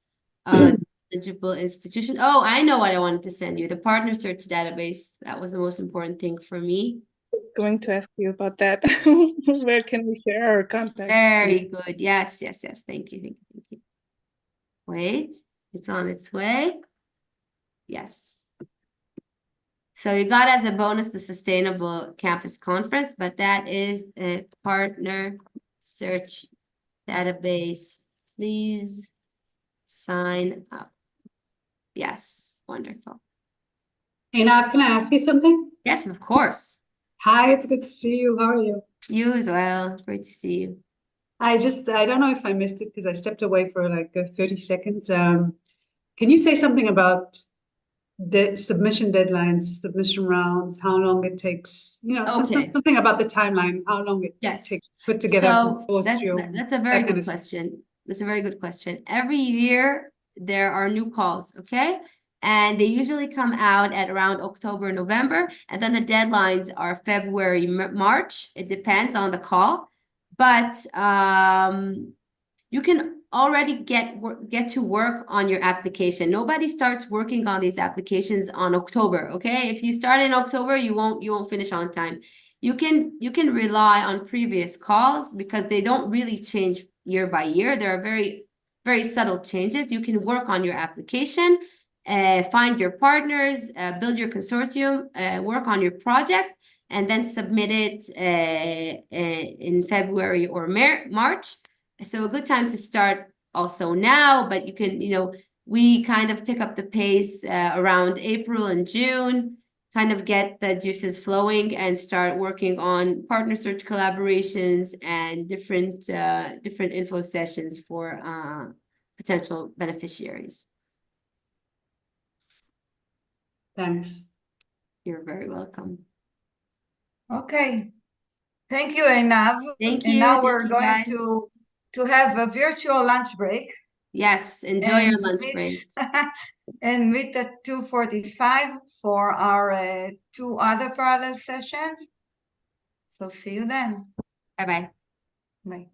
eligible institution. Oh, I know what I wanted to send you, the partner search database. That was the most important thing for me.
Going to ask you about that. Where can we share our contacts?
Very
please?
good. Yes. Thank you. Wait, it's on its way. Yes. So you got as a bonus the Sustainable Campus Conference, but that is a partner search database. Please sign up. Yes, wonderful.
Hey, Nav, can I ask you something?
Yes, of course.
Hi, it's good to see you. How are you?
You as well. Great to see you.
I don't know if I missed it because I stepped away for like 30 seconds. Can you say something about the submission deadlines, submission rounds, how long it takes,
Okay.
something about the timeline, how long it
Yes.
takes to put together a
So
consortium.
that's a very
that kind
good
of stuff.
question. That's a very good question. Every year there are new calls, okay? And they usually come out at around October, November, and then the deadlines are February, March. It depends on the call. But you can already get to work on your application. Nobody starts working on these applications on October, okay? If you start in October, you won't finish on time. You can rely on previous calls because they don't really change year by year. There are very, very subtle changes. You can work on your application, find your partners, build your consortium, work on your project, and then submit it in February or March. So a good time to start also now, but you can, we kind of pick up the pace around April and June, kind of get the juices flowing and start working on partner search collaborations and different info sessions for potential beneficiaries.
Thanks.
You're very welcome.
Okay. Thank you, Einav.
Thank you.
And now
Thank
we're
you,
going
guys.
to have a virtual lunch break.
Yes, enjoy your lunch break.
And meet at 2:45 for our 2 other parallel sessions. So see you then.
Bye-bye.
Bye.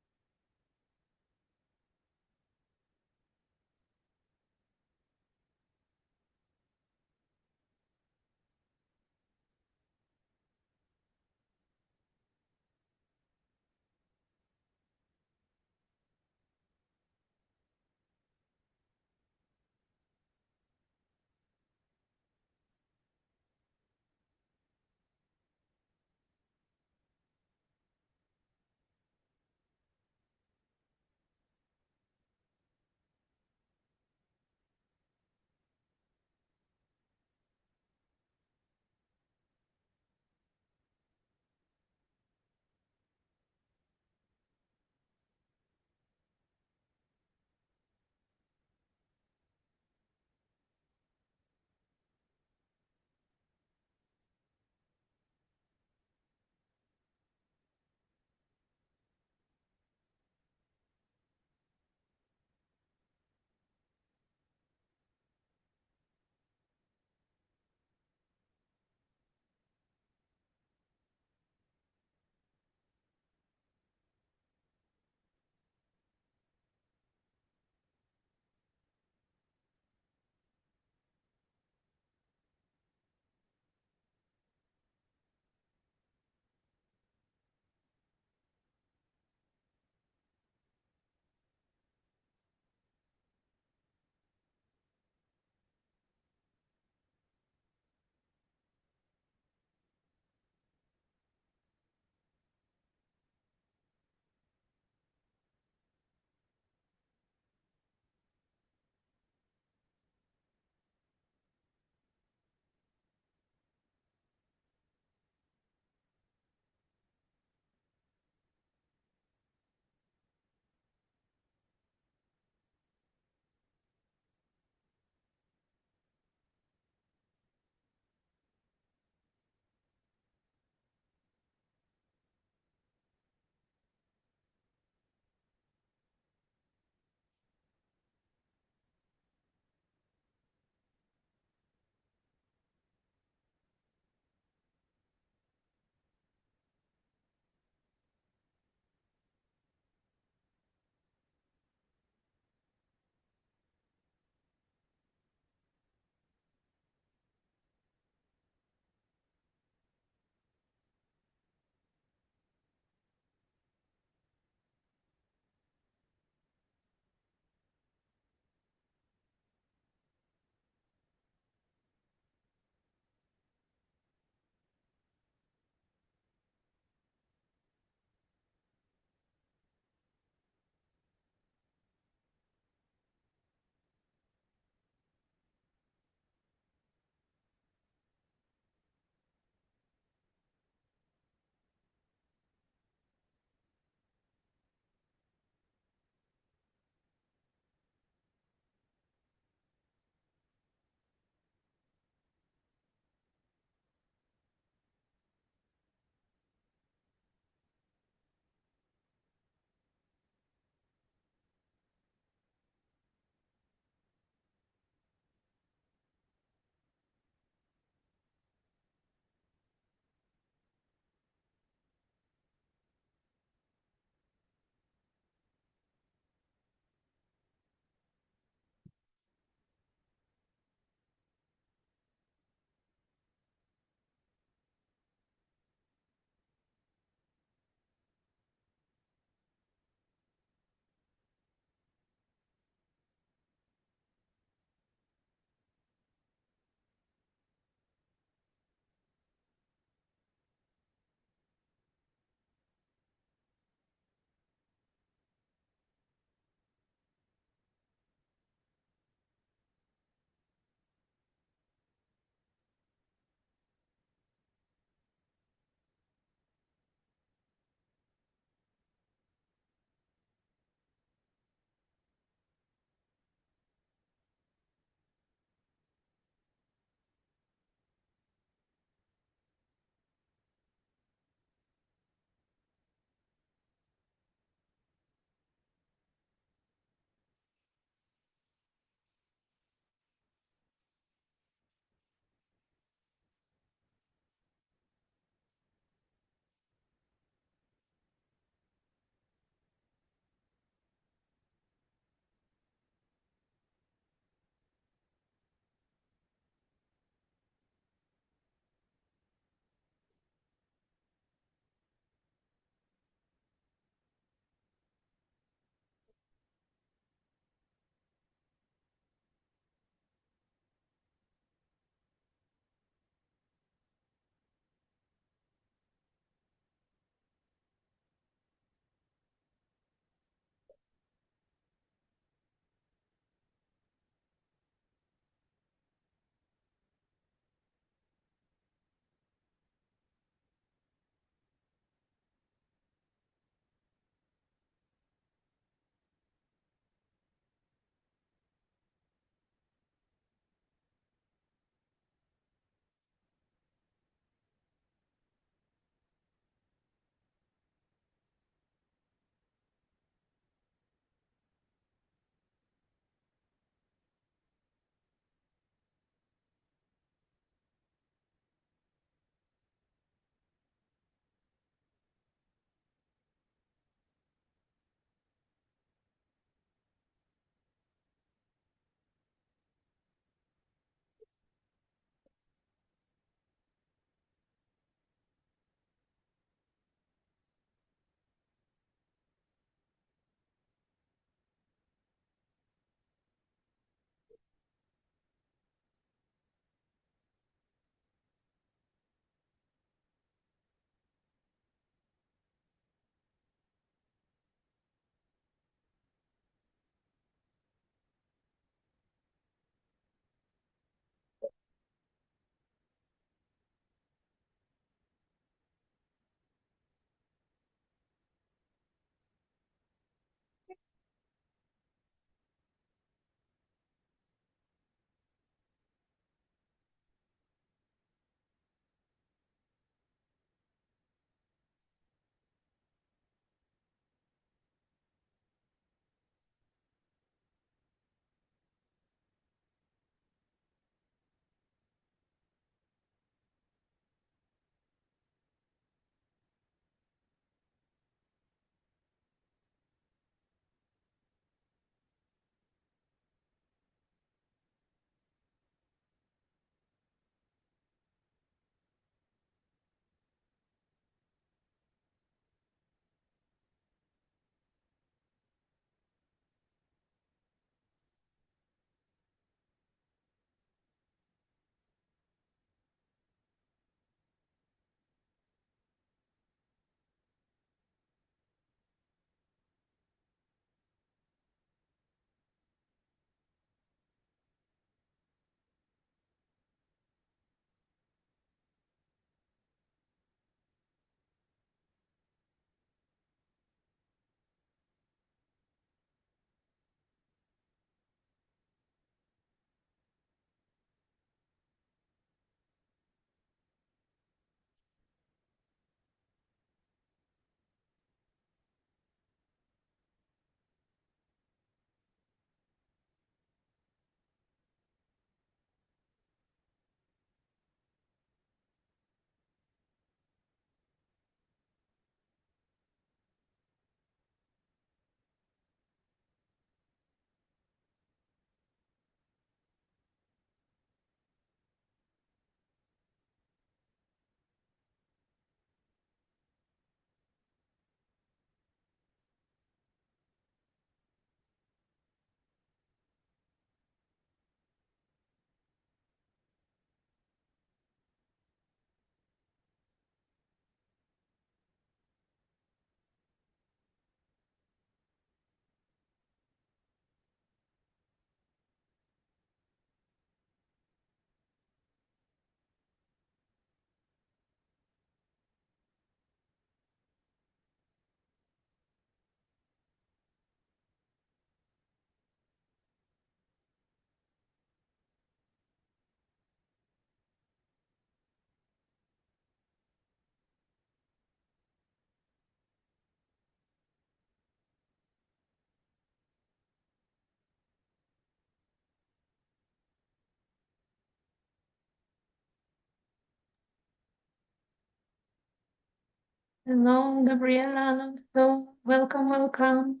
Hello, Gabriela. Hello, welcome.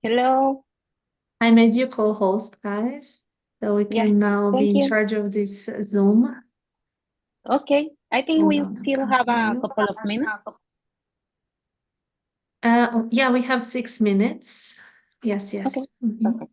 Hello.
I made you co-host, guys, so we
Yeah,
can now be
thank
in
you.
charge of this Zoom.
Okay, I think
Hold
we
on, I'm
still
coming
have
for
a
you.
couple of minutes.
Yeah, we have 6 minutes. Yes.
Okay,
Mhm.
perfect.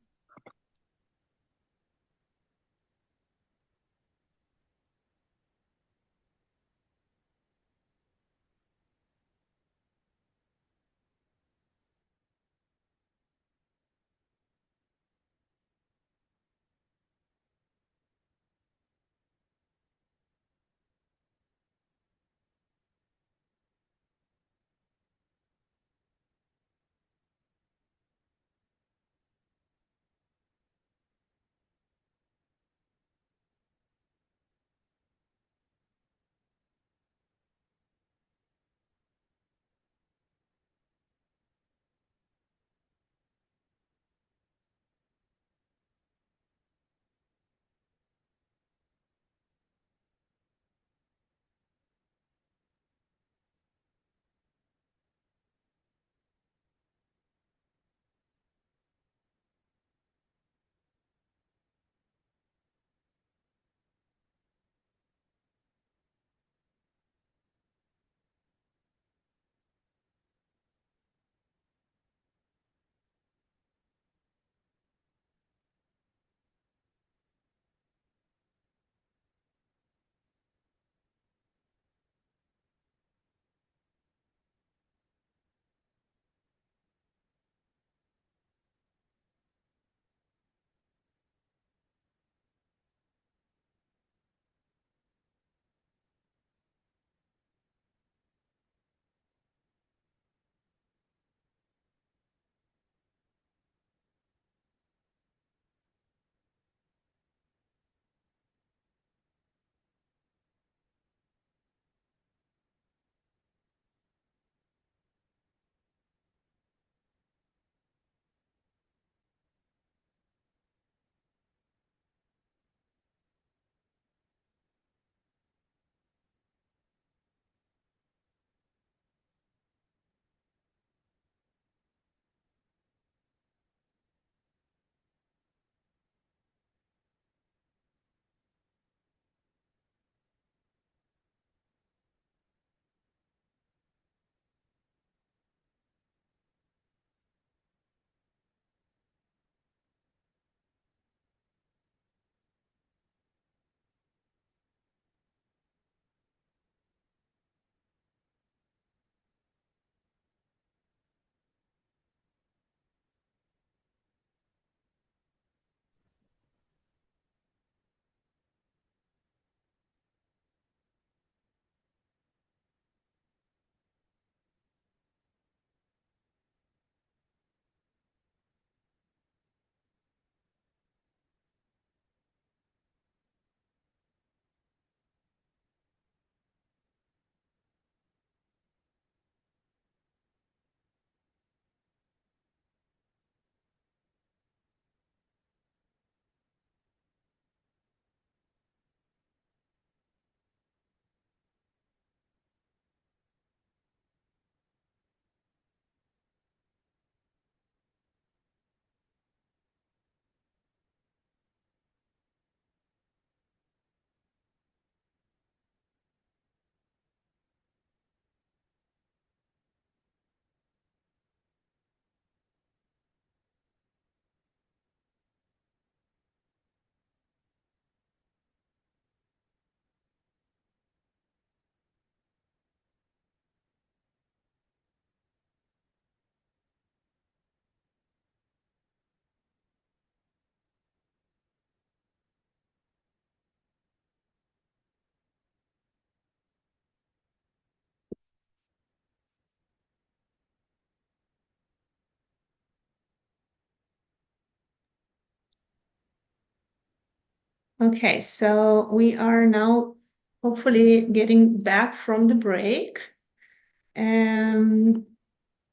Okay, so we are now hopefully getting back from the break.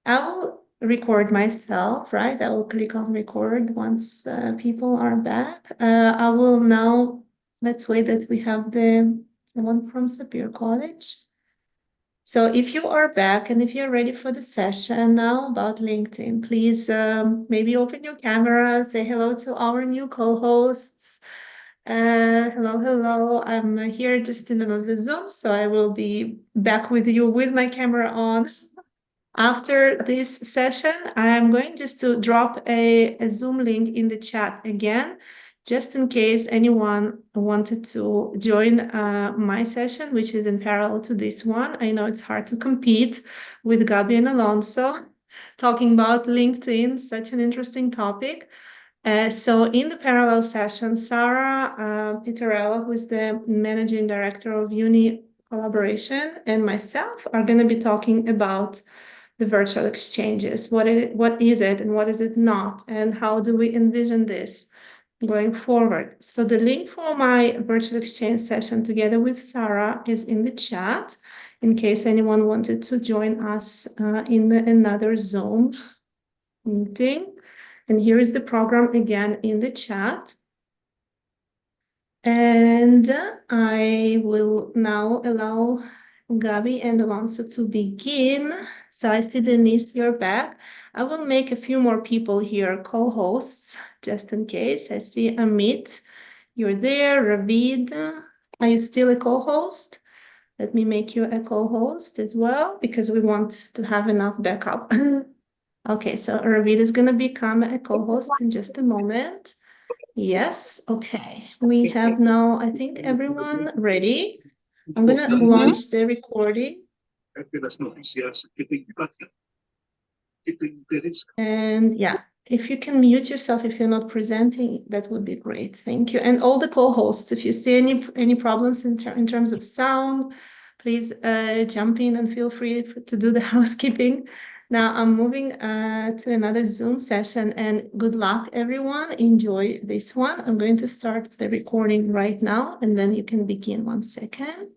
I'll record myself, right? I will click on record once people are back. I will now, let's wait that we have someone from Sapir College. So if you are back and if you're ready for the session now about LinkedIn, please maybe open your camera, say hello to our new co-hosts. Hello, hello. I'm here just in another Zoom, so I will be back with you with my camera on. After this session, I'm going just to drop a Zoom link in the chat again, just in case anyone wanted to join my session, which is in parallel to this one. I know it's hard to compete with Gabi and Alonso talking about LinkedIn, such an interesting topic. So in the parallel session, Sarah Pitarella, who is the managing director of Uni Collaboration, and myself are going to be talking about the virtual exchanges. What is it and what is it not? And how do we envision this going forward? So the link for my virtual exchange session together with Sarah is in the chat in case anyone wanted to join us in another Zoom meeting. And here is the program again in the chat. And I will now allow Gabi and Alonso to begin. So I see Denise, you're back. I will make a few more people here co-hosts, just in case. I see Amit, you're there. Ravid, are you still a co-host? Let me make you a co-host as well, because we want to have enough backup. Okay, so Ravid is going to become a co-host in just a moment. Yes, okay. We have now, I think, everyone ready. I'm going to launch the recording. And yeah, if you can mute yourself if you're not presenting, that would be great. Thank you. And all the co-hosts, if you see any problems in terms of sound, please jump in and feel free to do the housekeeping. Now I'm moving to another Zoom session, and good luck, everyone. Enjoy this one. I'm going to start the recording right now, and then you can begin. 1 second.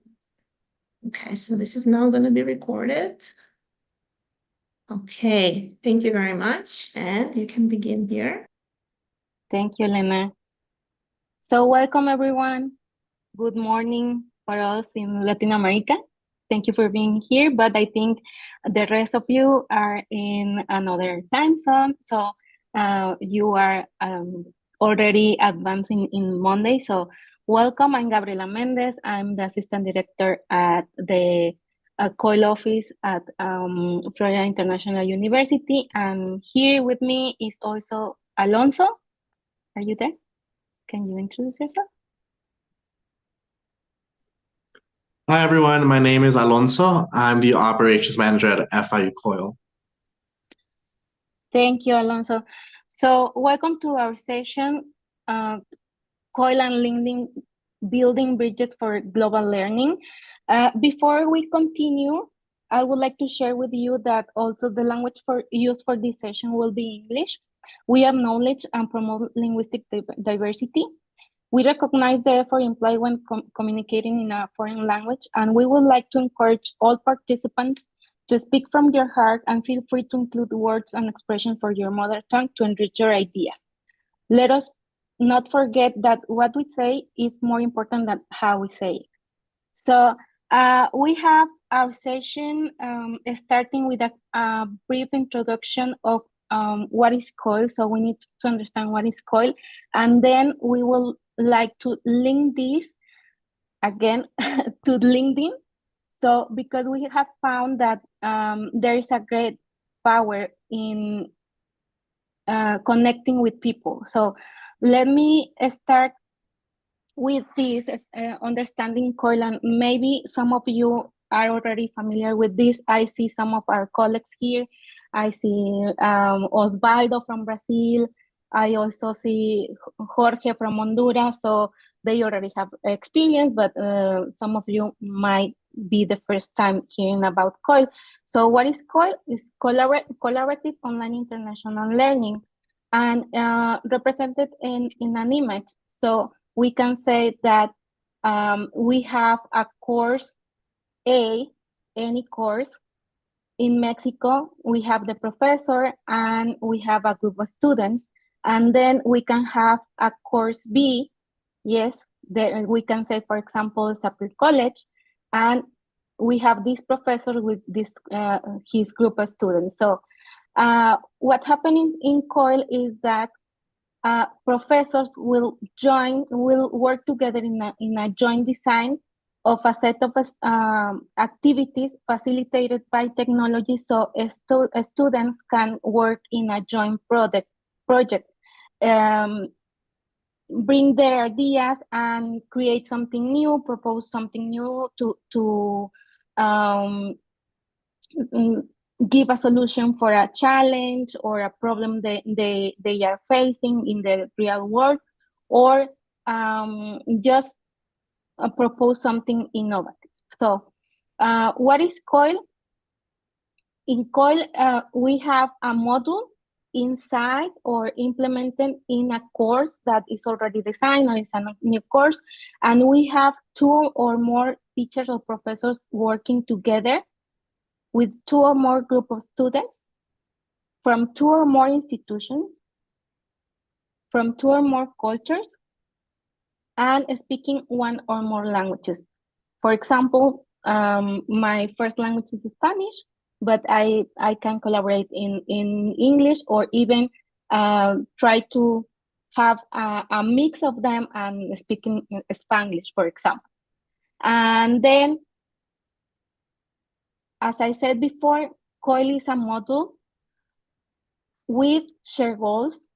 Okay, so this is now going to be recorded. Okay, thank you very much. And you can begin here.
Thank you, Elena. So welcome, everyone. Good morning for us in Latin America. Thank you for being here, but I think the rest of you are in another time zone. So you are already advancing in Monday. So welcome, I'm Gabriela Mendez. I'm the Assistant Director at the COIL office at Florida International University. And here with me is also Alonso. Are you there? Can you introduce yourself?
Hi, everyone. My name is Alonso. I'm the operations manager at FIU COIL.
Thank you, Alonso. So welcome to our session, COIL and LinkedIn, Building Bridges for Global Learning. Before we continue, I would like to share with you that although the language used for this session will be English, we acknowledge and promote linguistic diversity. We recognize the effort implied when communicating in a foreign language, and we would like to encourage all participants to speak from your heart and feel free to include words and expressions for your mother tongue to enrich your ideas. Let us not forget that what we say is more important than how we say it. So we have our session starting with a brief introduction of what is COIL. So we need to understand what is COIL, and then we will like to link this again to LinkedIn. So because we have found that there is a great power in connecting with people. So let me start with this understanding COIL, and maybe some of you are already familiar with this. I see some of our colleagues here. I see Osvaldo from Brazil. I also see Jorge from Honduras. So they already have experience, but some of you might be the first time hearing about COIL. So what is COIL? It's Collaborative Online International Learning, and represented in an image. So we can say that we have a course A, any course. In Mexico, we have the professor and we have a group of students. And then we can have a course B, yes, we can say, for example, Sapir College. And we have this professor with this his group of students. So what happened in COIL is that professors will work together in a joint design of a set of activities facilitated by technology, so students can work in a joint project, bring their ideas and create something new, propose something new to give a solution for a challenge or a problem they are facing in the real world, or just propose something innovative. So what is COIL? In COIL, we have a module inside or implemented in a course that is already designed or is a new course, and we have 2 or more teachers or professors working together with 2 or more group of students from 2 or more institutions, from 2 or more cultures, and speaking 1 or more languages. For example, my first language is Spanish, but I can collaborate in English, or even try to have a mix of them and speaking Spanish, for example. And then, as I said before, COIL is a model with shared goals,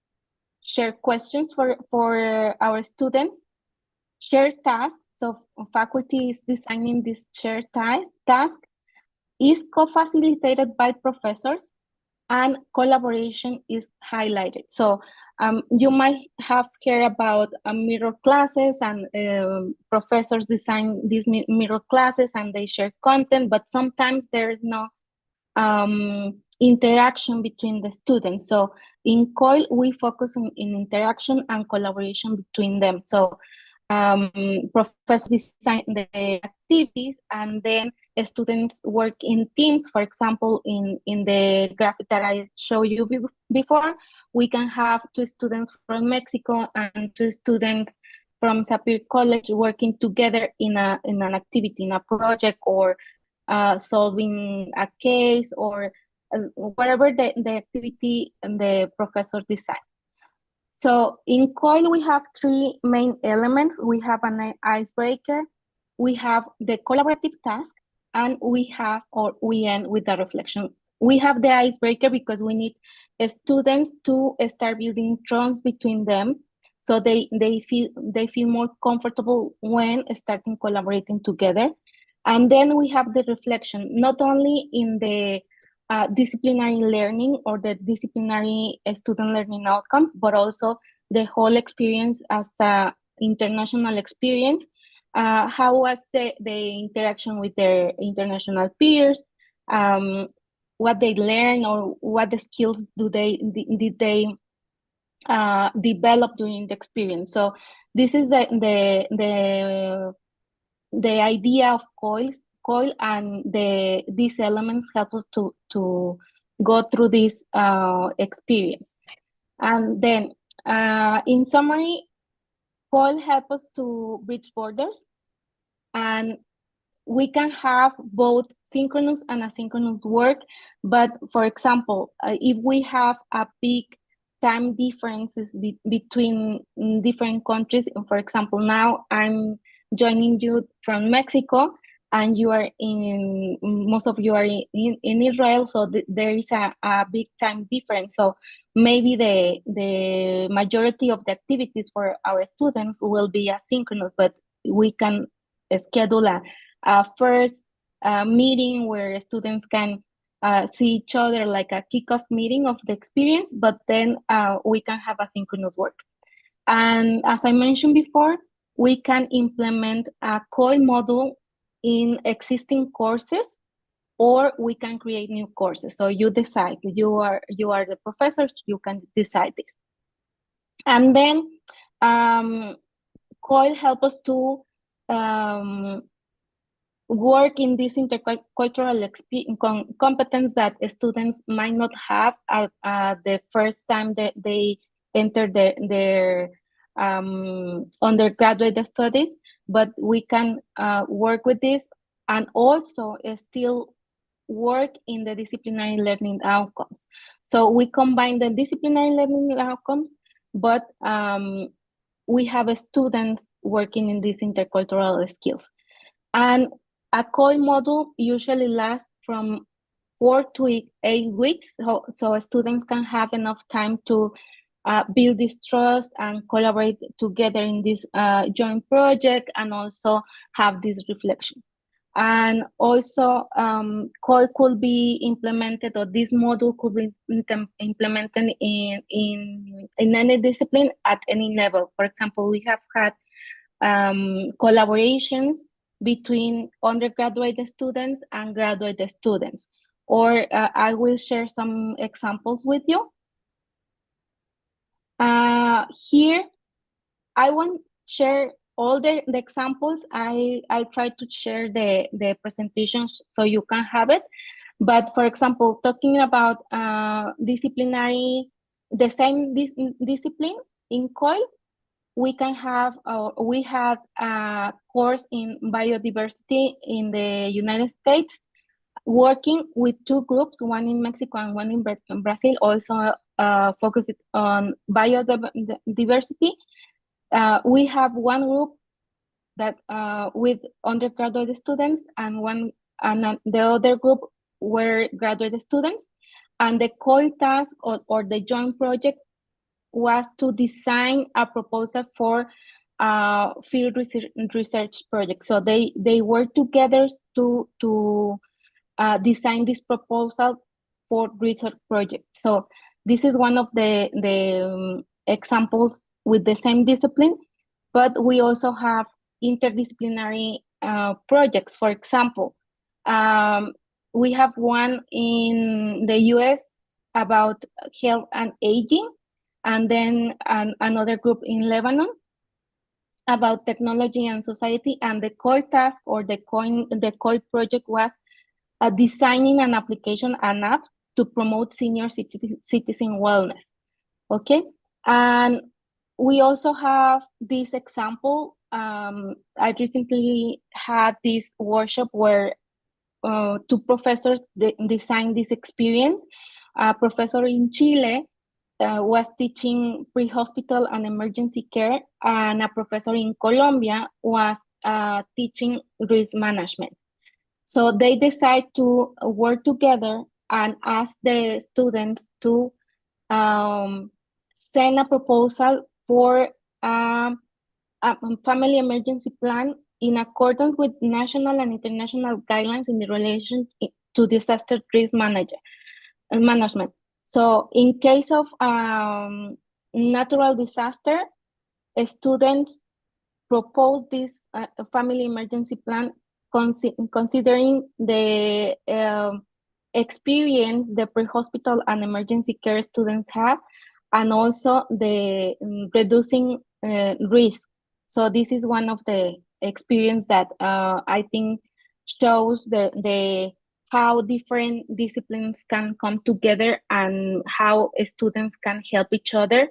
shared questions for our students, shared tasks. So faculty is designing this shared task, is co-facilitated by professors, and collaboration is highlighted. So you might have heard about mirror classes, and professors design these mirror classes and they share content, but sometimes there's no interaction between the students. So in COIL, we focus in interaction and collaboration between them. So professors design the activities, and then students work in teams. For example, in the graphic that I showed you before, we can have 2 students from Mexico and 2 students from Sapir College working together in an activity, in a project, or solving a case, or whatever the activity and the professor design. So in COIL, we have 3 main elements. We have an icebreaker, we have the collaborative task, and we end with a reflection. We have the icebreaker because we need students to start building trust between them, so they feel more comfortable when starting collaborating together. And then we have the reflection, not only in the disciplinary learning or the disciplinary student learning outcomes, but also the whole experience as an international experience. How was the interaction with their international peers? What they learn, or what the skills did they develop during the experience? So this is the idea of COIL, and these elements help us to go through this experience. And then, in summary, COIL helps us to bridge borders, and we can have both synchronous and asynchronous work. But for example, if we have a big time differences between different countries, for example, now I'm joining you from Mexico, and most of you are in Israel, so there is a big time difference. So maybe the majority of the activities for our students will be asynchronous, but we can schedule a first meeting where students can see each other, like a kickoff meeting of the experience, but then we can have asynchronous work. And as I mentioned before, we can implement a COIL model in existing courses, or we can create new courses. So you decide. You are the professors. You can decide this. And then COIL helps us to work in this intercultural competence that students might not have the first time that they enter their undergraduate studies, but we can work with this and also still work in the disciplinary learning outcomes. So we combine the disciplinary learning outcomes, but we have students working in these intercultural skills. And a COIL module usually lasts from 4 to 8 weeks, so students can have enough time to build this trust and collaborate together in this joint project, and also have this reflection. And also, COIL could be implemented, or this module could be implemented in any discipline at any level. For example, we have had collaborations between undergraduate students and graduate students. Or I will share some examples with you. Here, I won't share all the examples. I'll try to share the presentations so you can have it. But for example, talking about disciplinary, the same discipline in COIL, we can have, we had a course in biodiversity in the United States, working with 2 groups, one in Mexico and one in Brazil, also focused on biodiversity. We have one group that with undergraduate students, and the other group were graduate students. And the COIL task or the joint project was to design a proposal for field research project. So they worked together to design this proposal for research project. So this is one of the examples with the same discipline, but we also have interdisciplinary projects. For example, we have one in the US about health and aging, and then another group in Lebanon about technology and society. And the COIL task or the COIL project was designing an application, an app to promote senior citizen wellness. Okay, and we also have this example. I recently had this workshop where 2 professors designed this experience. A professor in Chile was teaching pre-hospital and emergency care, and a professor in Colombia was teaching risk management. So they decide to work together and ask the students to send a proposal for a family emergency plan in accordance with national and international guidelines in relation to disaster risk management. So in case of natural disaster, students propose this family emergency plan considering the experience the pre-hospital and emergency care students have, and also the reducing risk. So this is one of the experience that I think shows the how different disciplines can come together and how students can help each other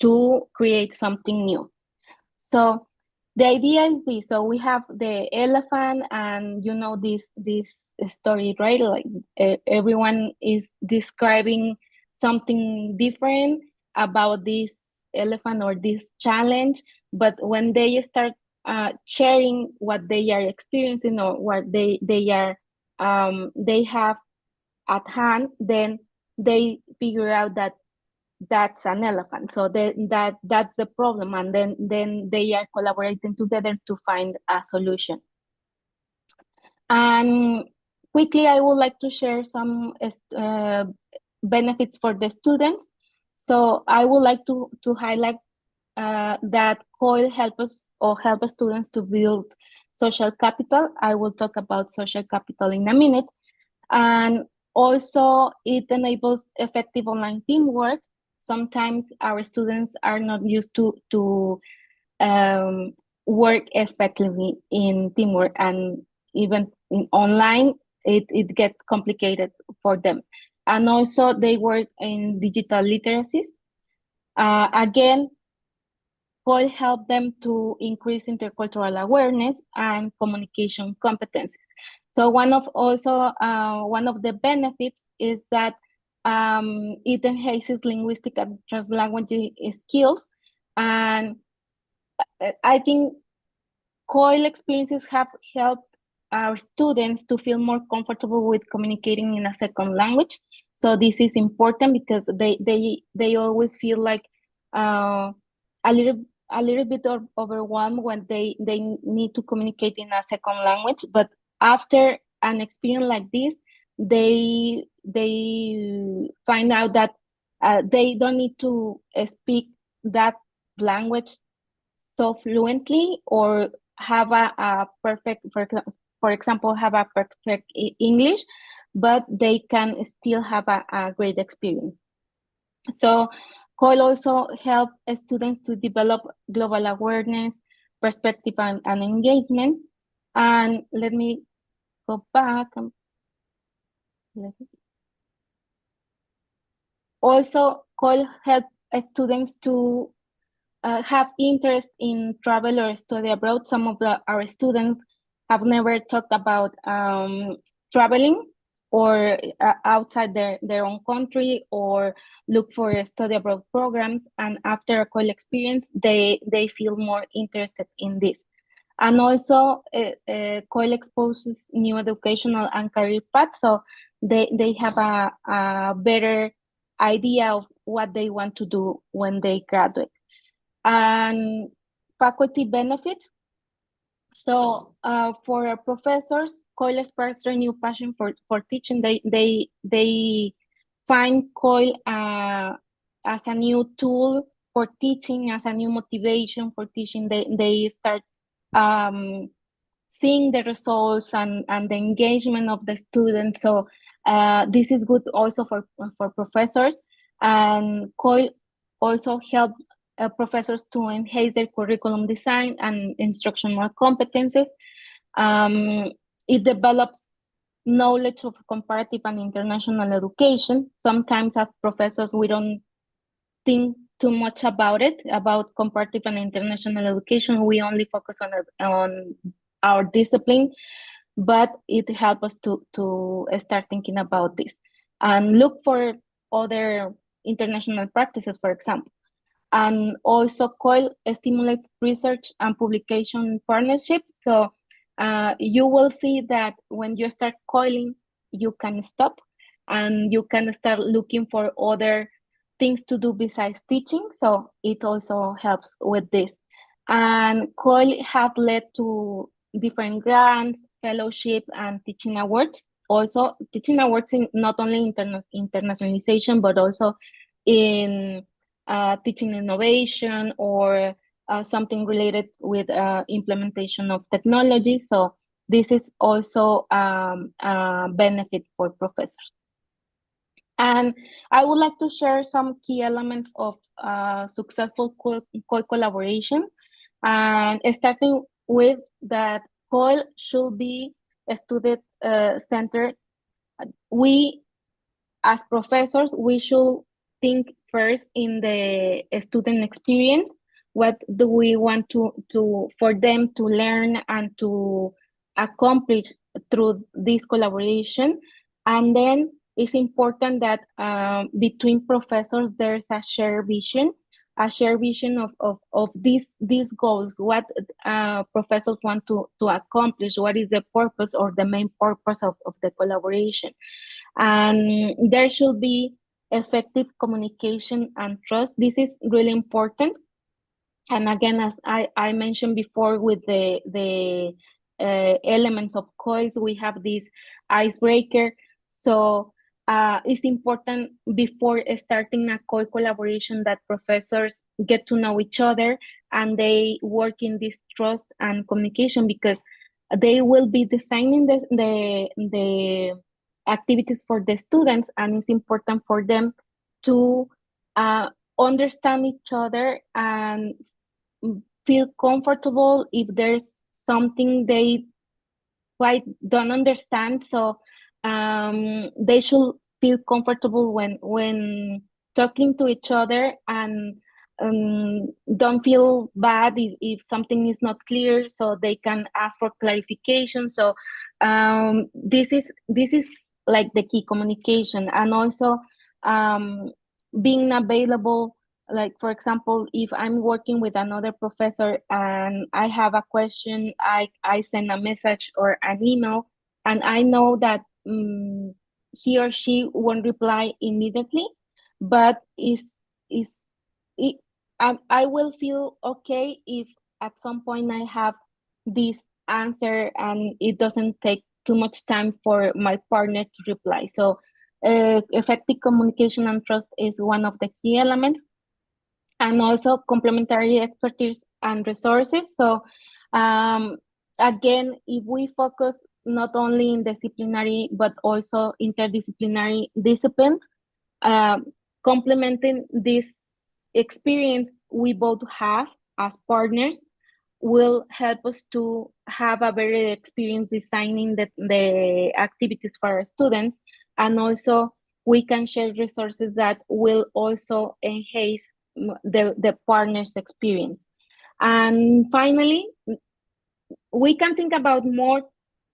to create something new. So the idea is this. So we have the elephant, and you know this story, right? Like everyone is describing something different about this elephant or this challenge, but when they start sharing what they are experiencing or what they are they have at hand, then they figure out that that's an elephant. So that's the problem, and then they are collaborating together to find a solution. And quickly, I would like to share some benefits for the students. So I would like to highlight that COIL help students to build social capital. I will talk about social capital in a minute. And also it enables effective online teamwork. Sometimes our students are not used to work effectively in teamwork, and even in online, it gets complicated for them. And also they work in digital literacies. Again, COIL help them to increase intercultural awareness and communication competencies. So one of the benefits is that it enhances linguistic and translanguage skills, and I think COIL experiences have helped our students to feel more comfortable with communicating in a second language. So this is important because they always feel like a little bit overwhelmed when they need to communicate in a second language. But after an experience like this, they find out that they don't need to speak that language so fluently or have a perfect, for example, have a perfect English, but they can still have a great experience. So COIL also help students to develop global awareness, perspective, and engagement. And let me go back. Also, COIL help students to have interest in travel or study abroad. Some of our students have never talked about traveling or outside their own country or look for study abroad programs. And after a COIL experience, they feel more interested in this. And also, COIL exposes new educational and career paths, so they have a better idea of what they want to do when they graduate. And faculty benefits. So for our professors, COIL sparks their new passion for teaching. They find COIL as a new tool for teaching, as a new motivation for teaching. They start seeing the results and the engagement of the students. So this is good also for professors. And COIL also help professors to enhance their curriculum design and instructional competences. It develops knowledge of comparative and international education. Sometimes as professors, we don't think too much about it, about comparative and international education. We only focus on our discipline, but it helps us to start thinking about this and look for other international practices, for example. And also COIL stimulates research and publication partnerships. So you will see that when you start COILing, you can stop and you can start looking for other things to do besides teaching. So it also helps with this. And COIL have led to different grants, fellowship, and teaching awards. Also teaching awards in not only internationalization, but also in teaching innovation or something related with implementation of technology. So this is also a benefit for professors. And I would like to share some key elements of successful COIL collaboration. And starting with that, COIL should be student-centered. We, as professors, we should think first in the student experience. What do we want for them to learn and to accomplish through this collaboration? And then it's important that between professors there's a shared vision of these goals, what professors want to accomplish, what is the purpose or the main purpose of the collaboration. And there should be effective communication and trust. This is really important. And again, as I mentioned before, with the elements of COILs, we have this icebreaker. So it's important before starting a COIL collaboration that professors get to know each other and they work in this trust and communication, because they will be designing the activities for the students, and it's important for them to understand each other and feel comfortable if there's something they quite don't understand. So they should feel comfortable when talking to each other and don't feel bad if something is not clear, so they can ask for clarification. So this is like the key communication, and also being available. Like, for example, if I'm working with another professor and I have a question, I send a message or an email, and I know that he or she won't reply immediately, but I will feel okay if at some point I have this answer and it doesn't take too much time for my partner to reply. So effective communication and trust is one of the key elements, and also complementary expertise and resources. So again, if we focus not only in disciplinary but also interdisciplinary disciplines, complementing this experience we both have as partners will help us to have a better experience designing the activities for our students, and also we can share resources that will also enhance the partner's experience. And finally, we can think about more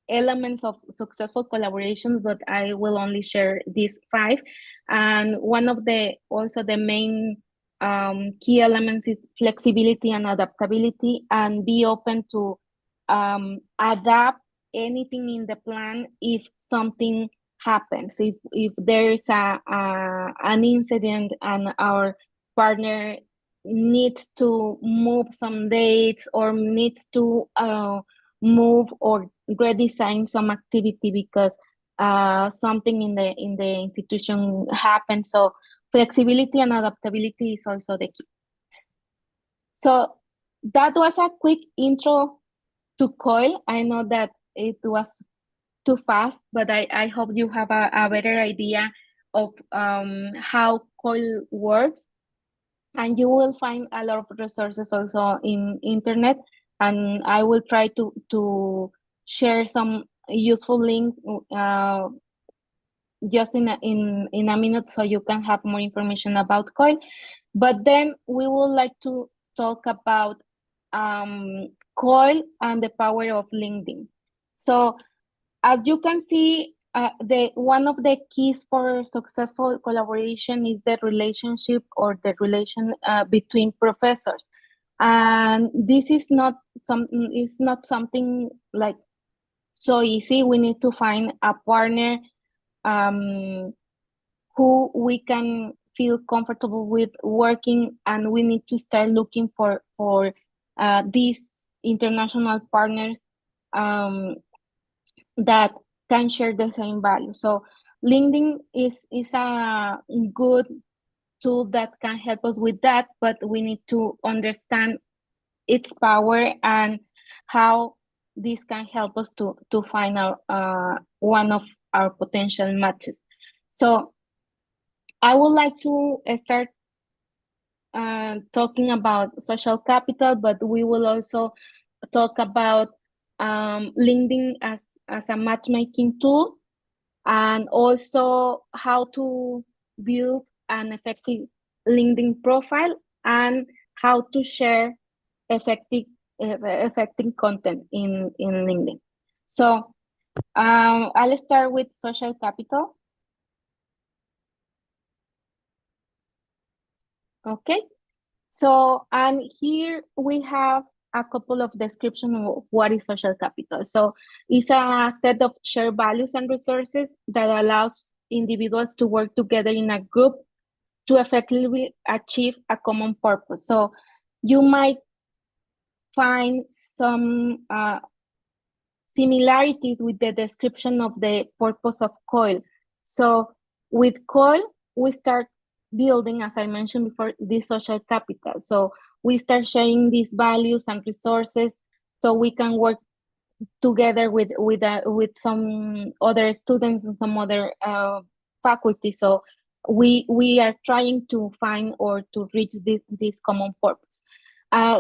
elements of successful collaborations, but I will only share these 5. And one of the main key elements is flexibility and adaptability, and be open to adapt anything in the plan if something happens. If there is an incident and our partner needs to move some dates or needs to move or redesign some activity because something in the institution happened. So flexibility and adaptability is also the key. So that was a quick intro to COIL. I know that it was too fast, but I hope you have a better idea of how COIL works. And you will find a lot of resources also in internet, and I will try to share some useful link just in a minute, so you can have more information about COIL. But then we would like to talk about COIL and the power of LinkedIn. So as you can see, one of the keys for successful collaboration is the relationship or the relation between professors, and this is not something like so easy. We need to find a partner who we can feel comfortable with working, and we need to start looking for these international partners that can share the same value. So LinkedIn is a good tool that can help us with that, but we need to understand its power and how this can help us to find our one of our potential matches. So I would like to start talking about social capital, but we will also talk about LinkedIn as a matchmaking tool, and also how to build an effective LinkedIn profile and how to share effective content in LinkedIn. So I'll start with social capital. Okay, so and here we have a couple of descriptions of what is social capital. So it's a set of shared values and resources that allows individuals to work together in a group to effectively achieve a common purpose. So you might find some similarities with the description of the purpose of COIL. So with COIL, we start building, as I mentioned before, this social capital. So we start sharing these values and resources so we can work together with some other students and some other faculty. So we are trying to find or to reach this common purpose.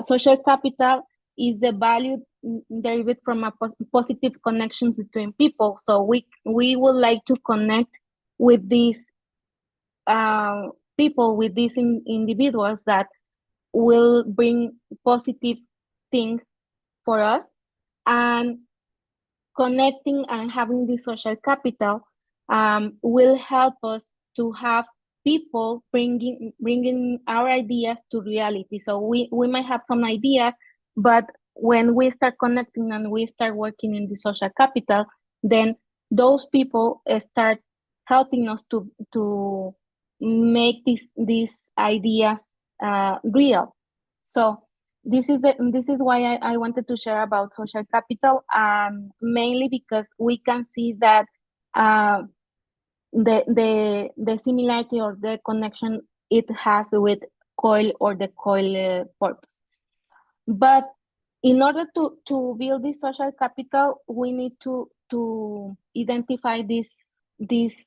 Social capital is the value derived from a positive connections between people. So we would like to connect with these people, with these individuals that will bring positive things for us. And connecting and having this social capital will help us to have people bringing our ideas to reality. So we might have some ideas, but when we start connecting and we start working in the social capital, then those people start helping us to make these ideas real. So this is why I wanted to share about social capital, mainly because we can see that the similarity or the connection it has with COIL or the COIL purpose. But in order to build this social capital, we need to identify these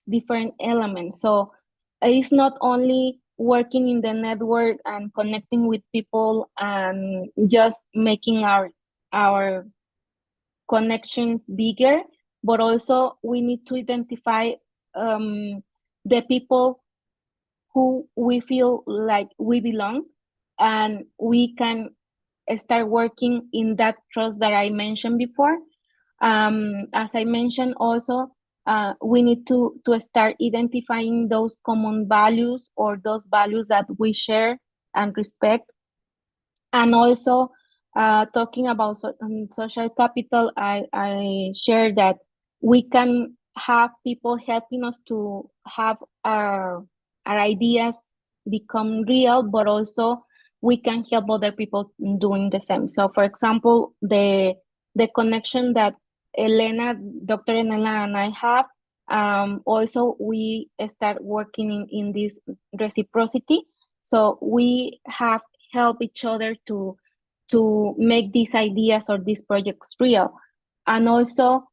different elements. So it's not only working in the network and connecting with people and just making our connections bigger, but also we need to identify the people who we feel like we belong, and we can start working in that trust that I mentioned before. As I mentioned also, we need to start identifying those common values or those values that we share and respect. And also talking about social capital, I share that we can have people helping us to have our ideas become real, but also we can help other people doing the same. So for example, the connection that Dr. Elena and I have, also we start working in this reciprocity. So we have help each other to make these ideas or these projects real. And also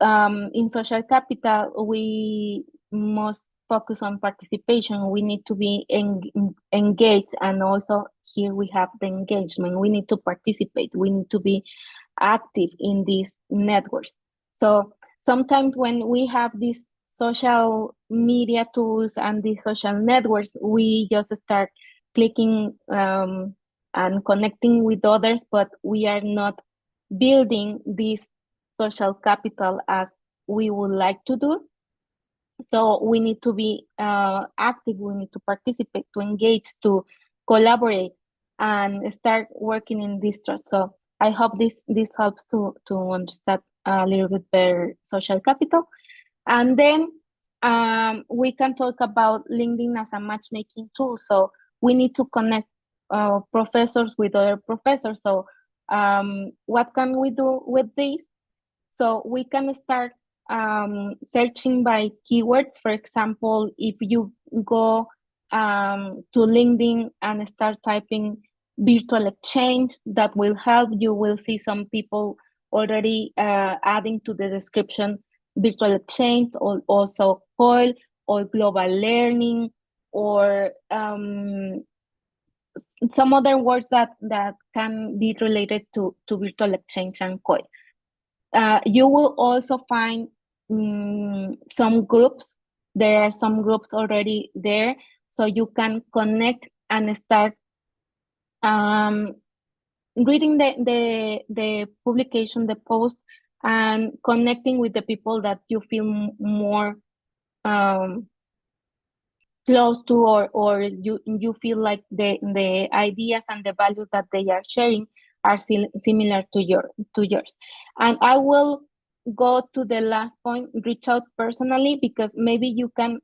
in social capital, we must focus on participation. We need to be engaged, and also here we have the engagement. We need to participate. We need to be active in these networks. So sometimes when we have these social media tools and these social networks, we just start clicking and connecting with others, but we are not building this social capital as we would like to do. So we need to be active, we need to participate, to engage, to collaborate, and start working in this trust. So I hope this helps to understand a little bit better social capital. And then we can talk about LinkedIn as a matchmaking tool. So we need to connect professors with other professors. So what can we do with this? So we can start searching by keywords. For example, if you go to LinkedIn and start typing virtual exchange, that will help. You will see some people already adding to the description virtual exchange, or also COIL or global learning, or some other words that can be related to virtual exchange and COIL. You will also find some groups. There are some groups already there, so you can connect and start reading the publication, the post, and connecting with the people that you feel more close to, or you feel like the ideas and the values that they are sharing are similar to yours. And I will go to the last point, reach out personally, because maybe you can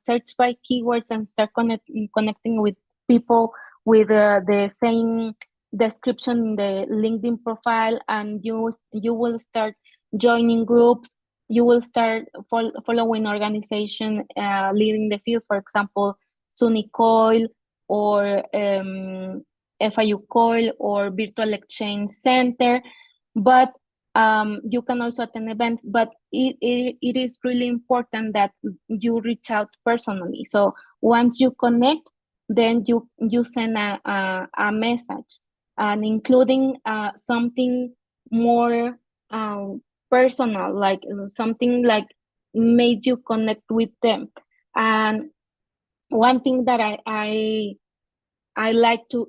search by keywords and start connecting with people with the same description in the LinkedIn profile, and you will start joining groups. You will start following organization leading the field, for example, SUNY COIL or FIU COIL or Virtual Exchange Center. But you can also attend events, but it is really important that you reach out personally. So once you connect, then you send a message, and including something more personal, like something like made you connect with them. And one thing that I I like to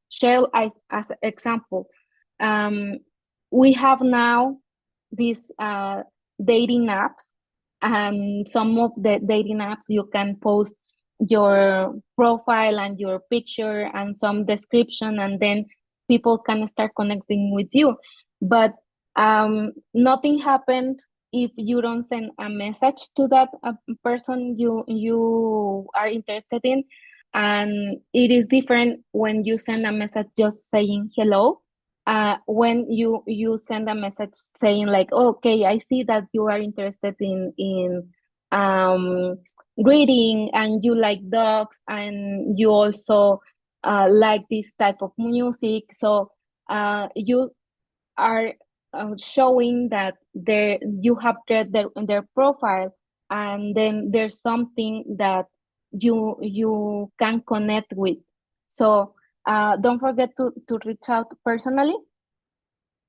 share as example. We have now these dating apps, and some of the dating apps you can post your profile and your picture and some description, and then people can start connecting with you. But nothing happens if you don't send a message to that person you are interested in. And it is different when you send a message just saying hello. When you send a message saying like, okay, I see that you are interested in reading, and you like dogs, and you also like this type of music. So you are showing that you have read their profile, and then there's something that you can connect with. So don't forget to reach out personally.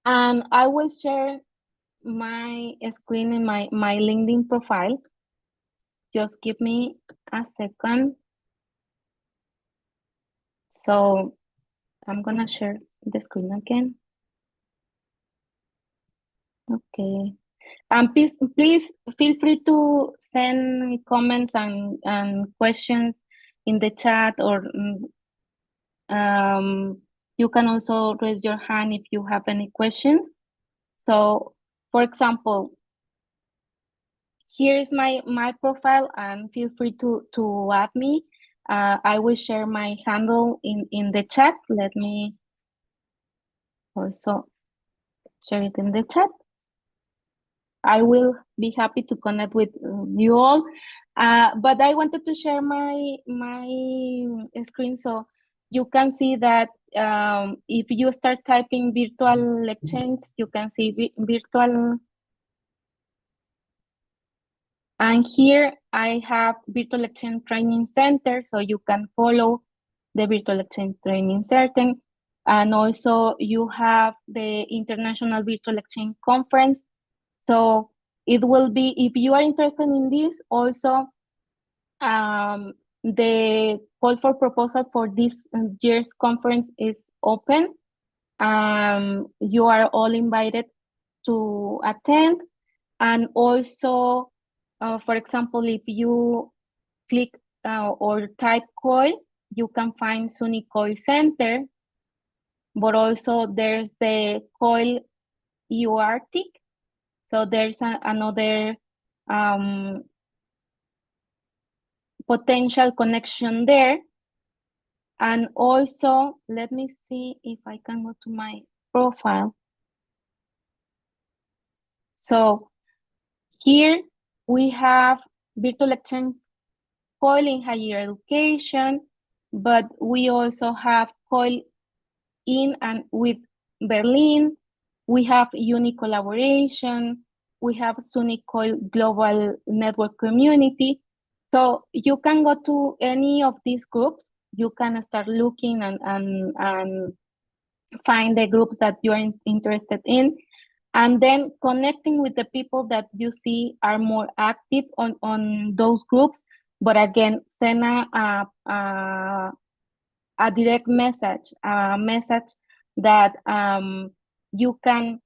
And I will share my screen in my LinkedIn profile. Just give me a second. So I'm gonna share the screen again. Okay. Please feel free to send comments and questions in the chat, or you can also raise your hand if you have any questions. So, for example, here is my profile, and feel free to add me. I will share my handle in the chat. Let me also share it in the chat. I will be happy to connect with you all. But I wanted to share my screen so you can see that if you start typing virtual exchange, you can see virtual. And here I have Virtual Exchange Training Center, so you can follow the Virtual Exchange Training Center. And also you have the International Virtual Exchange Conference. So it will be, if you are interested in this, also the call for proposal for this year's conference is open. You are all invited to attend. And also, for example, if you click or type COIL, you can find SUNY COIL Center, but also there's the COIL UARTIC. So there's another potential connection there. And also, let me see if I can go to my profile. So here we have Virtual Exchange COIL in higher education, but we also have COIL in and with Berlin. We have Uni Collaboration. We have SUNY COIL Global Network Community. So you can go to any of these groups. You can start looking and find the groups that you are interested in, and then connecting with the people that you see are more active on those groups. But again, send a direct message, a message that you can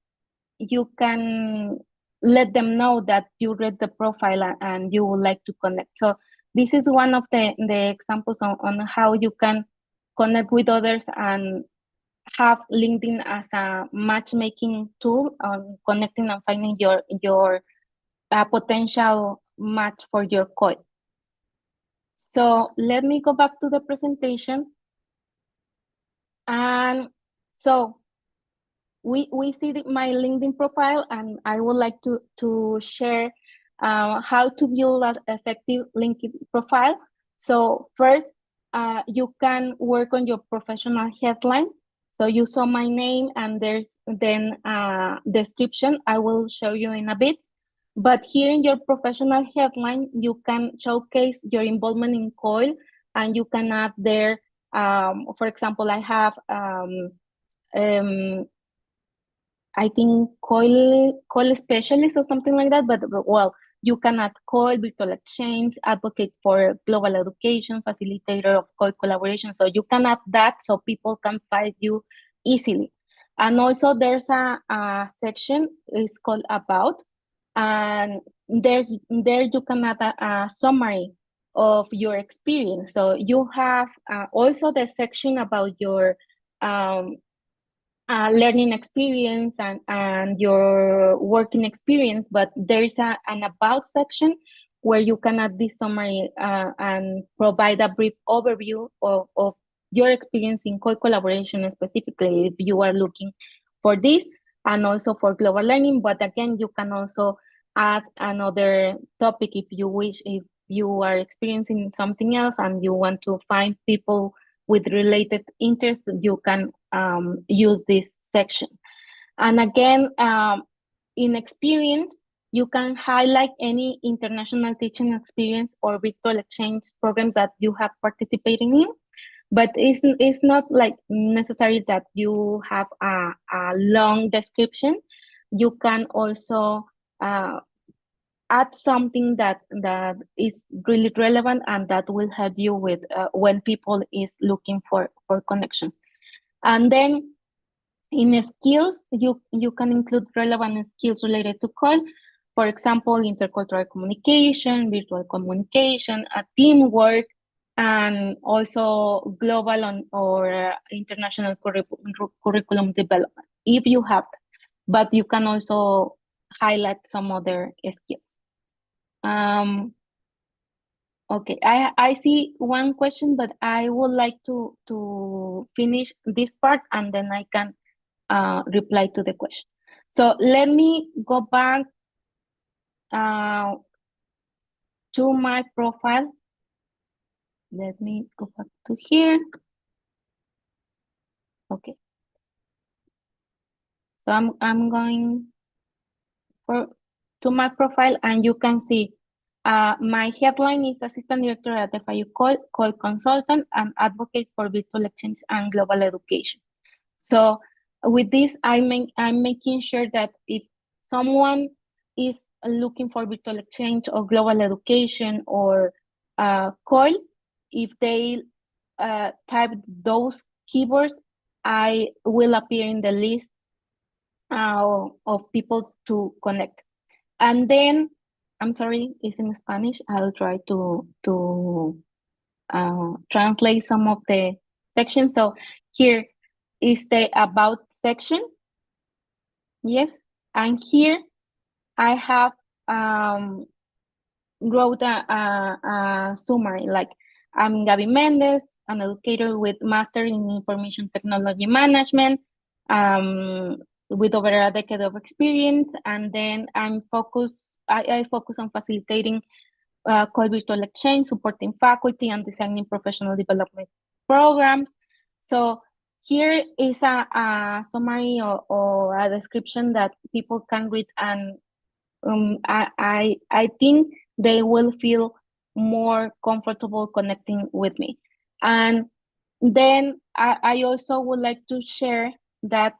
let them know that you read the profile and you would like to connect. So this is one of the examples on how you can connect with others and have LinkedIn as a matchmaking tool on connecting and finding your potential match for your COIL. So let me go back to the presentation. And so we see my LinkedIn profile, and I would like to share how to build an effective LinkedIn profile. So first, you can work on your professional headline. So you saw my name, and there's then a description I will show you in a bit. But here in your professional headline, you can showcase your involvement in COIL, and you can add there, for example, I have I think COIL specialist or something like that, but well, You can add COIL, virtual exchange, advocate for global education, facilitator of COIL collaboration. So you can add that so people can find you easily. And also there's a section, it's called About, and there you can add a summary of your experience. So you have also the section about your learning experience and your working experience, but there's an About section where you can add this summary and provide a brief overview of your experience in collaboration, specifically if you are looking for this, and also for global learning. But again, you can also add another topic if you wish, if you are experiencing something else and you want to find people with related interests, you can use this section. And again, in experience, you can highlight any international teaching experience or virtual exchange programs that you have participated in. But it's not like necessary that you have a long description. You can also add something that is really relevant and that will help you with when people is looking for connection. And then in skills, you can include relevant skills related to COIL. For example, intercultural communication, virtual communication, teamwork, and also global or international curriculum development, if you have. But you can also highlight some other skills. Okay, I see one question, but I would like to finish this part and then I can reply to the question. So let me go back to my profile. Let me go back to here. Okay. So I'm going to my profile, and you can see my headline is Assistant Director at FIU COIL Consultant and Advocate for Virtual Exchange and Global Education. So with this, I'm making sure that if someone is looking for virtual exchange or global education or COIL, if they type those keywords, I will appear in the list of people to connect. And then, I'm sorry, it's in Spanish. I'll try to translate some of the sections. So here is the About section. Yes, and here I have wrote a summary, like I'm Gaby Mendez, an educator with Master in Information Technology Management, with over a decade of experience, and then I focus on facilitating COIL virtual exchange, supporting faculty, and designing professional development programs. So here is a summary or a description that people can read, and I think they will feel more comfortable connecting with me. And then I also would like to share that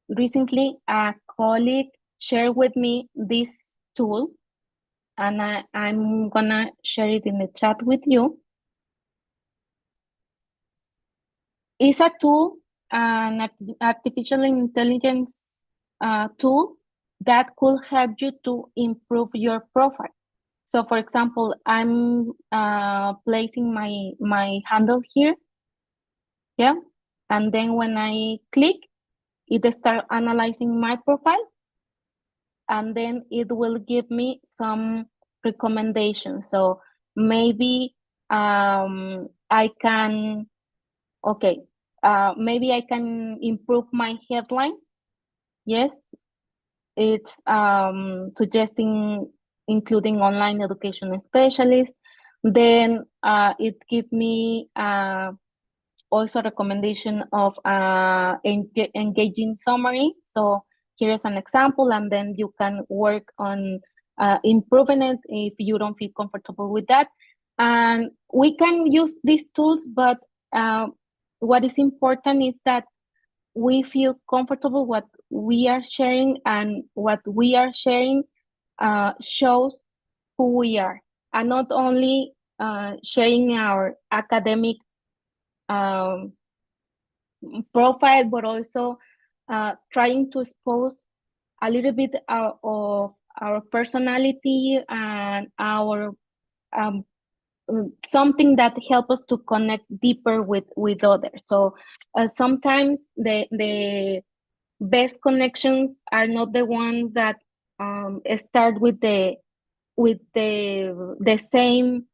recently a colleague shared with me this tool, and I'm gonna share it in the chat with you. It's a tool, an artificial intelligence tool that could help you to improve your profile. So for example, I'm placing my handle here, yeah, and then when I click, it starts analyzing my profile, and then it will give me some recommendations. So maybe I can, okay, maybe I can improve my headline. Yes, it's suggesting including online education specialists. Then it gives me also recommendation of engaging summary. So here's an example, and then you can work on improving it if you don't feel comfortable with that. And we can use these tools, but what is important is that we feel comfortable what we are sharing, and what we are sharing shows who we are, and not only sharing our academic profile, but also trying to expose a little bit of our personality and our something that help us to connect deeper with others. So sometimes the best connections are not the ones that start with the same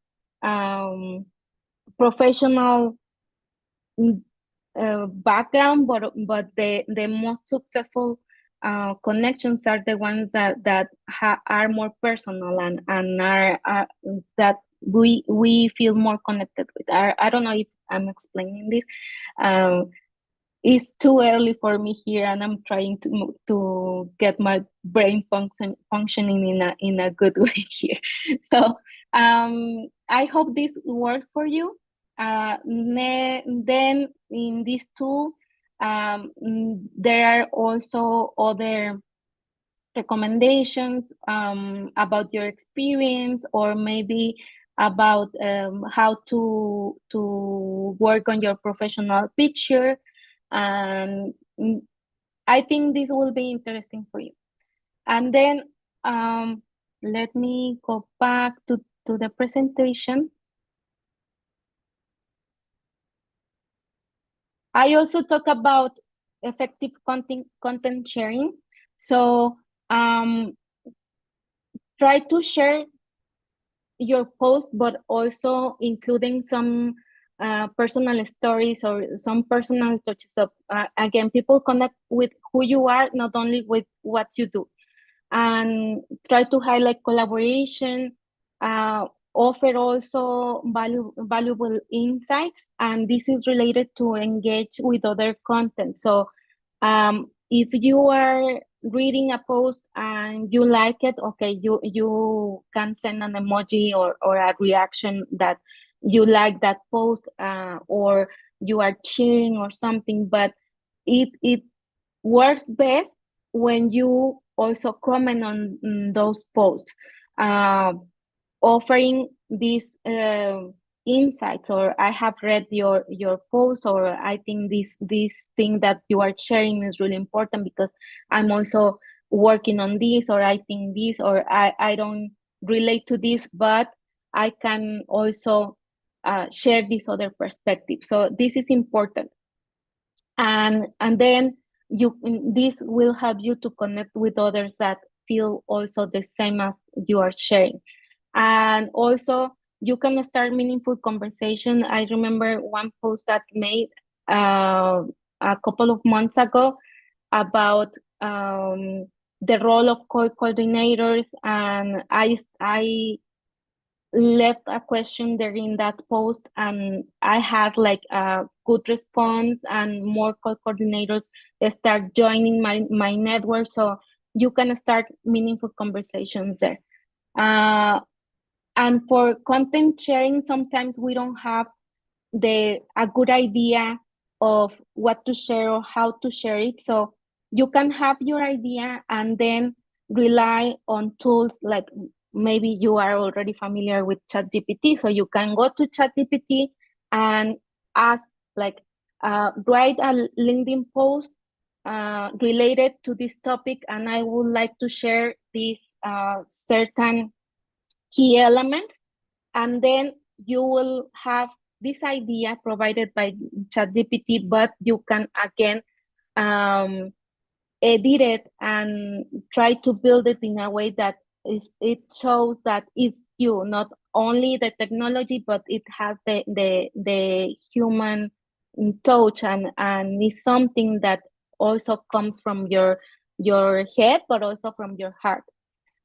professional background, but the most successful connections are the ones that are more personal and are that we feel more connected with. I don't know if I'm explaining this. It's too early for me here, and I'm trying to get my brain functioning in a good way here. So I hope this works for you. Then in this tool, there are also other recommendations about your experience, or maybe about how to work on your professional picture. And I think this will be interesting for you. And then let me go back to the presentation. I also talk about effective content sharing. So try to share your post, but also including some personal stories or some personal touches of, again, people connect with who you are, not only with what you do. And try to highlight collaboration, offer also valuable insights, and this is related to engage with other content. So if you are reading a post and you like it, okay, you can send an emoji or a reaction that you like that post, or you are cheering or something. But it works best when you also comment on those posts, offering these insights, or I have read your post, or I think this thing that you are sharing is really important because I'm also working on this, or I think this, or I don't relate to this, but I can also share this other perspective. So this is important. And then this will help you to connect with others that feel also the same as you are sharing. And also you can start meaningful conversation. I remember one post that I made a couple of months ago about the role of coordinators, and I left a question there in that post, and I had like a good response, and more coordinators start joining my network. So you can start meaningful conversations there. And for content sharing, sometimes we don't have a good idea of what to share or how to share it. So you can have your idea and then rely on tools like, maybe you are already familiar with ChatGPT, so you can go to ChatGPT and ask, like, write a LinkedIn post related to this topic, and I would like to share these certain key elements, and then you will have this idea provided by ChatGPT, but you can again edit it and try to build it in a way that it shows that it's you, not only the technology, but it has the human touch, and is something that also comes from your head, but also from your heart.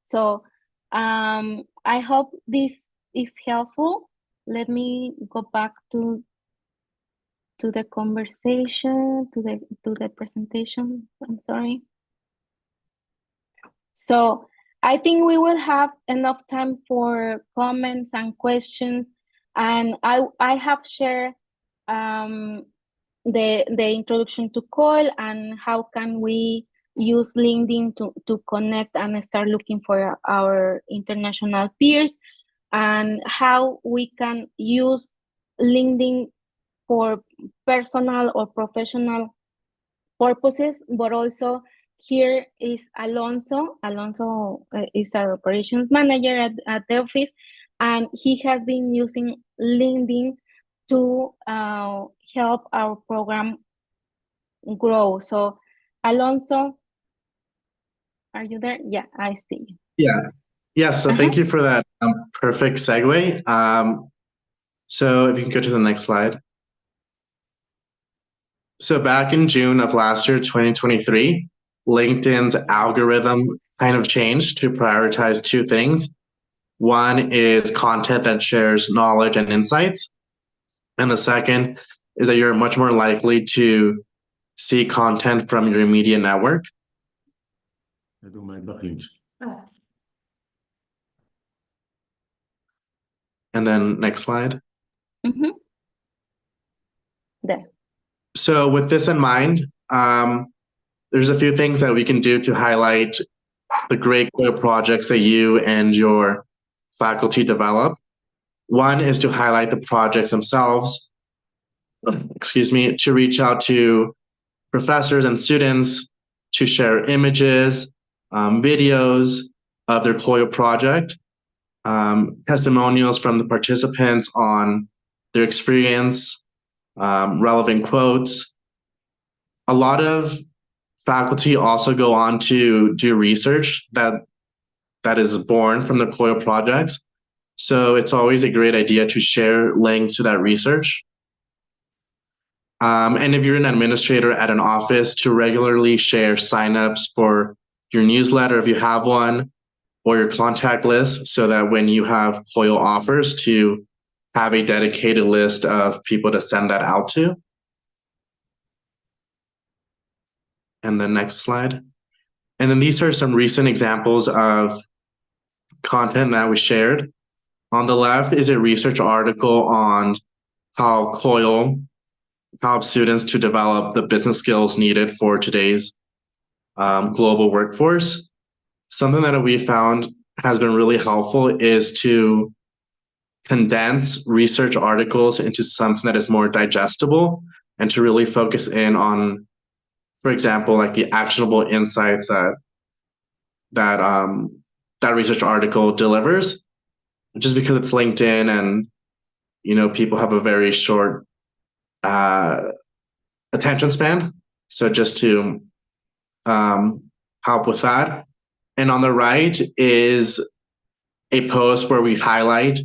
So I hope this is helpful. Let me go back to the conversation, to the presentation. I'm sorry. So I think we will have enough time for comments and questions. And I have shared the introduction to COIL and how can we use LinkedIn to connect and start looking for our international peers, and how we can use LinkedIn for personal or professional purposes, but also here is Alonso. Alonso is our operations manager at the office, and he has been using LinkedIn to help our program grow. So, Alonso, are you there? Yeah, I see you.
Yeah. So thank you for that perfect segue. So if you can go to the next slide. So back in June of last year, 2023, LinkedIn's algorithm kind of changed to prioritize two things. One is content that shares knowledge and insights. And the second is that you're much more likely to see content from your immediate network. And then next slide.
There.
So with this in mind, there's a few things that we can do to highlight the great projects that you and your faculty develop. One is to highlight the projects themselves, to reach out to professors and students to share images, videos of their COIL project, testimonials from the participants on their experience, relevant quotes. A lot of faculty also go on to do research that is born from the COIL projects. So it's always a great idea to share links to that research. And if you're an administrator at an office, to regularly share signups for your newsletter, if you have one, or your contact list, so that when you have COIL offers, to have a dedicated list of people to send that out to. And the next slide. And then these are some recent examples of content that we shared. On the left is a research article on how COIL helps students to develop the business skills needed for today's global workforce. Something that we found has been really helpful is to condense research articles into something that is more digestible, and to really focus in on, for example, like the actionable insights that research article delivers. Just because it's LinkedIn and people have a very short attention span, so just to help with that. And on the right is a post where we highlight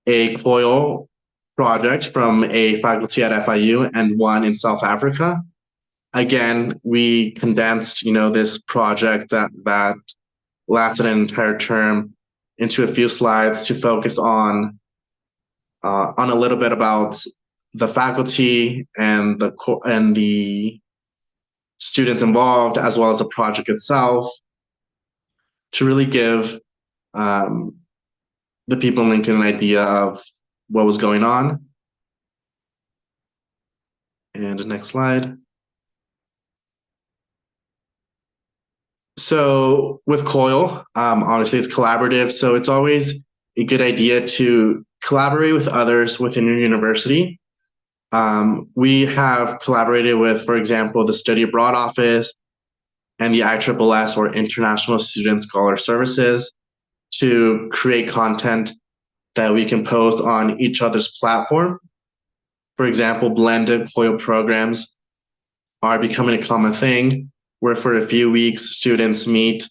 a COIL project from a faculty at FIU and one in South Africa. Again, we condensed, this project that lasted an entire term into a few slides to focus on a little bit about the faculty and the students involved, as well as the project itself, to really give the people in LinkedIn an idea of what was going on. And next slide. So with COIL, obviously it's collaborative, so it's always a good idea to collaborate with others within your university. We have collaborated with, for example, the Study Abroad Office and the ISSS, or International Student Scholar Services, to create content that we can post on each other's platform. For example, blended COIL programs are becoming a common thing, where for a few weeks, students meet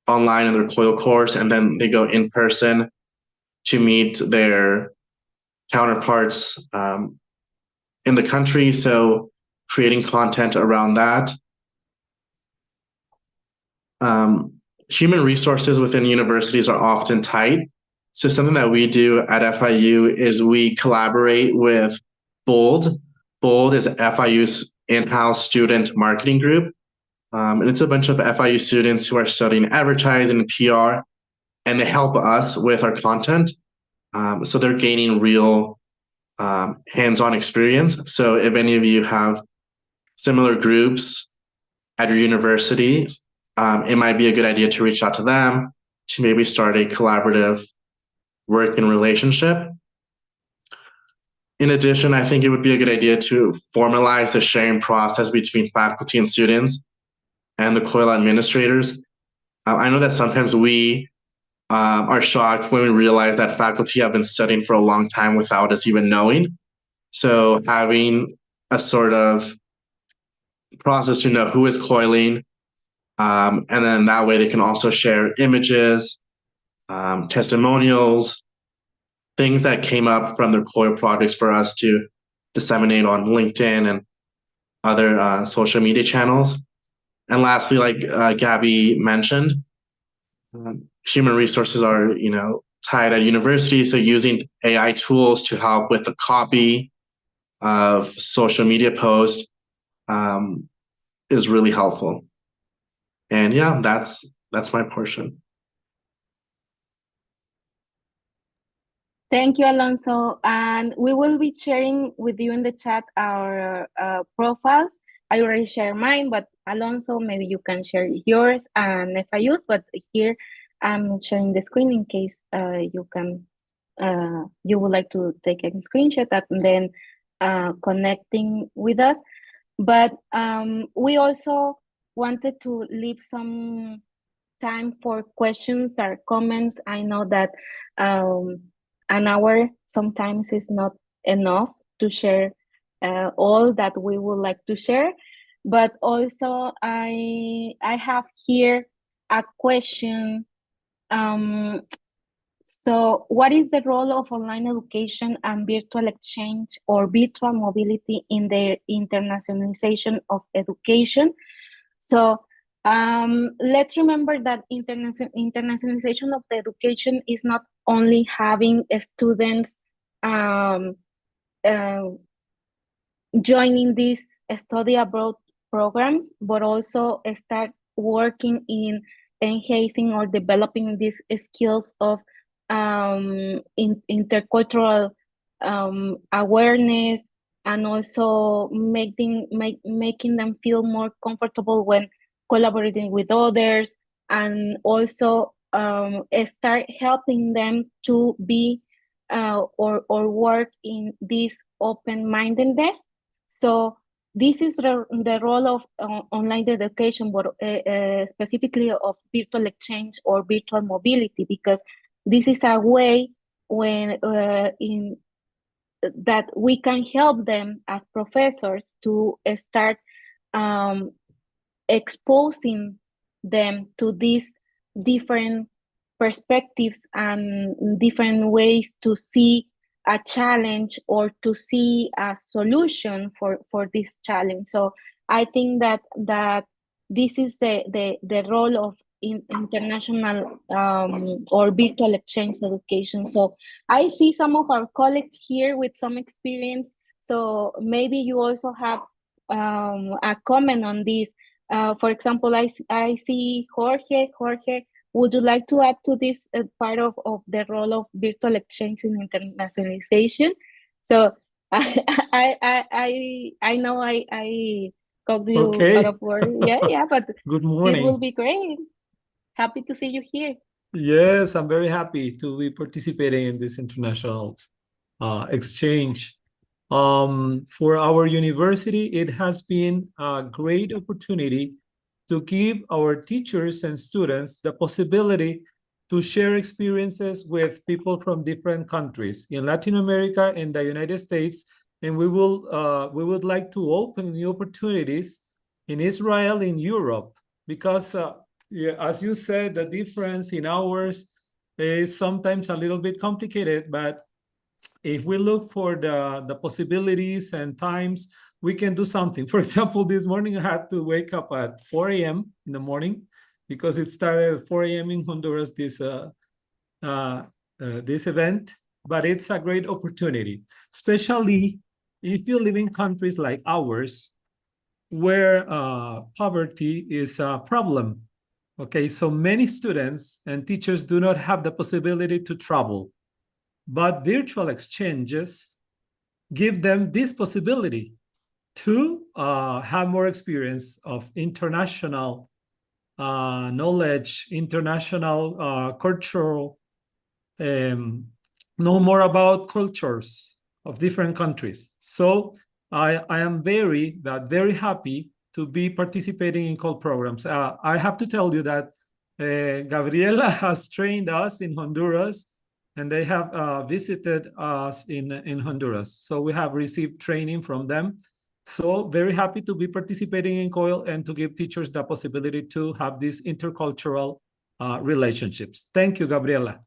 online in their COIL course, and then they go in person to meet their counterparts in the country. So creating content around that. Human resources within universities are often tight. So something that we do at FIU is we collaborate with BOLD. BOLD is FIU's in-house student marketing group. And it's a bunch of FIU students who are studying advertising and PR, and they help us with our content. So they're gaining real hands-on experience. So if any of you have similar groups at your university, it might be a good idea to reach out to them to maybe start a collaborative working relationship. In addition, I think it would be a good idea to formalize the sharing process between faculty and students and the COIL administrators. I know that sometimes we are shocked when we realize that faculty have been studying for a long time without us even knowing. So having a sort of process to know who is coiling, and then that way they can also share images, testimonials, things that came up from their COIL projects for us to disseminate on LinkedIn and other social media channels. And lastly, like Gabby mentioned, human resources are, tied at university. So using AI tools to help with the copy of social media posts is really helpful. And yeah, that's my portion.
Thank you, Alonso. And we will be sharing with you in the chat our profiles. I already shared mine, but Alonso, maybe you can share yours and FIUs, but here I'm sharing the screen in case you would like to take a screenshot and then connecting with us. But we also wanted to leave some time for questions or comments. I know that an hour sometimes is not enough to share all that we would like to share, but also I have here a question. So what is the role of online education and virtual exchange or virtual mobility in the internationalization of education? So let's remember that internationalization of the education is not only having students joining these study abroad programs, but also start working in enhancing or developing these skills of intercultural awareness, and also making them feel more comfortable when collaborating with others, and also start helping them to be or work in this open-mindedness. So this is the role of online education, but specifically of virtual exchange or virtual mobility, because this is a way when that we can help them as professors to start exposing them to these different perspectives and different ways to see a challenge or to see a solution for this challenge. So I think that this is the role of international or virtual exchange education. So I see some of our colleagues here with some experience. So maybe you also have a comment on this. For example, I see Jorge. Jorge, would you like to add to this part of the role of virtual exchange in internationalization? So I know I called you out of word. Yeah, but
Good
this
morning.
will be great. Happy to see you here.
Yes, I'm very happy to be participating in this international exchange. For our university, it has been a great opportunity to give our teachers and students the possibility to share experiences with people from different countries in Latin America and the United States. And we would like to open new opportunities in Israel, in Europe, because yeah, as you said, the difference in hours is sometimes a little bit complicated, but if we look for the possibilities and times, we can do something. For example, this morning I had to wake up at 4 a.m. in the morning because it started at 4 a.m. in Honduras, this event, but it's a great opportunity, especially if you live in countries like ours, where poverty is a problem. Okay, so many students and teachers do not have the possibility to travel, but virtual exchanges give them this possibility to have more experience of international knowledge, international cultural, know more about cultures of different countries. So I am very happy to be participating in COL programs. I have to tell you that Gabriela has trained us in Honduras, and they have visited us in Honduras. So we have received training from them. So very happy to be participating in COIL and to give teachers the possibility to have these intercultural relationships. Thank you, Gabriela.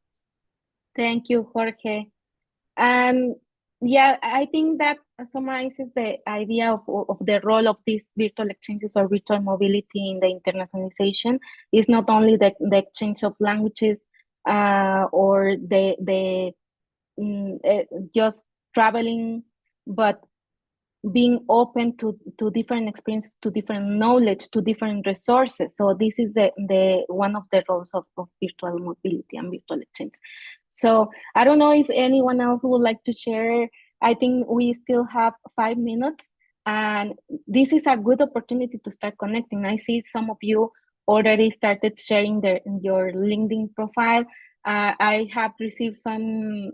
Thank you, Jorge. And yeah, I think that summarizes the idea of the role of these virtual exchanges or virtual mobility in the internationalization. Is not only the exchange of languages or just traveling, but being open to different experiences, to different knowledge, to different resources. So this is the one of the roles of virtual mobility and virtual exchange. So I don't know if anyone else would like to share. I think we still have 5 minutes, and this is a good opportunity to start connecting. I see some of you already started sharing your LinkedIn profile. I have received some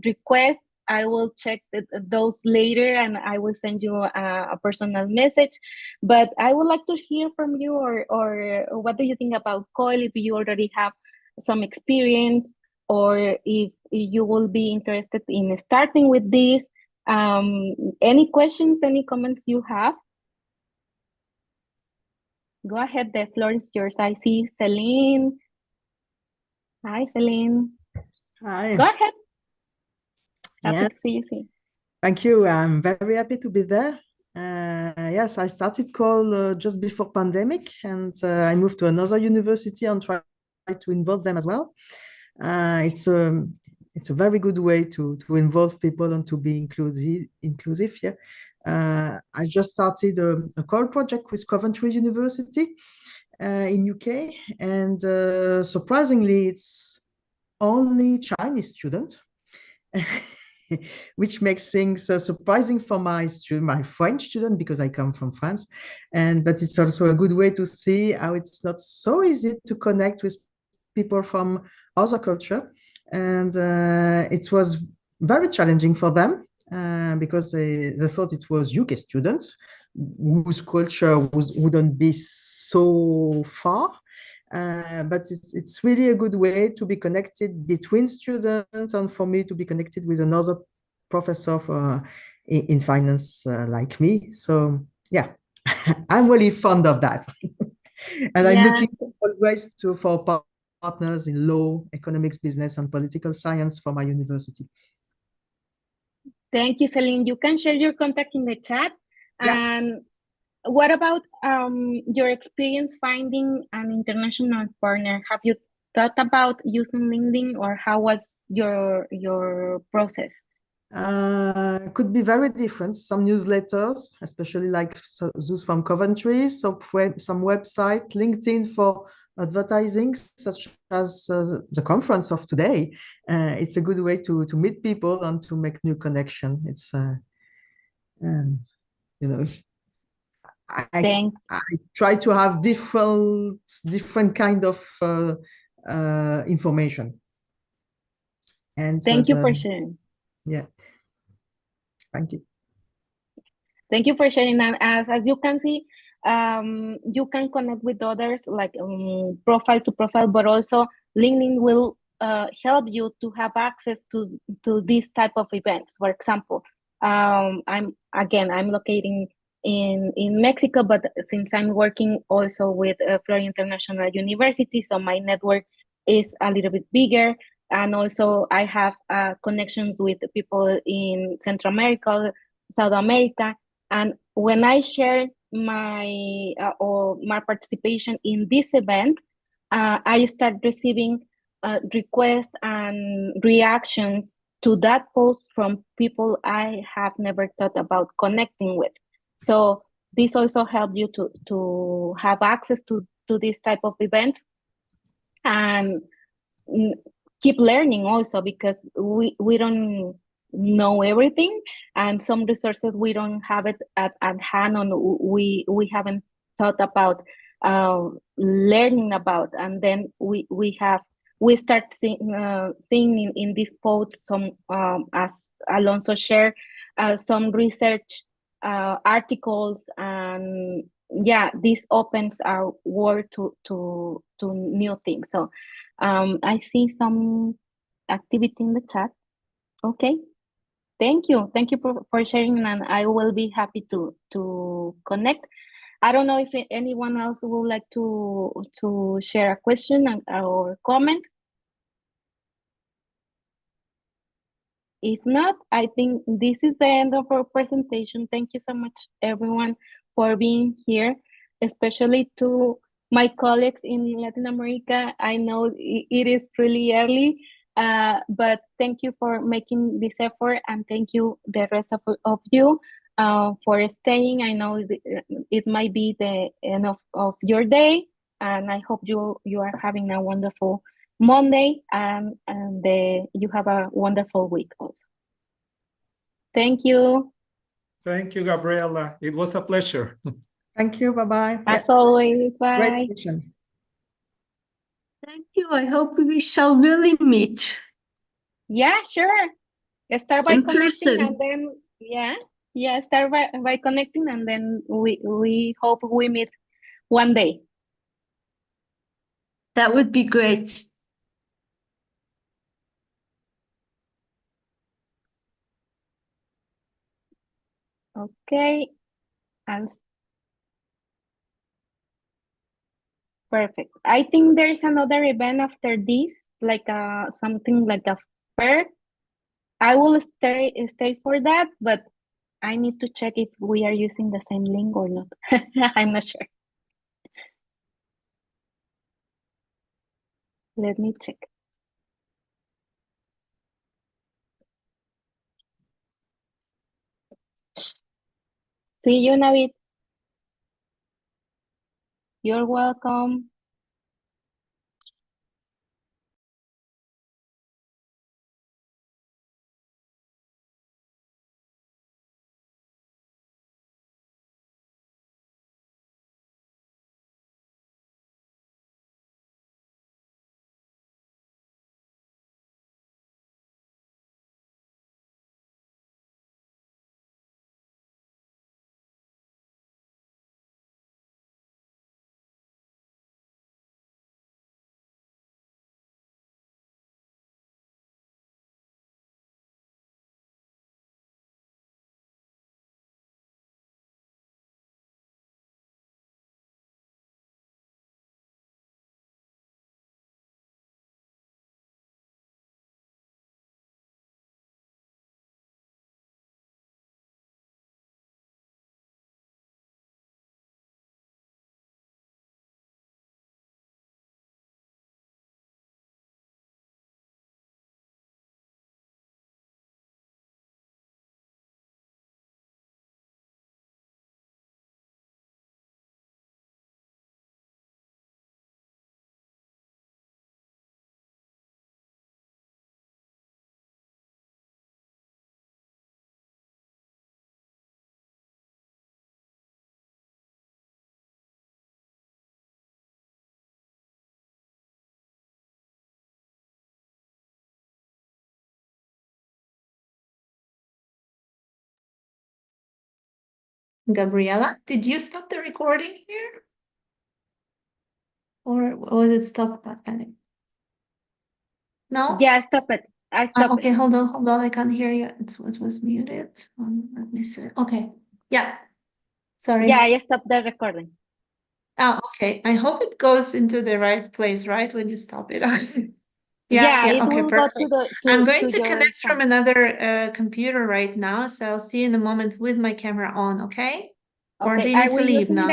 requests. I will check those later, and I will send you a personal message. But I would like to hear from you, or what do you think about COIL, if you already have some experience, or if you will be interested in starting with this. Any questions, any comments you have? Go ahead, the floor is yours. I see Celine. Hi, Celine.
Hi.
Go ahead. Happy
Yeah.
to see you.
Thank you. I'm very happy to be there. Yes, I started COIL just before pandemic, and I moved to another university and tried to involve them as well. It's a very good way to involve people and to be inclusive. Yeah. I just started a COIL project with Coventry University in UK, and surprisingly, it's only Chinese students. Which makes things surprising for my French student, because I come from France, but it's also a good way to see how it's not so easy to connect with people from other culture, and it was very challenging for them because they thought it was UK students whose culture wouldn't be so far. But it's really a good way to be connected between students, and for me to be connected with another professor in finance like me. So yeah, I'm really fond of that. And I'm looking always for partners in law, economics, business, and political science for my university.
Thank you, Celine. You can share your contact in the chat.
Yeah.
And what about your experience finding an international partner? Have you thought about using LinkedIn, or how was your process?
Could be very different. Some newsletters, especially like those from Coventry, some website, LinkedIn for advertising, such as the conference of today. It's a good way to meet people and to make new connection. It's you know, I try to have different kind of information. And
thank you for sharing.
Yeah. Thank you.
Thank you for sharing that. As you can see, you can connect with others, like profile to profile, but also LinkedIn will help you to have access to this type of events. For example, I'm located in Mexico, but since I'm working also with Florida International University, so my network is a little bit bigger. And also I have connections with people in Central America, South America. And when I share my participation in this event, I start receiving requests and reactions to that post from people I have never thought about connecting with. So this also helps you to have access to this type of events, and keep learning also, because we don't know everything, and some resources we don't have it at hand, and we haven't thought about learning about, and then we start seeing in this post some as Alonso shared some research articles, and yeah, this opens our world to new things. So I see some activity in the chat. Okay, thank you for sharing, and I will be happy to connect. I don't know if anyone else would like to share a question or comment. If not, I think this is the end of our presentation. Thank you so much, everyone, for being here, especially to my colleagues in Latin America. I know it is really early, but thank you for making this effort, and thank you the rest of you for staying. I know it might be the end of your day, and I hope you are having a wonderful Monday, and you have a wonderful week also. Thank you.
Thank you, Gabriela. It was a pleasure.
Thank you. Bye-bye.
As always, bye.
Great session.
Thank you. I hope we shall really meet.
Yeah, sure. Start by
in
connecting,
person.
and then start by connecting, and then we hope we meet one day.
That would be great.
Okay. Perfect. I think there's another event after this, like something like a fair. I will stay for that, but I need to check if we are using the same link or not. I'm not sure. Let me check. See you, Navid. You're welcome.
Gabriela, did you stop the recording here? Or was it stopped by Panic? No?
Yeah, I stop it. I stop
okay,
it.
hold on. I can't hear you. It was muted. Let me see. Okay. Yeah. Sorry.
Yeah, I stopped the recording.
Oh, okay. I hope it goes into the right place, right? When you stop it.
Yeah, it
Okay,
will go
perfect.
to
I'm going to
your
connect from
side.
another computer right now, so I'll see you in a moment with my camera on, okay? Or do
Okay,
you
are
need to
we
leave
using
now?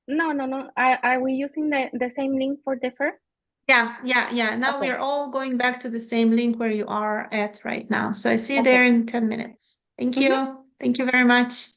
No. Are we using the same link for the fair?
Yeah. Now
Okay.
we're all going back to the same link where you are at right now. So I see you
Okay.
there in 10 minutes. Thank you. Thank you very much.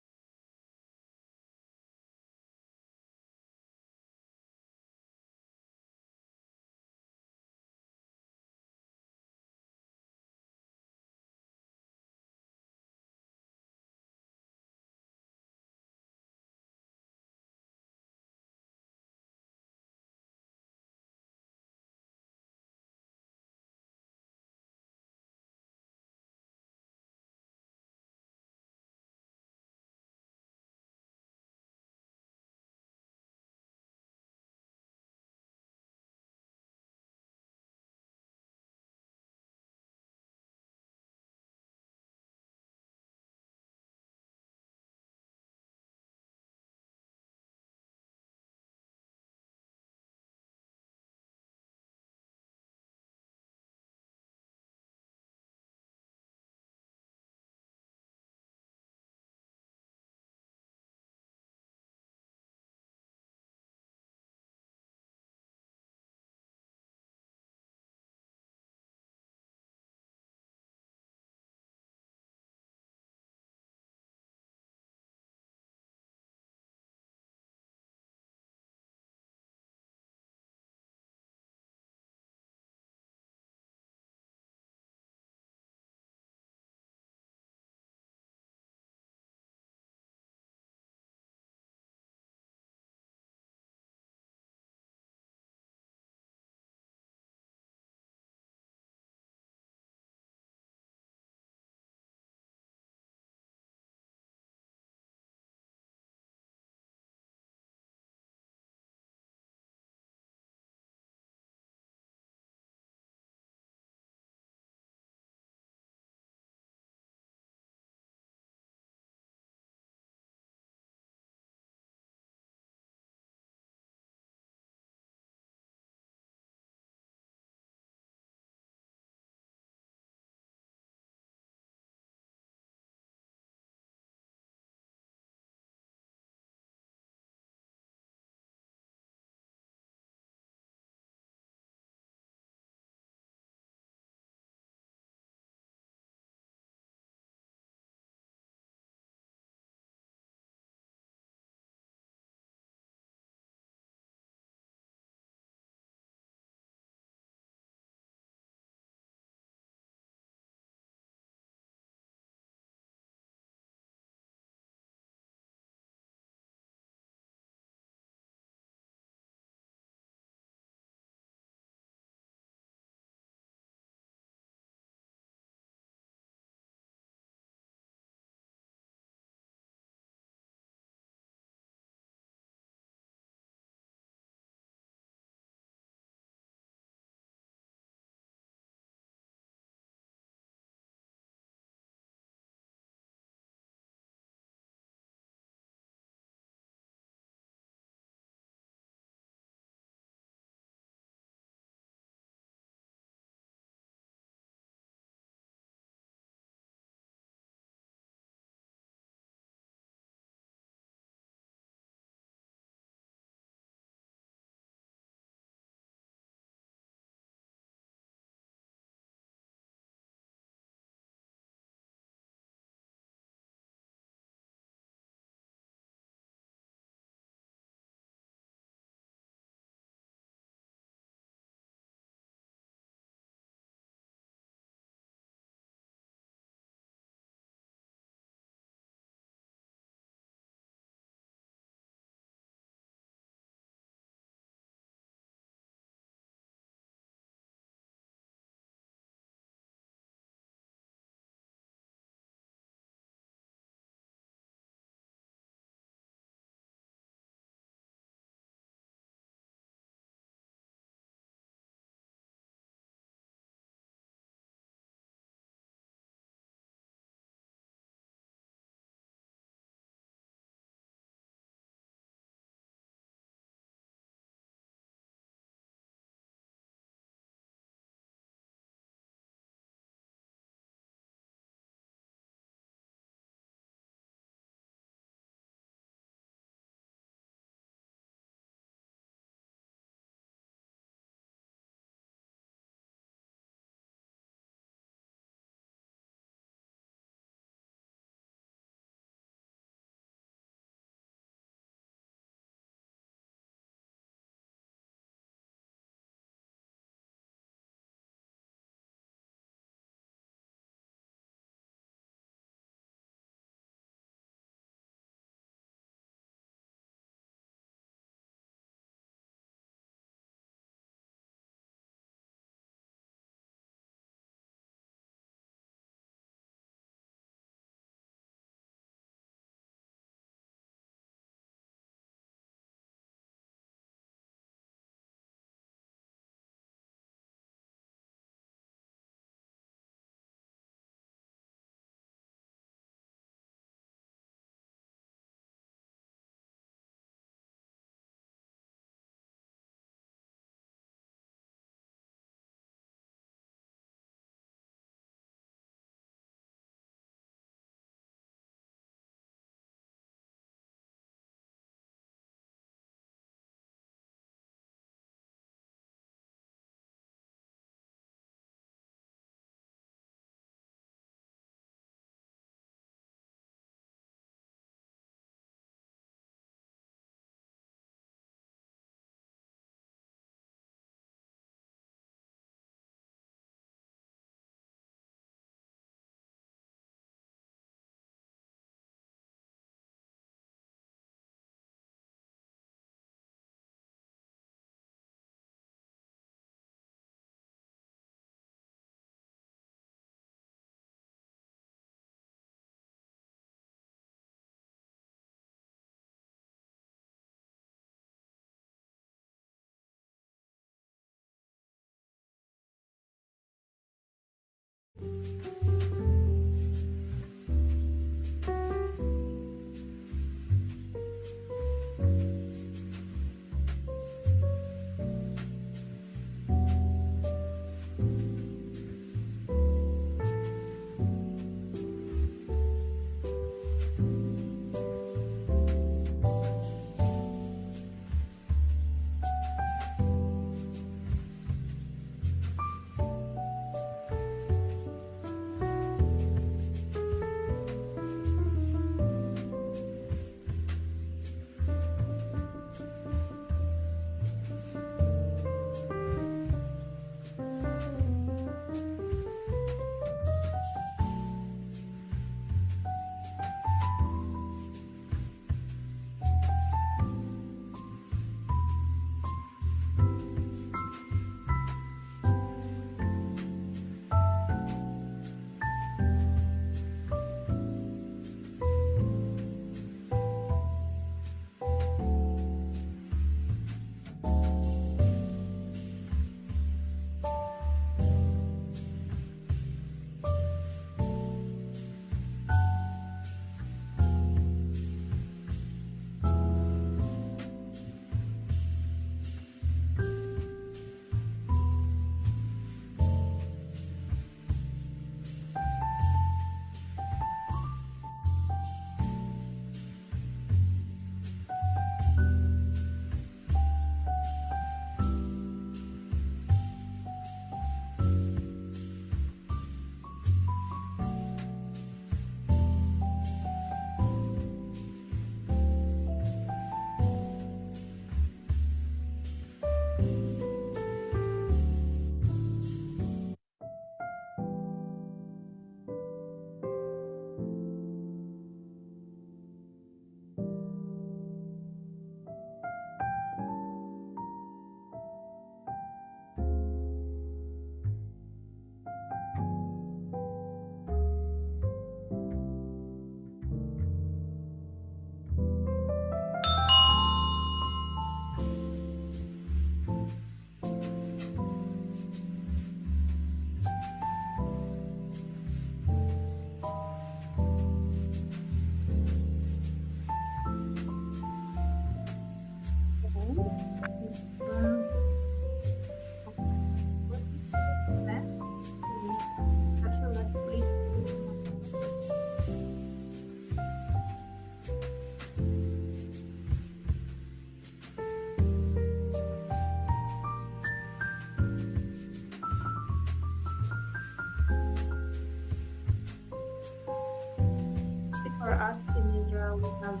For us in Israel, we have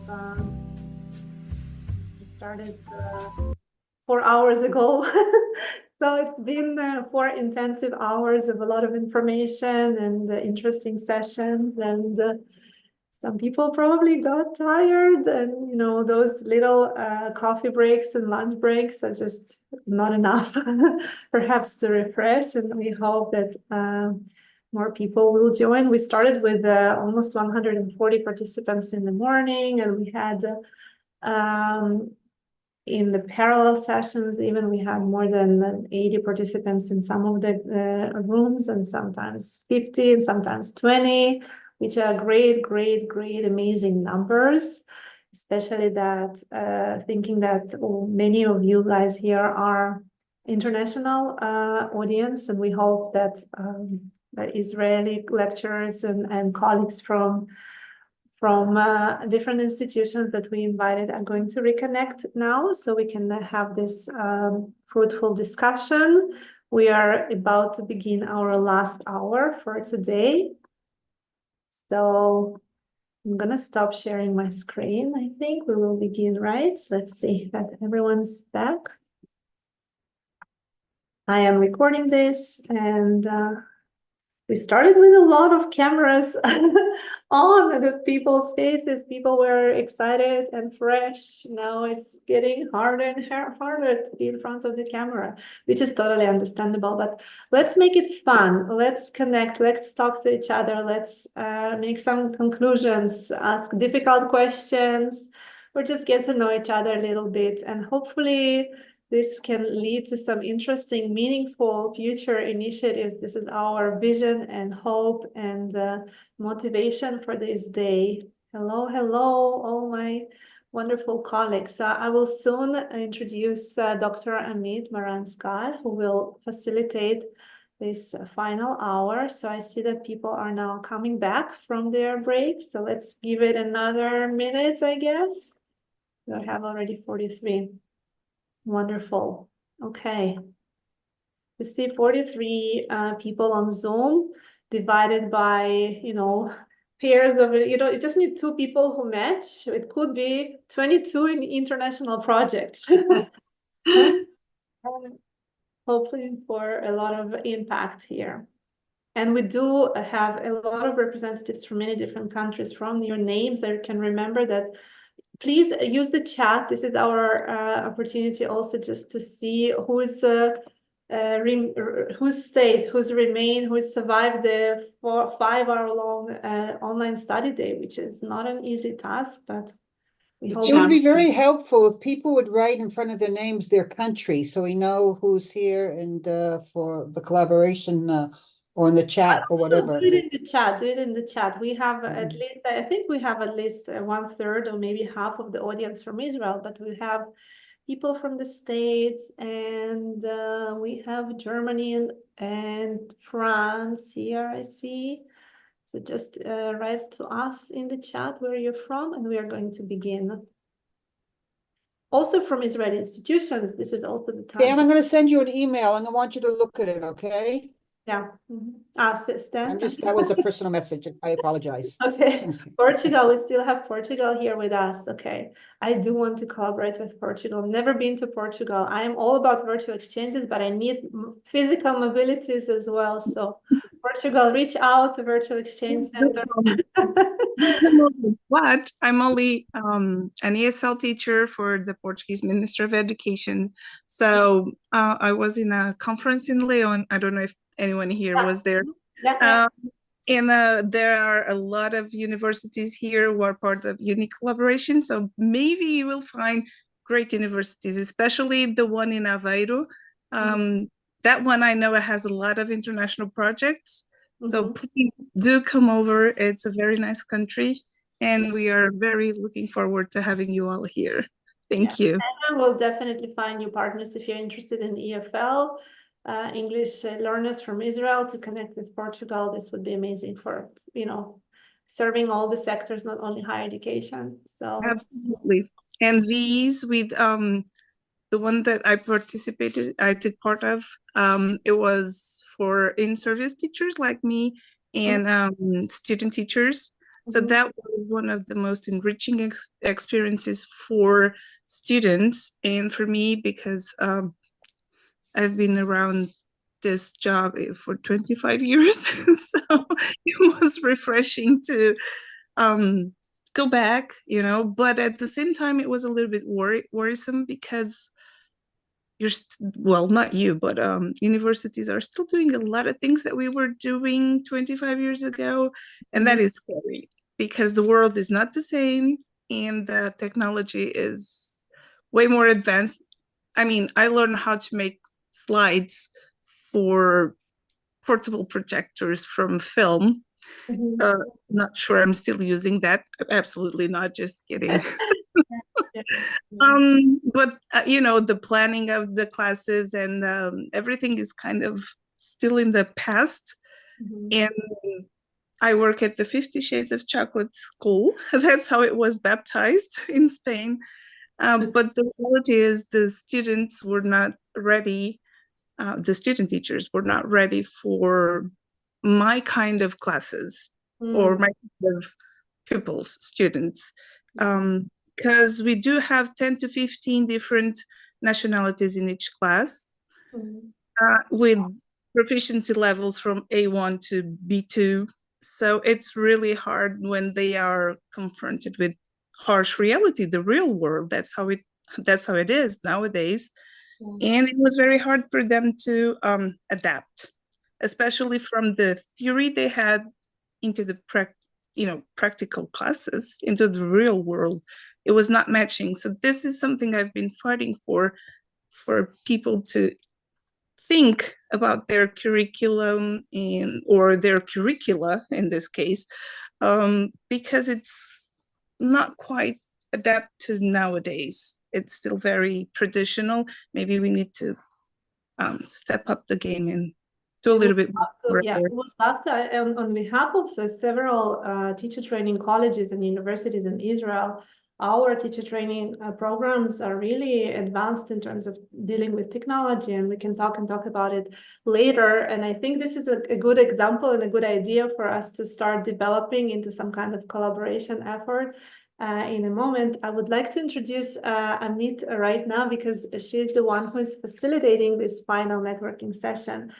started 4 hours ago. So it's been 4 intensive hours of a lot of information and interesting sessions. And some people probably got tired, and those little coffee breaks and lunch breaks are just not enough, perhaps to refresh. And we hope that more people will join. We started with almost 140 participants in the morning, and we had in the parallel sessions, even we had more than 80 participants in some of the rooms, and sometimes 50 and sometimes 20, which are great, amazing numbers, especially that thinking that many of you guys here are international audience, and we hope that the Israeli lecturers and colleagues from different institutions that we invited are going to reconnect now, so we can have this fruitful discussion. We are about to begin our last hour for today. So I'm gonna stop sharing my screen. I think we will begin, right? Let's see that everyone's back. I am recording this, and we started with a lot of cameras on the people's faces. People were excited and fresh. Now it's getting harder and harder to be in front of the camera, which is totally understandable. But let's make it fun. Let's connect. Let's talk to each other. Let's make some conclusions, ask difficult questions, or just get to know each other a little bit. And hopefully this can lead to some interesting, meaningful future initiatives. This is our vision and hope and motivation for this day. Hello, hello, all my wonderful colleagues. I will soon introduce Dr. Amit Maranskar, who will facilitate this final hour. So I see that people are now coming back from their break. So let's give it another minute, I guess. We have already 43. Wonderful. Okay. We see 43 people on Zoom divided by, pairs of, you just need 2 people who match. It could be 22 in international projects. Hopefully for a lot of impact here. And we do have a lot of representatives from many different countries. From your names, I can remember that. Please use the chat. This is our opportunity also just to see who's stayed, who's remained, who's survived the 5-hour-long online study day, which is not an easy task, but we hope.
It would be very helpful if people would write in front of their names their country, so we know who's here and for the collaboration or in the chat or whatever.
Do it in the chat. Do it in the chat. We have at least, I think we have at least 1/3 or maybe half of the audience from Israel, but we have people from the States and we have Germany and France here, I see. So just write to us in the chat where you're from, and we are going to begin. Also from Israeli institutions, this is also the time.
Dan, I'm going to send you an email and I want you to look at it, okay?
Yeah. Stan?
That was a personal message. I apologize.
Okay. Portugal, we still have Portugal here with us. Okay. I do want to collaborate with Portugal. Never been to Portugal. I am all about virtual exchanges, but I need physical mobilities as well. So Portugal, reach out to Virtual Exchange Center.
But I'm only an ESL teacher for the Portuguese Minister of Education. So I was in a conference in Leon. I don't know if anyone here was there. And there are a lot of universities here who are part of unique collaboration. So maybe you will find great universities, especially the one in Aveiro. That one I know has a lot of international projects. So please do come over. It's a very nice country. And we are very looking forward to having you all here. Thank you.
And we'll definitely find you partners if you're interested in EFL. English learners from Israel to connect with Portugal. This would be amazing for, serving all the sectors, not only higher education. So
absolutely. And these with the one that I took part of, it was for in-service teachers like me and student teachers. So that was one of the most enriching experiences for students and for me, because I've been around this job for 25 years. So it was refreshing to go back, but at the same time, it was a little bit worrisome because well, not you, but universities are still doing a lot of things that we were doing 25 years ago. And that is scary because the world is not the same and the technology is way more advanced. I mean, I learned how to make slides for portable projectors from film. Not sure I'm still using that. Absolutely not, just kidding. But the planning of the classes and everything is kind of still in the past. And I work at the 50 Shades of Chocolate School. That's how it was baptized in Spain. But the reality is the students were not ready. The student teachers were not ready for my kind of classes or my kind of pupils, students. Because we do have 10 to 15 different nationalities in each class with proficiency levels from A1 to B2. So it's really hard when they are confronted with harsh reality, the real world. That's how it is nowadays. And it was very hard for them to adapt, especially from the theory they had into the practical classes, into the real world. It was not matching. So this is something I've been fighting for for people to think about their curriculum or their curricula in this case, because it's not quite adapted to nowadays. It's still very traditional. Maybe we need to step up the game and do a little bit more.
Yeah, we would love to, on behalf of several teacher training colleges and universities in Israel, our teacher training programs are really advanced in terms of dealing with technology, and we can talk about it later. And I think this is a good example and a good idea for us to start developing into some kind of collaboration effort. In a moment, I would like to introduce Amit right now, because she's the one who is facilitating this final networking session.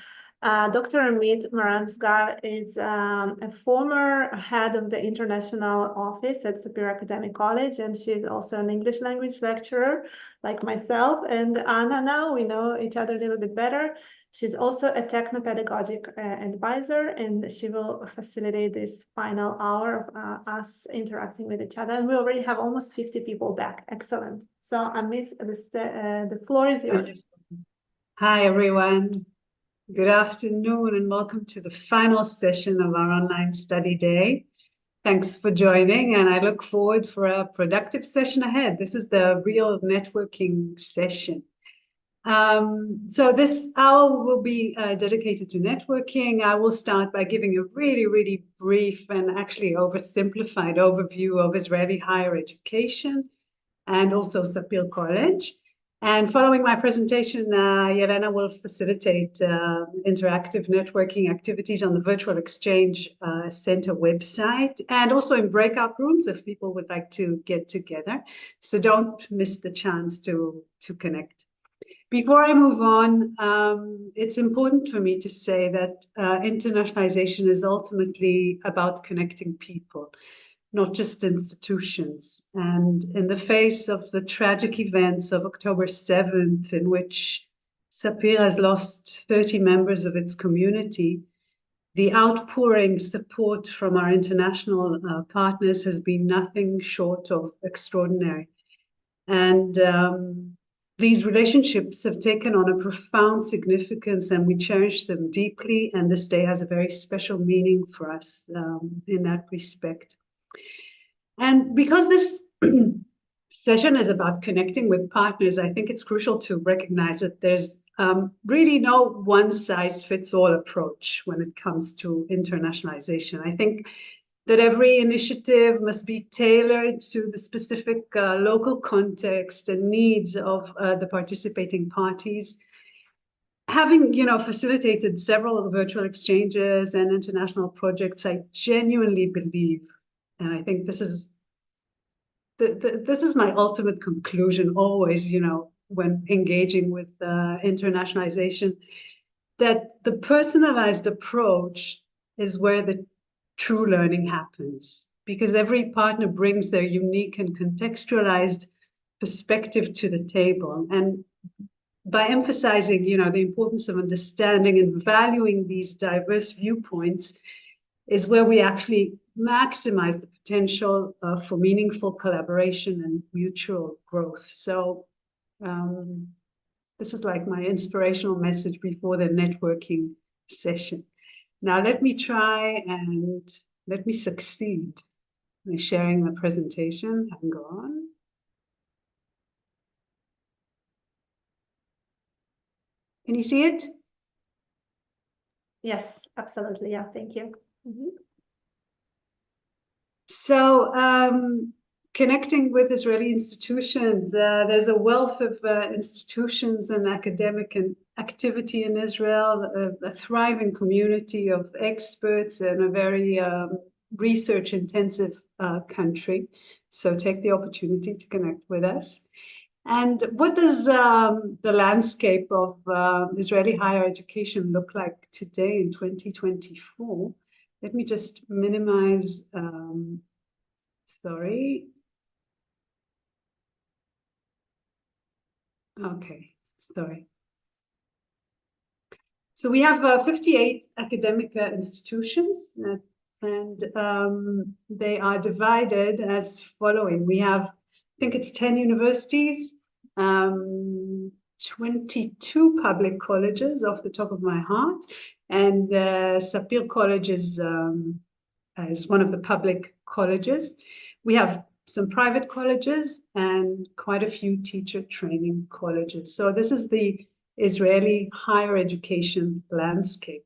Dr. Amit Maransgar is a former head of the international office at Superior Academic College, and she's also an English language lecturer like myself and Anna. Now we know each other a little bit better. She's also a techno-pedagogic advisor, and she will facilitate this final hour of us interacting with each other. And we already have almost 50 people back. Excellent. So Amit, the floor is yours.
Hi, everyone. Good afternoon and welcome to the final session of our online study day. Thanks for joining, and I look forward for a productive session ahead. This is the real networking session. So this hour will be dedicated to networking. I will start by giving a really brief and actually oversimplified overview of Israeli higher education and also Sapir College. And following my presentation, Yelena will facilitate interactive networking activities on the Virtual Exchange Center website, and also in breakout rooms if people would like to get together. So don't miss the chance to connect. Before I move on, it's important for me to say that internationalization is ultimately about connecting people, not just institutions. And in the face of the tragic events of October 7th, in which Sapir has lost 30 members of its community, the outpouring support from our international partners has been nothing short of extraordinary. And these relationships have taken on a profound significance, and we cherish them deeply. And this day has a very special meaning for us in that respect. And because this session is about connecting with partners, I think it's crucial to recognize that there's really no one-size-fits-all approach when it comes to internationalization. I think that every initiative must be tailored to the specific local context and needs of the participating parties. Having, facilitated several virtual exchanges and international projects, I genuinely believe, and I think this is my ultimate conclusion always, when engaging with internationalization, that the personalized approach is where the true learning happens, because every partner brings their unique and contextualized perspective to the table. And by emphasizing, the importance of understanding and valuing these diverse viewpoints is where we actually maximize the potential for meaningful collaboration and mutual growth. So this is like my inspirational message before the networking session. Now let me try and let me succeed in sharing the presentation. Hang on. Can you see it?
Yes, absolutely. Yeah, thank you. Mm-hmm.
So connecting with Israeli institutions, there's a wealth of institutions and academic activity in Israel, a thriving community of experts, and a very research-intensive country. So take the opportunity to connect with us. And what does the landscape of Israeli higher education look like today in 2024? Let me just minimize, sorry. Okay, sorry. So we have 58 academic institutions, and they are divided as following. We have, I think it's 10 universities, 22 public colleges off the top of my heart, and Sapir College is one of the public colleges. We have some private colleges and quite a few teacher training colleges. So this is the Israeli higher education landscape.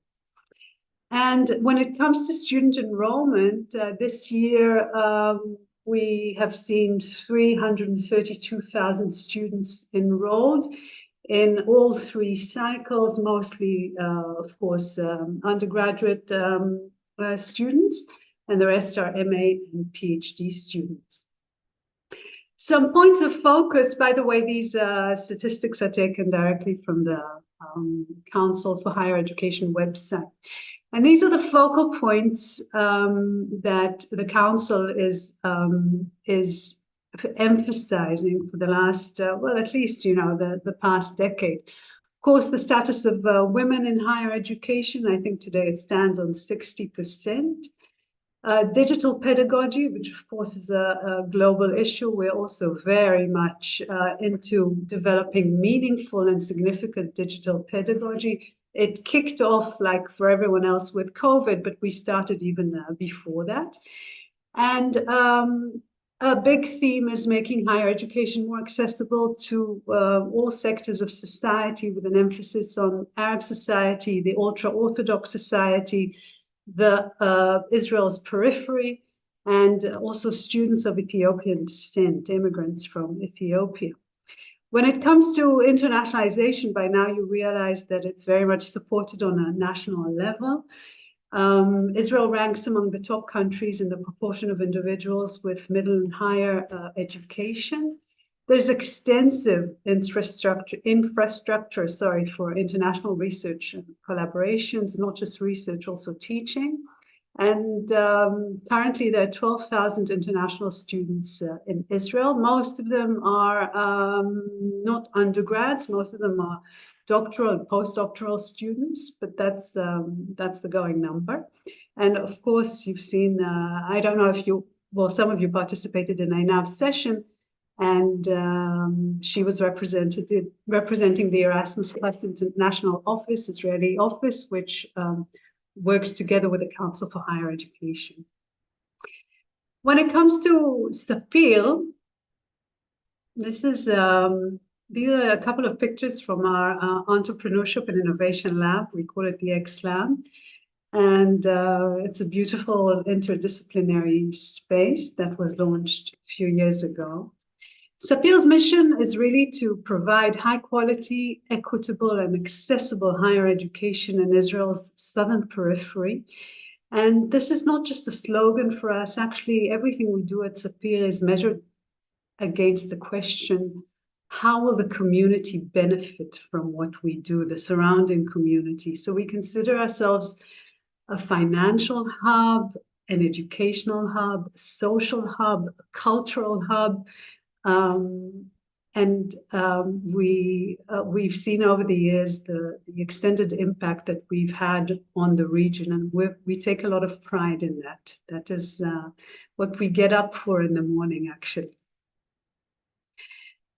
And when it comes to student enrollment, this year we have seen 332,000 students enrolled in all three cycles, mostly, of course, undergraduate students, and the rest are MA and PhD students. Some points of focus, by the way, these statistics are taken directly from the Council for Higher Education website. And these are the focal points that the Council is emphasizing for the last, well, at least, the past decade. Of course, the status of women in higher education, I think today it stands on 60%. Digital pedagogy, which of course is a global issue. We're also very much into developing meaningful and significant digital pedagogy. It kicked off, like for everyone else, with COVID, but we started even before that. And a big theme is making higher education more accessible to all sectors of society, with an emphasis on Arab society, the ultra-Orthodox society, the Israel's periphery, and also students of Ethiopian descent, immigrants from Ethiopia. When it comes to internationalization, by now you realize that it's very much supported on a national level. Israel ranks among the top countries in the proportion of individuals with middle and higher education. There's extensive infrastructure for international research and collaborations, not just research, also teaching. And currently there are 12,000 international students in Israel. Most of them are not undergrads. Most of them are doctoral and postdoctoral students, but that's the going number. And of course, you've seen, I don't know if some of you participated in Einav's session, and she was representing the Erasmus Plus International Office, Israeli office, which works together with the Council for Higher Education. When it comes to Sapir, these are a couple of pictures from our Entrepreneurship and Innovation Lab. We call it the X-Lab. And it's a beautiful interdisciplinary space that was launched a few years ago. Sapir's mission is really to provide high quality, equitable, and accessible higher education in Israel's southern periphery. And this is not just a slogan for us. Actually, everything we do at Sapir is measured against the question, how will the community benefit from what we do, the surrounding community? So we consider ourselves a financial hub, an educational hub, a social hub, a cultural hub. We've seen over the years the extended impact that we've had on the region, and we take a lot of pride in that. That is what we get up for in the morning, actually.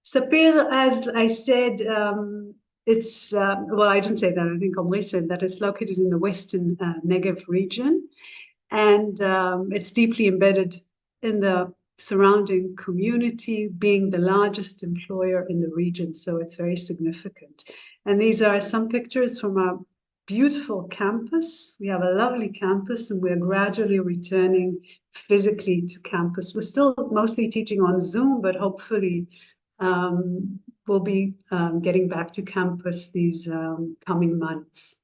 Sapir, as I said, it's, well, I didn't say that, I think Omri said that it's located in the western Negev region, and it's deeply embedded in the surrounding community, being the largest employer in the region, so it's very significant. And these are some pictures from our beautiful campus. We have a lovely campus, and we're gradually returning physically to campus. We're still mostly teaching on Zoom, but hopefully we'll be getting back to campus these coming months.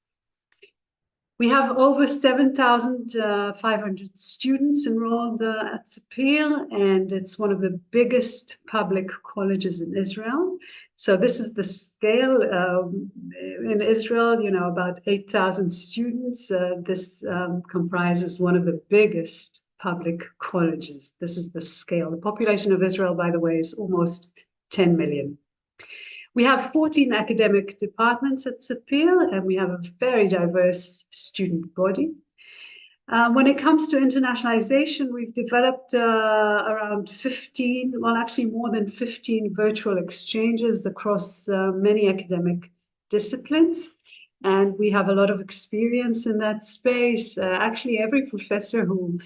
We have over 7,500 students enrolled at Sapir, and it's one of the biggest public colleges in Israel. So this is the scale in Israel, about 8,000 students. This comprises one of the biggest public colleges. This is the scale. The population of Israel, by the way, is almost 10 million. We have 14 academic departments at Sapir, and we have a very diverse student body. When it comes to internationalization, we've developed around 15, well, actually more than 15 virtual exchanges across many academic disciplines. And we have a lot of experience in that space. Actually, every professor who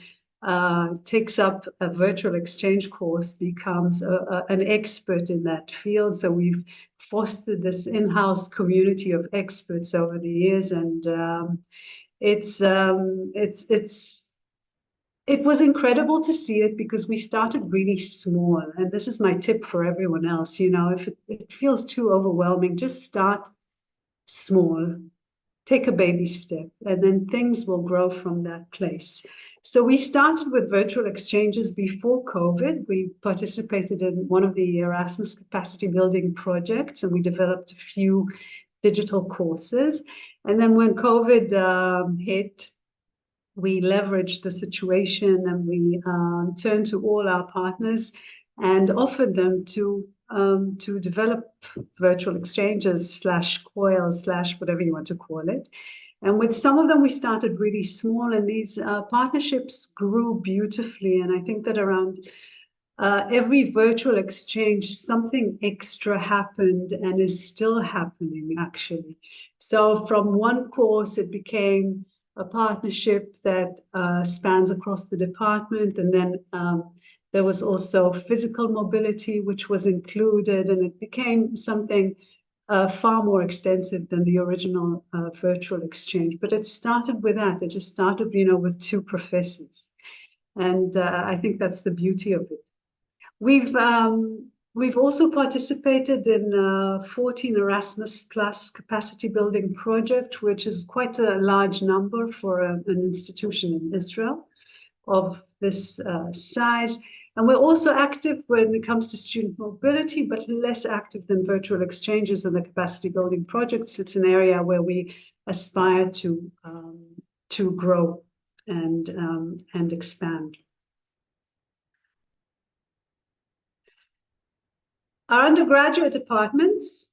takes up a virtual exchange course becomes an expert in that field. So we've fostered this in-house community of experts over the years, and it was incredible to see it because we started really small. And this is my tip for everyone else. You know, if it feels too overwhelming, just start small, take a baby step, and then things will grow from that place. So we started with virtual exchanges before COVID. We participated in one of the Erasmus capacity building projects, and we developed a few digital courses. And then when COVID hit, we leveraged the situation, and we turned to all our partners and offered them to develop virtual exchanges / coils / whatever you want to call it. And with some of them, we started really small, and these partnerships grew beautifully. And I think that around every virtual exchange, something extra happened and is still happening, actually. So from one course, it became a partnership that spans across the department. And then there was also physical mobility, which was included, and it became something far more extensive than the original virtual exchange. But it started with that. It just started, you know, with 2 professors. And I think that's the beauty of it. We've also participated in 14 Erasmus Plus capacity building project, which is quite a large number for an institution in Israel of this size. And we're also active when it comes to student mobility, but less active than virtual exchanges and the capacity building projects. It's an area where we aspire to grow and expand. Our undergraduate departments,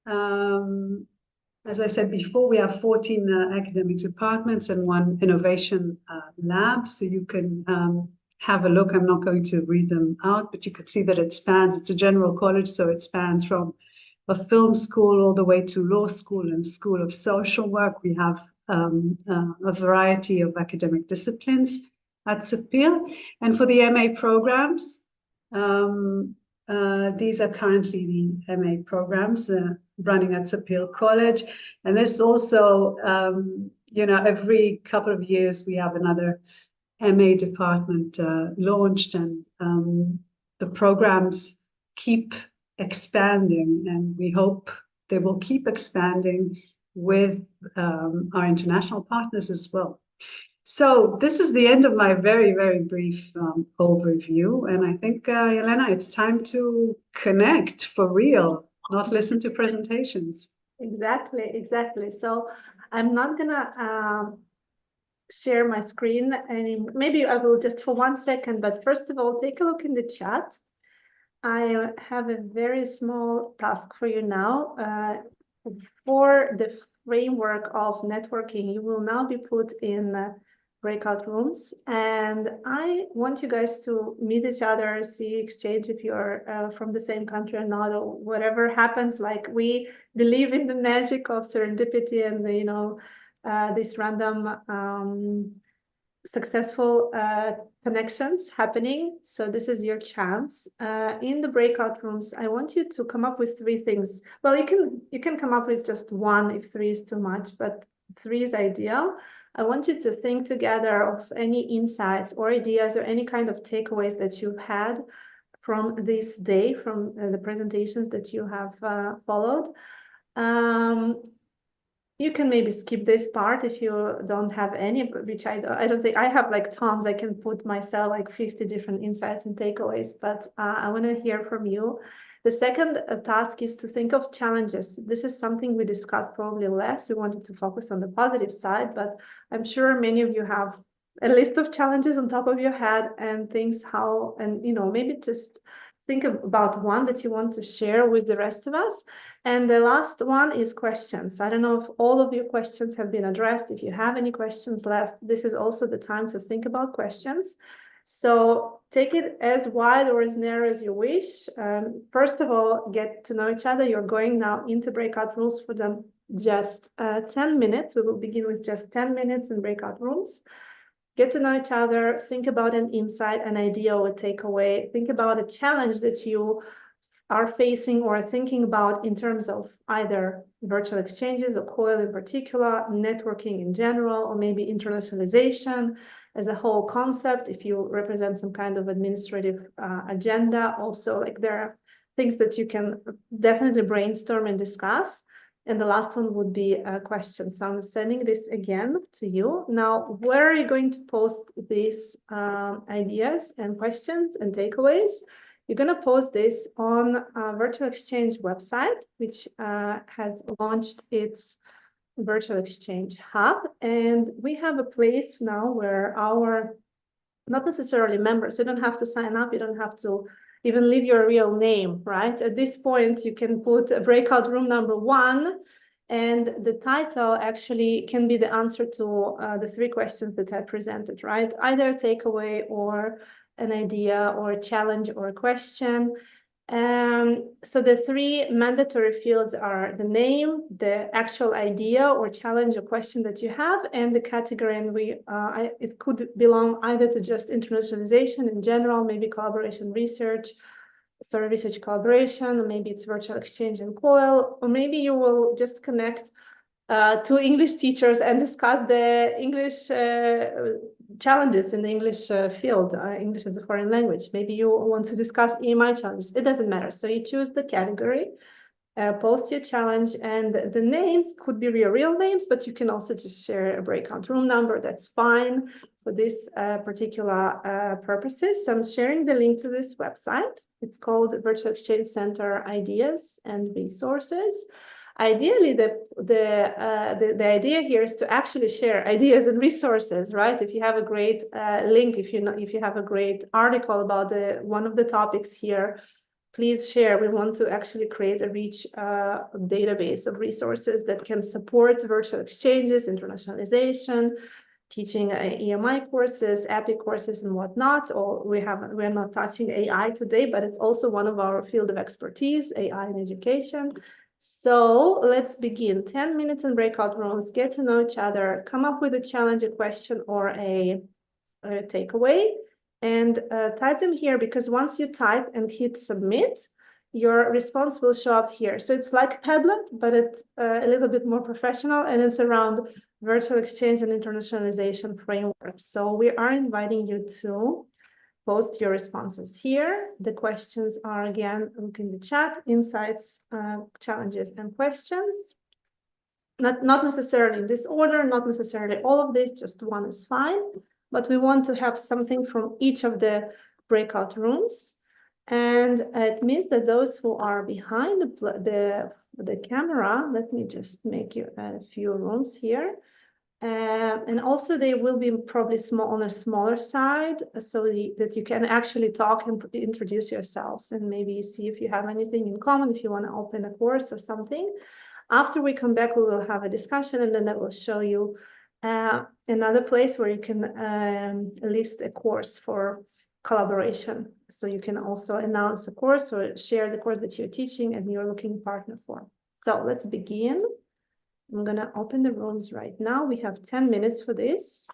as I said before, we have 14 academic departments and 1 innovation lab. So you can have a look. I'm not going to read them out, but you can see that it spans. It's a general college, so it spans from a film school all the way to law school and School of Social Work. We have a variety of academic disciplines at Sapir. And for the MA programs, these are currently the MA programs running at Sapir College. And this also, you know, every couple of years we have another MA department launched, and the programs keep expanding, and we hope they will keep expanding with our international partners as well. So this is the end of my very, very brief overview. And I think, Elena, it's time to connect for real, not listen to presentations.
Exactly. So I'm not gonna share my screen, and maybe I will just for 1 second, but first of all, take a look in the chat. I have a very small task for you now. For the framework of networking, you will now be put in breakout rooms, and I want you guys to meet each other, see, exchange if you're from the same country or not, or whatever happens. Like, we believe in the magic of serendipity and the, you know, these random successful connections happening. So this is your chance. In the breakout rooms, I want you to come up with 3 things. Well, you can come up with just 1 if 3 is too much, but 3 is ideal. I want you to think together of any insights or ideas or any kind of takeaways that you've had from this day, from the presentations that you have followed. You can maybe skip this part if you don't have any, which I don't think I have, like, tons. I can put myself like 50 different insights and takeaways, but I want to hear from you. The second task is to think of challenges. This is something we discussed probably less. We wanted to focus on the positive side, but I'm sure many of you have a list of challenges on top of your head and things how, and, you know, maybe just think about one that you want to share with the rest of us. And the last one is questions. I don't know if all of your questions have been addressed. If you have any questions left, this is also the time to think about questions. So take it as wide or as narrow as you wish. First of all, get to know each other. You're going now into breakout rooms for them just 10 minutes. We will begin with just 10 minutes in breakout rooms. Get to know each other, think about an insight, an idea or a takeaway, think about a challenge that you are facing or thinking about in terms of either virtual exchanges or COIL in particular, networking in general, or maybe internationalization as a whole concept. If you represent some kind of administrative agenda, also like there are things that you can definitely brainstorm and discuss. And the last one would be a question. So I'm sending this again to you. Now, where are you going to post these ideas and questions and takeaways? You're going to post this on a Virtual Exchange website, which has launched its Virtual Exchange Hub. And we have a place now where our, not necessarily members, you don't have to sign up, you don't have to even leave your real name, right? At this point, you can put a breakout room number 1, and the title actually can be the answer to the 3 questions that I presented, right? Either a takeaway or an idea or a challenge or a question. So the 3 mandatory fields are the name, the actual idea or challenge or question that you have, and the category. And it could belong either to just internationalization in general, maybe collaboration research, research collaboration, or maybe it's virtual exchange and COIL, or maybe you will just connect 2 English teachers and discuss the English challenges in the English field, English as a foreign language. Maybe you want to discuss EMI challenges. It doesn't matter. So you choose the category, post your challenge, and the names could be your real names, but you can also just share a breakout room number. That's fine for this particular purposes. So I'm sharing the link to this website. It's called Virtual Exchange Center Ideas and Resources. Ideally, the idea here is to actually share ideas and resources, right? If you have a great link, if you have a great article about one of the topics here, please share. We want to actually create a rich database of resources that can support virtual exchanges, internationalization, teaching EMI courses, EPIC courses, and whatnot. We're not touching AI today, but it's also one of our field of expertise, AI in education. So let's begin. 10 minutes in breakout rooms, get to know each other, come up with a challenge, a question, or a takeaway, and type them here, because once you type and hit submit, your response will show up here. So it's like Padlet, but it's a little bit more professional, and it's around virtual exchange and internationalization framework. So we are inviting you to post your responses here. The questions are, again, look in the chat, insights, challenges, and questions. Not necessarily in this order, not necessarily all of this, just one is fine. But we want to have something from each of the breakout rooms. And it means that those who are behind the camera, let me just make you a few rooms here. And also they will be probably on a smaller side, so that you can actually talk and introduce yourselves and maybe see if you have anything in common, if you want to open a course or something. After we come back, we will have a discussion, and then I will show you another place where you can list a course for collaboration. So you can also announce a course or share the course that you're teaching and you're looking partner for. So let's begin. I'm going to open the rooms right now. We have 10 minutes for this.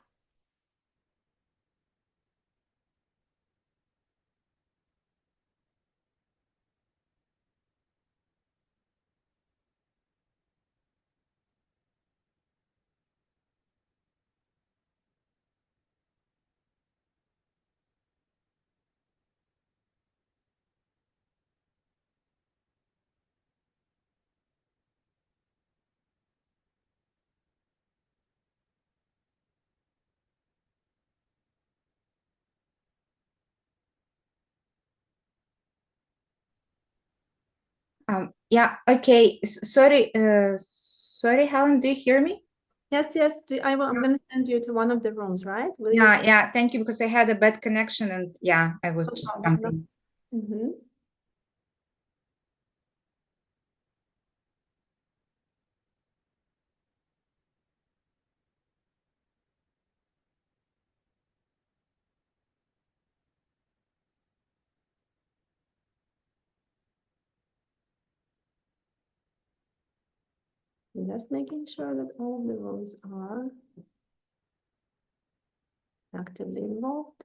Yeah, okay. Sorry, Helen, do you hear me?
Yes. I'm going to send you to one of the rooms, right?
Yeah, thank you, because I had a bad connection, and yeah, I was just jumping.
Mm-hmm. Just making sure that all of the rooms are actively involved.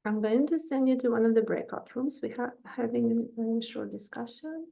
I'm going to send you to one of the breakout rooms. We are having a short discussion.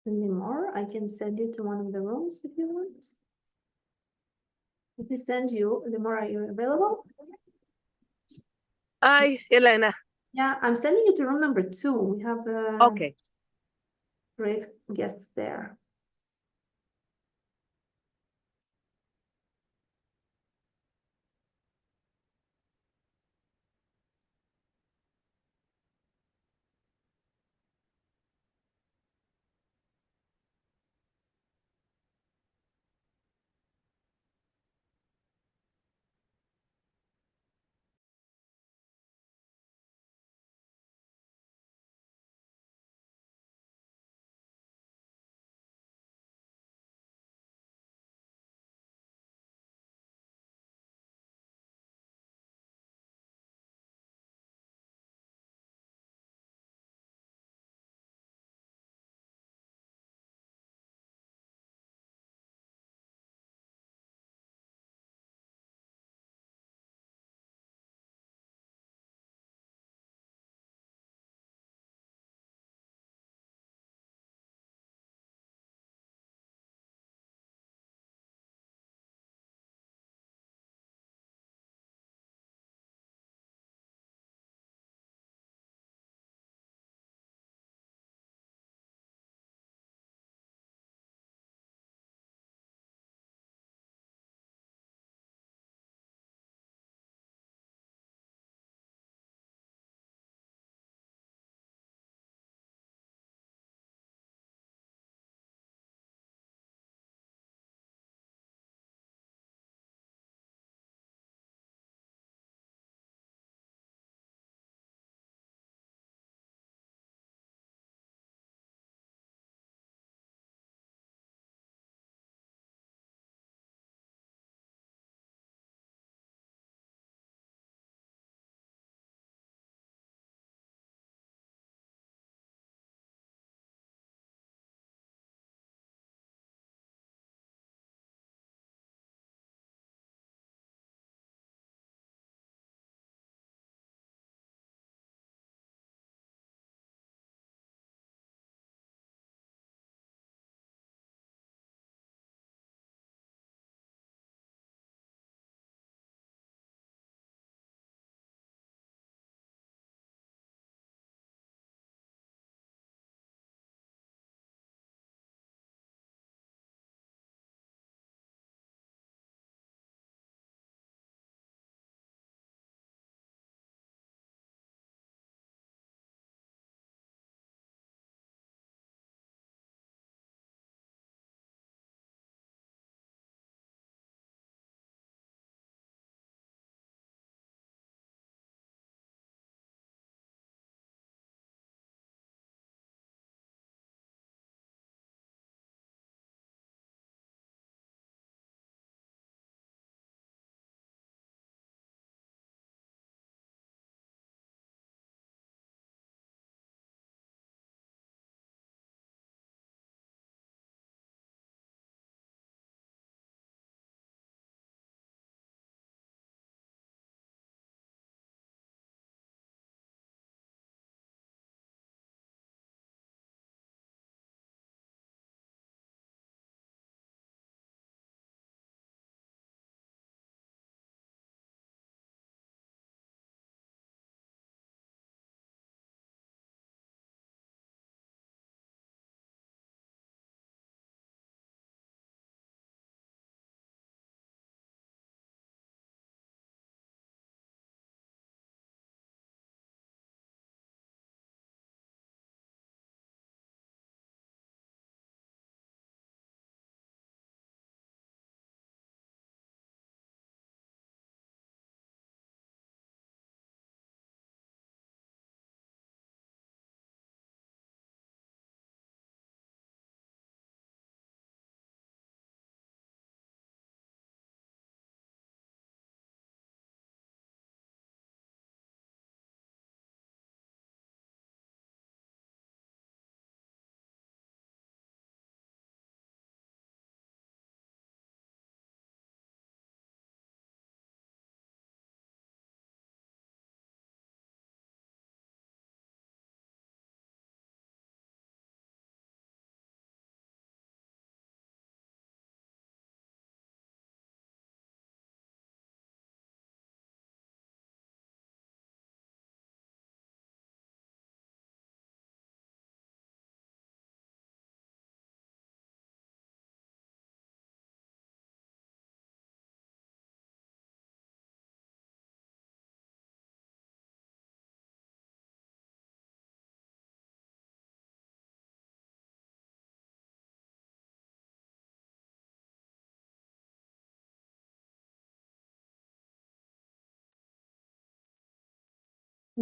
Anymore, I can send you to one of the rooms if you want. If we send you, Limor, are you available?
Hi, Elena.
Yeah, I'm sending you to room number 2. We have
Okay.
great guests there.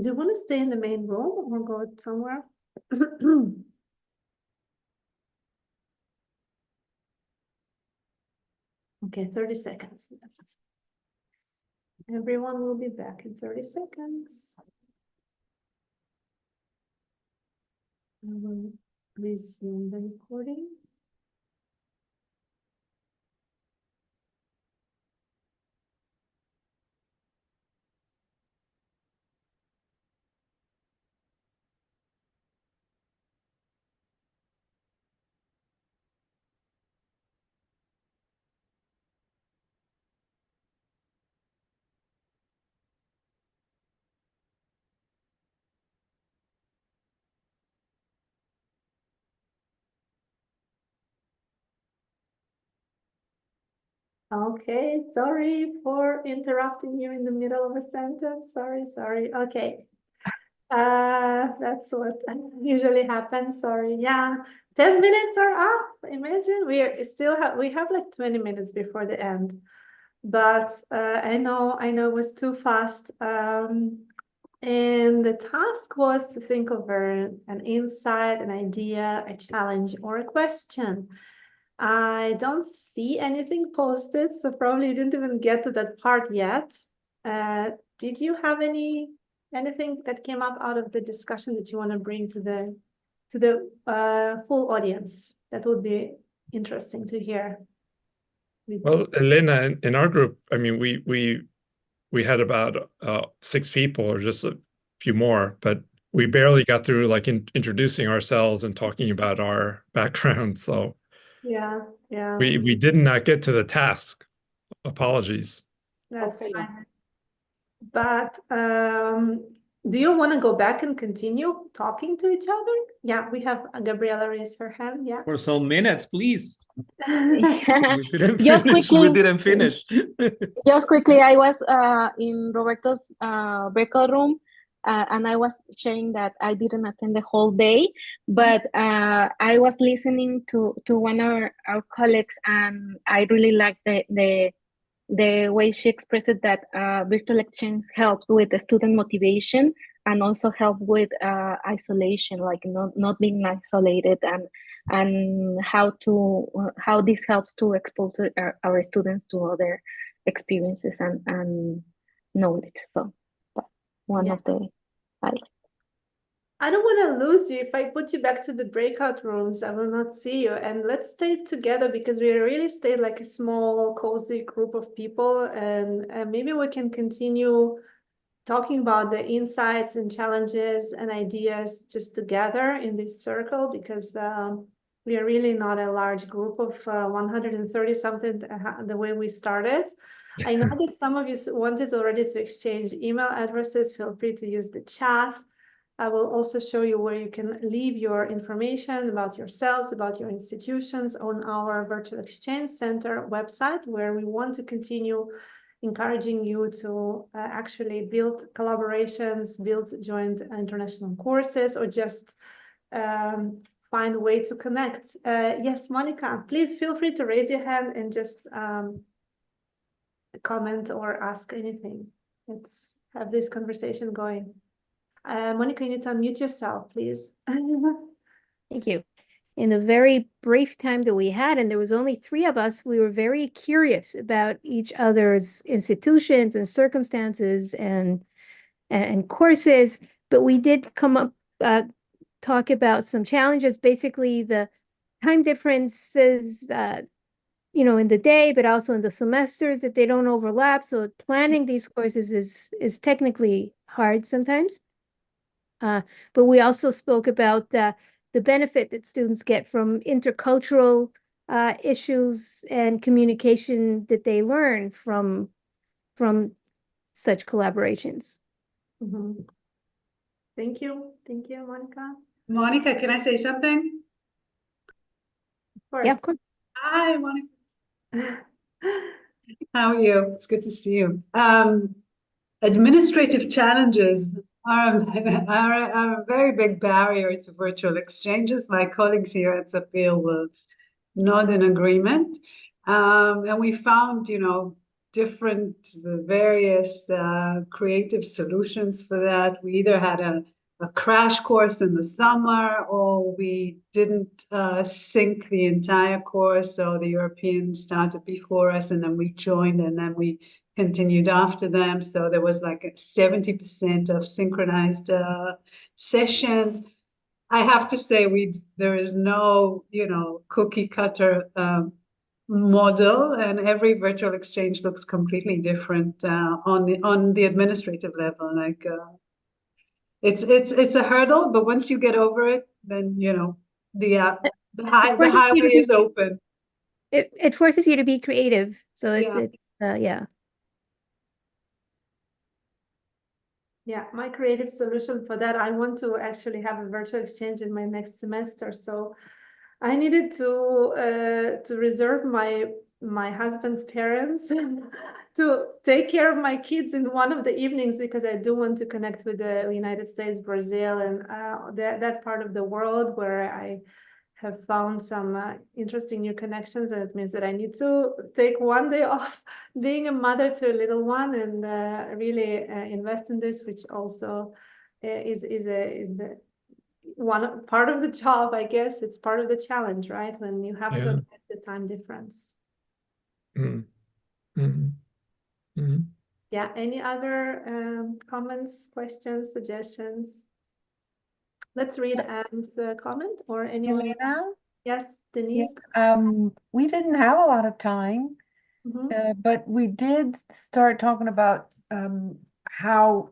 Do you want to stay in the main room or go somewhere? Okay, 30 seconds left. Everyone will be back in 30 seconds. I will resume the recording. Okay, sorry for interrupting you in the middle of a sentence. Sorry. Okay. That's what usually happens. Sorry. Yeah. 10 minutes are up. Imagine we have like 20 minutes before the end. But I know it was too fast. And the task was to think of an insight, an idea, a challenge, or a question. I don't see anything posted, so probably you didn't even get to that part yet. Did you have anything that came up out of the discussion that you want to bring to the full audience? That would be interesting to hear.
Well, Elena, in our group, I mean, we had about 6 people or just a few more, but we barely got through like introducing ourselves and talking about our background. So
yeah.
we did not get to the task. Apologies.
That's fine. But do you want to go back and continue talking to each other? Yeah, we have Gabriela raise her hand. Yeah.
For some minutes, please.
Yeah.
We didn't
Just
finish.
quickly.
We didn't finish.
Just quickly, I was in Roberto's breakout room, and I was sharing that I didn't attend the whole day, but I was listening to one of our colleagues, and I really liked the way she expressed it, that virtual exchange helps with the student motivation and also help with isolation, like not being isolated, and how this helps to expose our students to other experiences and knowledge. So that's one of the highlights.
I don't want to lose you. If I put you back to the breakout rooms, I will not see you. And let's stay together because we really stay like a small, cozy group of people. And maybe we can continue talking about the insights and challenges and ideas just together in this circle, because we are really not a large group of 130 something the way we started. I know that some of you wanted already to exchange email addresses. Feel free to use the chat. I will also show you where you can leave your information about yourselves, about your institutions on our Virtual Exchange Center website, where we want to continue encouraging you to actually build collaborations, build joint international courses, or just find a way to connect. Yes, Monica, please feel free to raise your hand and just comment or ask anything. Let's have this conversation going. Monica, you need to unmute yourself, please.
Thank you. In the very brief time that we had, and there was only 3 of us, we were very curious about each other's institutions and circumstances and courses, but we did come up, talk about some challenges, basically the time differences, in the day, but also in the semesters, that they don't overlap. So planning these courses is technically hard sometimes. But we also spoke about the benefit that students get from intercultural issues and communication that they learn from such collaborations.
Mm-hmm. Thank you, Monica.
Monica, can I say something?
Of course.
Yeah, of course.
Hi, Monica. How are you? It's good to see you. Administrative challenges are a very big barrier to virtual exchanges. My colleagues here at Sapir will nod in agreement. And we found, different, various creative solutions for that. We either had a crash course in the summer, or we didn't sync the entire course. So the Europeans started before us, and then we joined, and then we continued after them. So there was like 70% of synchronized sessions. I have to say, there is no, cookie cutter model, and every virtual exchange looks completely different on the administrative level. Like it's a hurdle, but once you get over it, then the highway is open.
It forces you to be creative. So it's yeah.
Yeah, my creative solution for that, I want to actually have a virtual exchange in my next semester. So I needed to reserve my husband's parents to take care of my kids in one of the evenings, because I do want to connect with the United States, Brazil, and that part of the world where I have found some interesting new connections. And it means that I need to take one day off being a mother to a little one, and really invest in this, which also is a one part of the job, I guess. It's part of the challenge, right? When you have to adjust the time difference. Yeah, any other comments, questions, suggestions? Let's read Anne's comment, or anyone.
Elena?
Yes, Denise.
We didn't have a lot of time, but we did start talking about how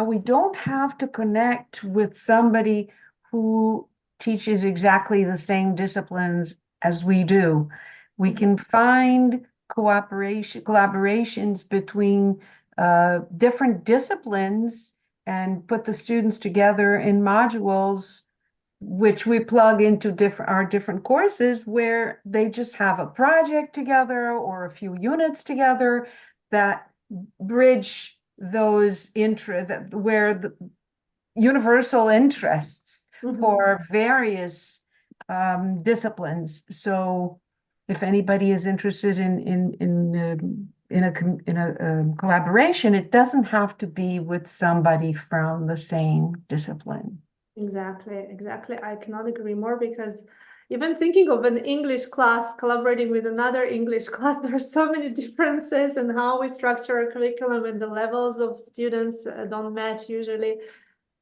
we don't have to connect with somebody who teaches exactly the same disciplines as we do. We can find collaborations between different disciplines and put the students together in modules, which we plug into our different courses, where they just have a project together or a few units together that bridge those where the universal interests for various disciplines. So if anybody is interested in a collaboration, it doesn't have to be with somebody from the same discipline.
Exactly. I cannot agree more, because even thinking of an English class collaborating with another English class, there are so many differences in how we structure our curriculum, and the levels of students don't match usually.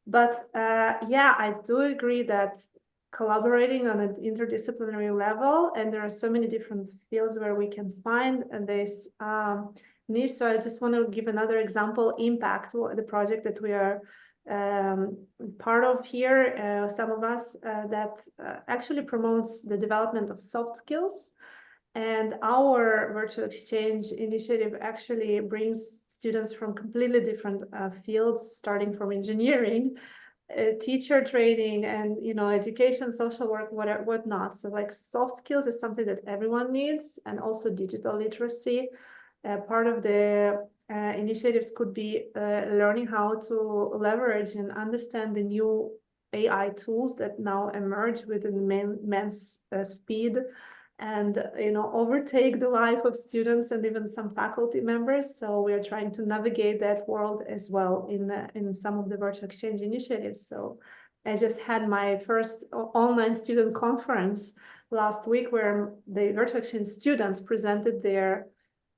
But yeah, I do agree that collaborating on an interdisciplinary level, and there are so many different fields where we can find this niche. So I just want to give another example, Impact, the project that we are part of here, some of us, that actually promotes the development of soft skills. And our virtual exchange initiative actually brings students from completely different fields, starting from engineering, teacher training, and education, social work, whatnot. So like soft skills is something that everyone needs, and also digital literacy. Part of the initiatives could be learning how to leverage and understand the new AI tools that now emerge with immense speed, and overtake the life of students and even some faculty members. So we are trying to navigate that world as well in some of the virtual exchange initiatives. So I just had my first online student conference last week, where the virtual exchange students presented their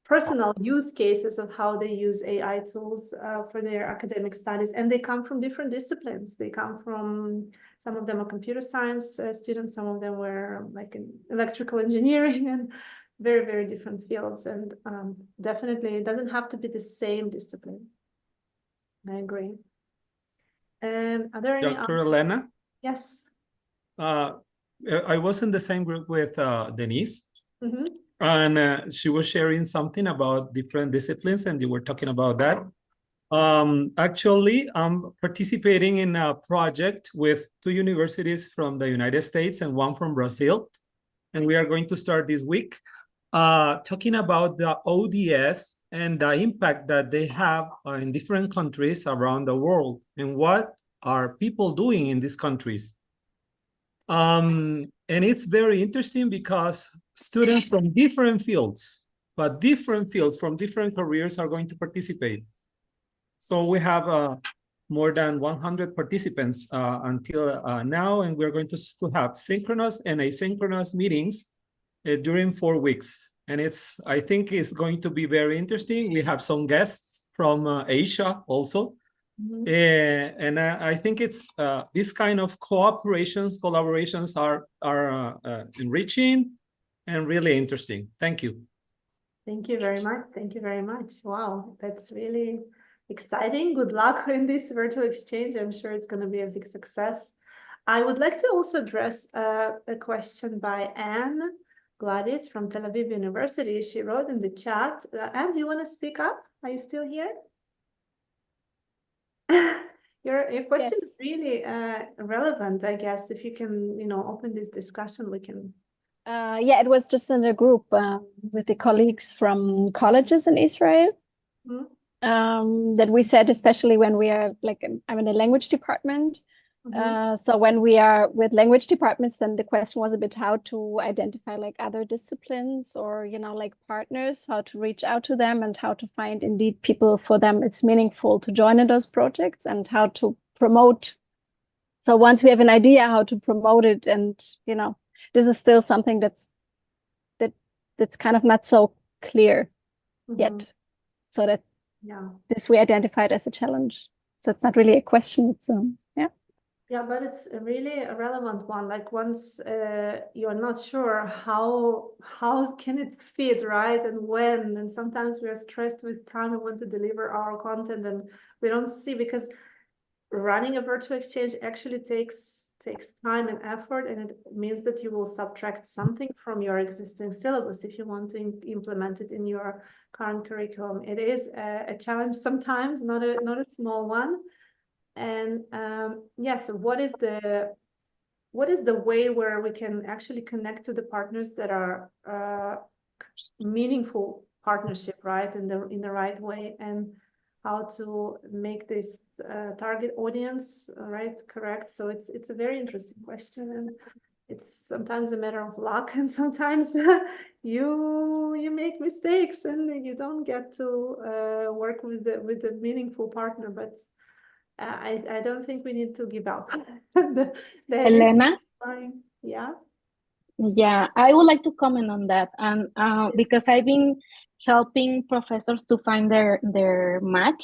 personal use cases of how they use AI tools for their academic studies. And they come from different disciplines. They come from, some of them are computer science students, some of them were like in electrical engineering, and very, very different fields. And definitely it doesn't have to be the same discipline. I agree. Are there any
Dr. Elena?
Yes.
I was in the same group with Denise. And she was sharing something about different disciplines, and you were talking about that. Actually, I'm participating in a project with 2 universities from the United States and 1 from Brazil. And we are going to start this week talking about the ODS and the impact that they have in different countries around the world, and what are people doing in these countries. And it's very interesting, because students from different fields, but different fields from different careers are going to participate. So we have more than 100 participants until now, and we're going to have synchronous and asynchronous meetings during 4 weeks. And I think it's going to be very interesting. We have some guests from Asia also. And I think it's this kind of collaborations are enriching and really interesting. Thank you.
Thank you very much. Thank you very much. Wow, that's really exciting. Good luck in this virtual exchange. I'm sure it's going to be a big success. I would like to also address a question by Anne Gladys from Tel Aviv University. She wrote in the chat. Anne, do you want to speak up? Are you still here? Your question is really relevant, I guess. If you can, open this discussion, we can.
Yeah, it was just in a group with the colleagues from colleges in Israel. That we said, especially when we are I'm in the language department. So when we are with language departments, then the question was a bit how to identify other disciplines or, partners, how to reach out to them and how to find indeed people for them it's meaningful to join in those projects and how to promote. So once we have an idea how to promote it, and, this is still something that's kind of not so clear yet. So that this we identified as a challenge. So it's not really a question. It's
Yeah, but it's really a relevant one. Like once you're not sure how can it fit, right? And when, and sometimes we are stressed with time, we want to deliver our content and we don't see, because running a virtual exchange actually takes time and effort, and it means that you will subtract something from your existing syllabus if you want to implement it in your current curriculum. It is a challenge sometimes, not a small one. And so what is the way where we can actually connect to the partners that are meaningful partnership, right, in the right way, and how to make this target audience correct. So it's a very interesting question, and it's sometimes a matter of luck, and sometimes you make mistakes and you don't get to work with the meaningful partner, but I don't think we need to give up.
Elena?
Yeah.
Yeah, I would like to comment on that, and because I've been helping professors to find their match,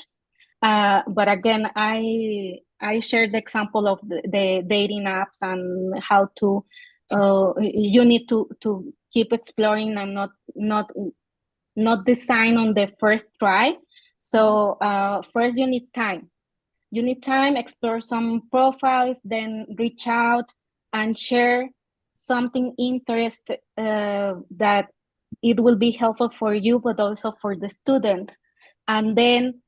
but again, I shared the example of the dating apps and how to you need to keep exploring and not design on the first try. So first you need time. You need time, explore some profiles, then reach out and share something interest that it will be helpful for you, but also for the students. And then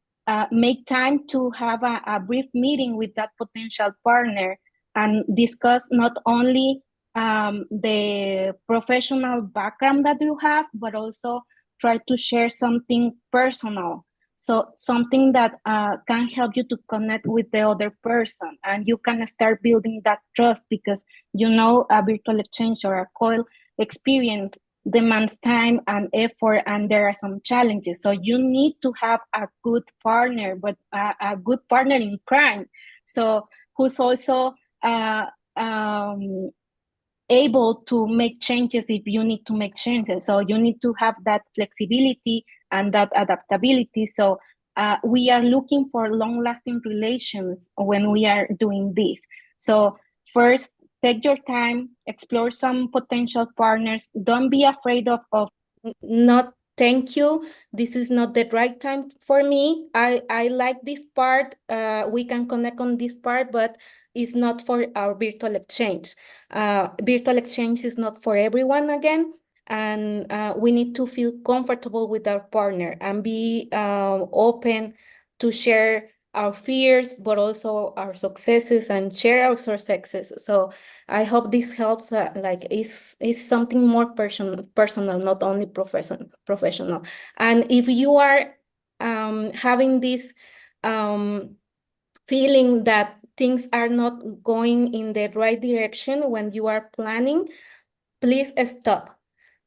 make time to have a brief meeting with that potential partner and discuss not only the professional background that you have, but also try to share something personal. So something that can help you to connect with the other person, and you can start building that trust, because a virtual exchange or a COIL experience demands time and effort, and there are some challenges. So you need to have a good partner, but a good partner in crime. So who's also able to make changes if you need to make changes. So you need to have that flexibility and that adaptability. So we are looking for long-lasting relations when we are doing this. So first, take your time, explore some potential partners. Don't be afraid of
not thank you. This is not the right time for me. I like this part. We can connect on this part, but it's not for our virtual exchange. Virtual exchange is not for everyone again. And we need to feel comfortable with our partner and be open to share our fears, but also our successes, and share our successes. So I hope this helps. It's something more personal, not only professional. And if you are having this feeling that things are not going in the right direction when you are planning, please stop.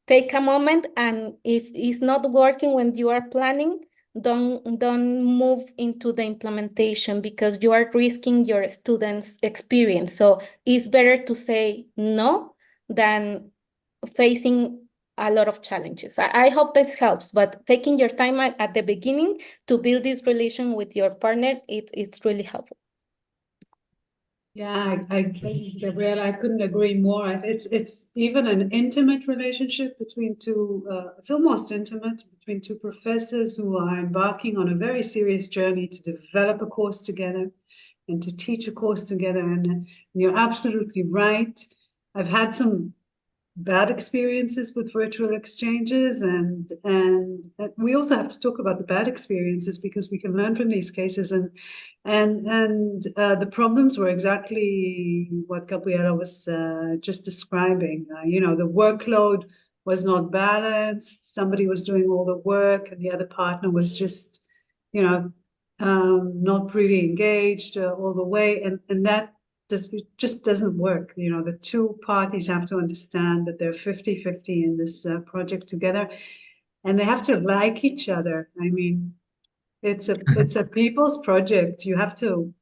take a moment, and if it's not working when you are planning, don't move into the implementation, because you are risking your students' experience. So it's better to say no than facing a lot of challenges. I hope this helps, but taking your time at the beginning to build this relation with your partner, it's really helpful.
Yeah, Gabriela, I couldn't agree more. It's even an intimate relationship between two. It's almost intimate between two professors who are embarking on a very serious journey to develop a course together and to teach a course together. And you're absolutely right. I've had some bad experiences with virtual exchanges, and we also have to talk about the bad experiences, because we can learn from these cases, and the problems were exactly what Gabriela was just describing. You know, the workload was not balanced. Somebody was doing all the work and the other partner was just, you know, not really engaged all the way, and that just doesn't work. You know, the two parties have to understand that they're 50-50 in this project together, and they have to like each other. I mean, it's a people's project. You have to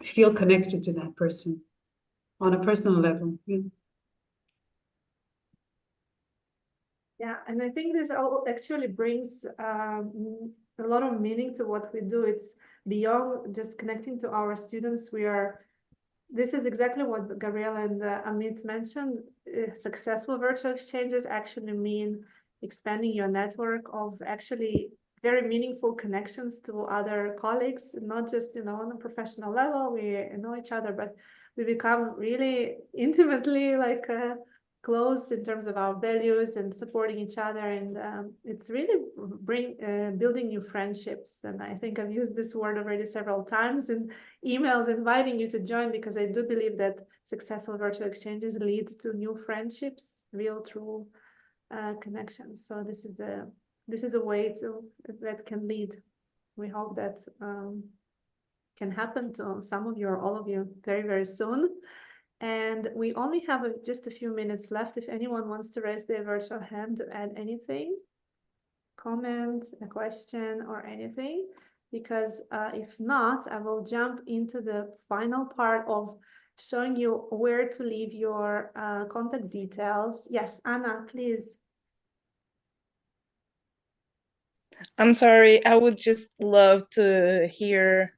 feel connected to that person on a personal level. Yeah.
Yeah, and I think this all actually brings a lot of meaning to what we do. It's beyond just connecting to our students. This is exactly what Gabriela and Amit mentioned. Successful virtual exchanges actually mean expanding your network of actually very meaningful connections to other colleagues, not just, you know, on a professional level, we know each other, but we become really intimately like close in terms of our values and supporting each other, and it's really building new friendships. And I think I've used this word already several times in emails inviting you to join, because I do believe that successful virtual exchanges lead to new friendships, real true connections. So this is a way that can lead. We hope that can happen to some of you or all of you very, very soon. And we only have just a few minutes left. If anyone wants to raise their virtual hand to add anything, comment, a question, or anything, because if not, I will jump into the final part of showing you where to leave your contact details. Yes, Anna, please.
I'm sorry, I would just love to hear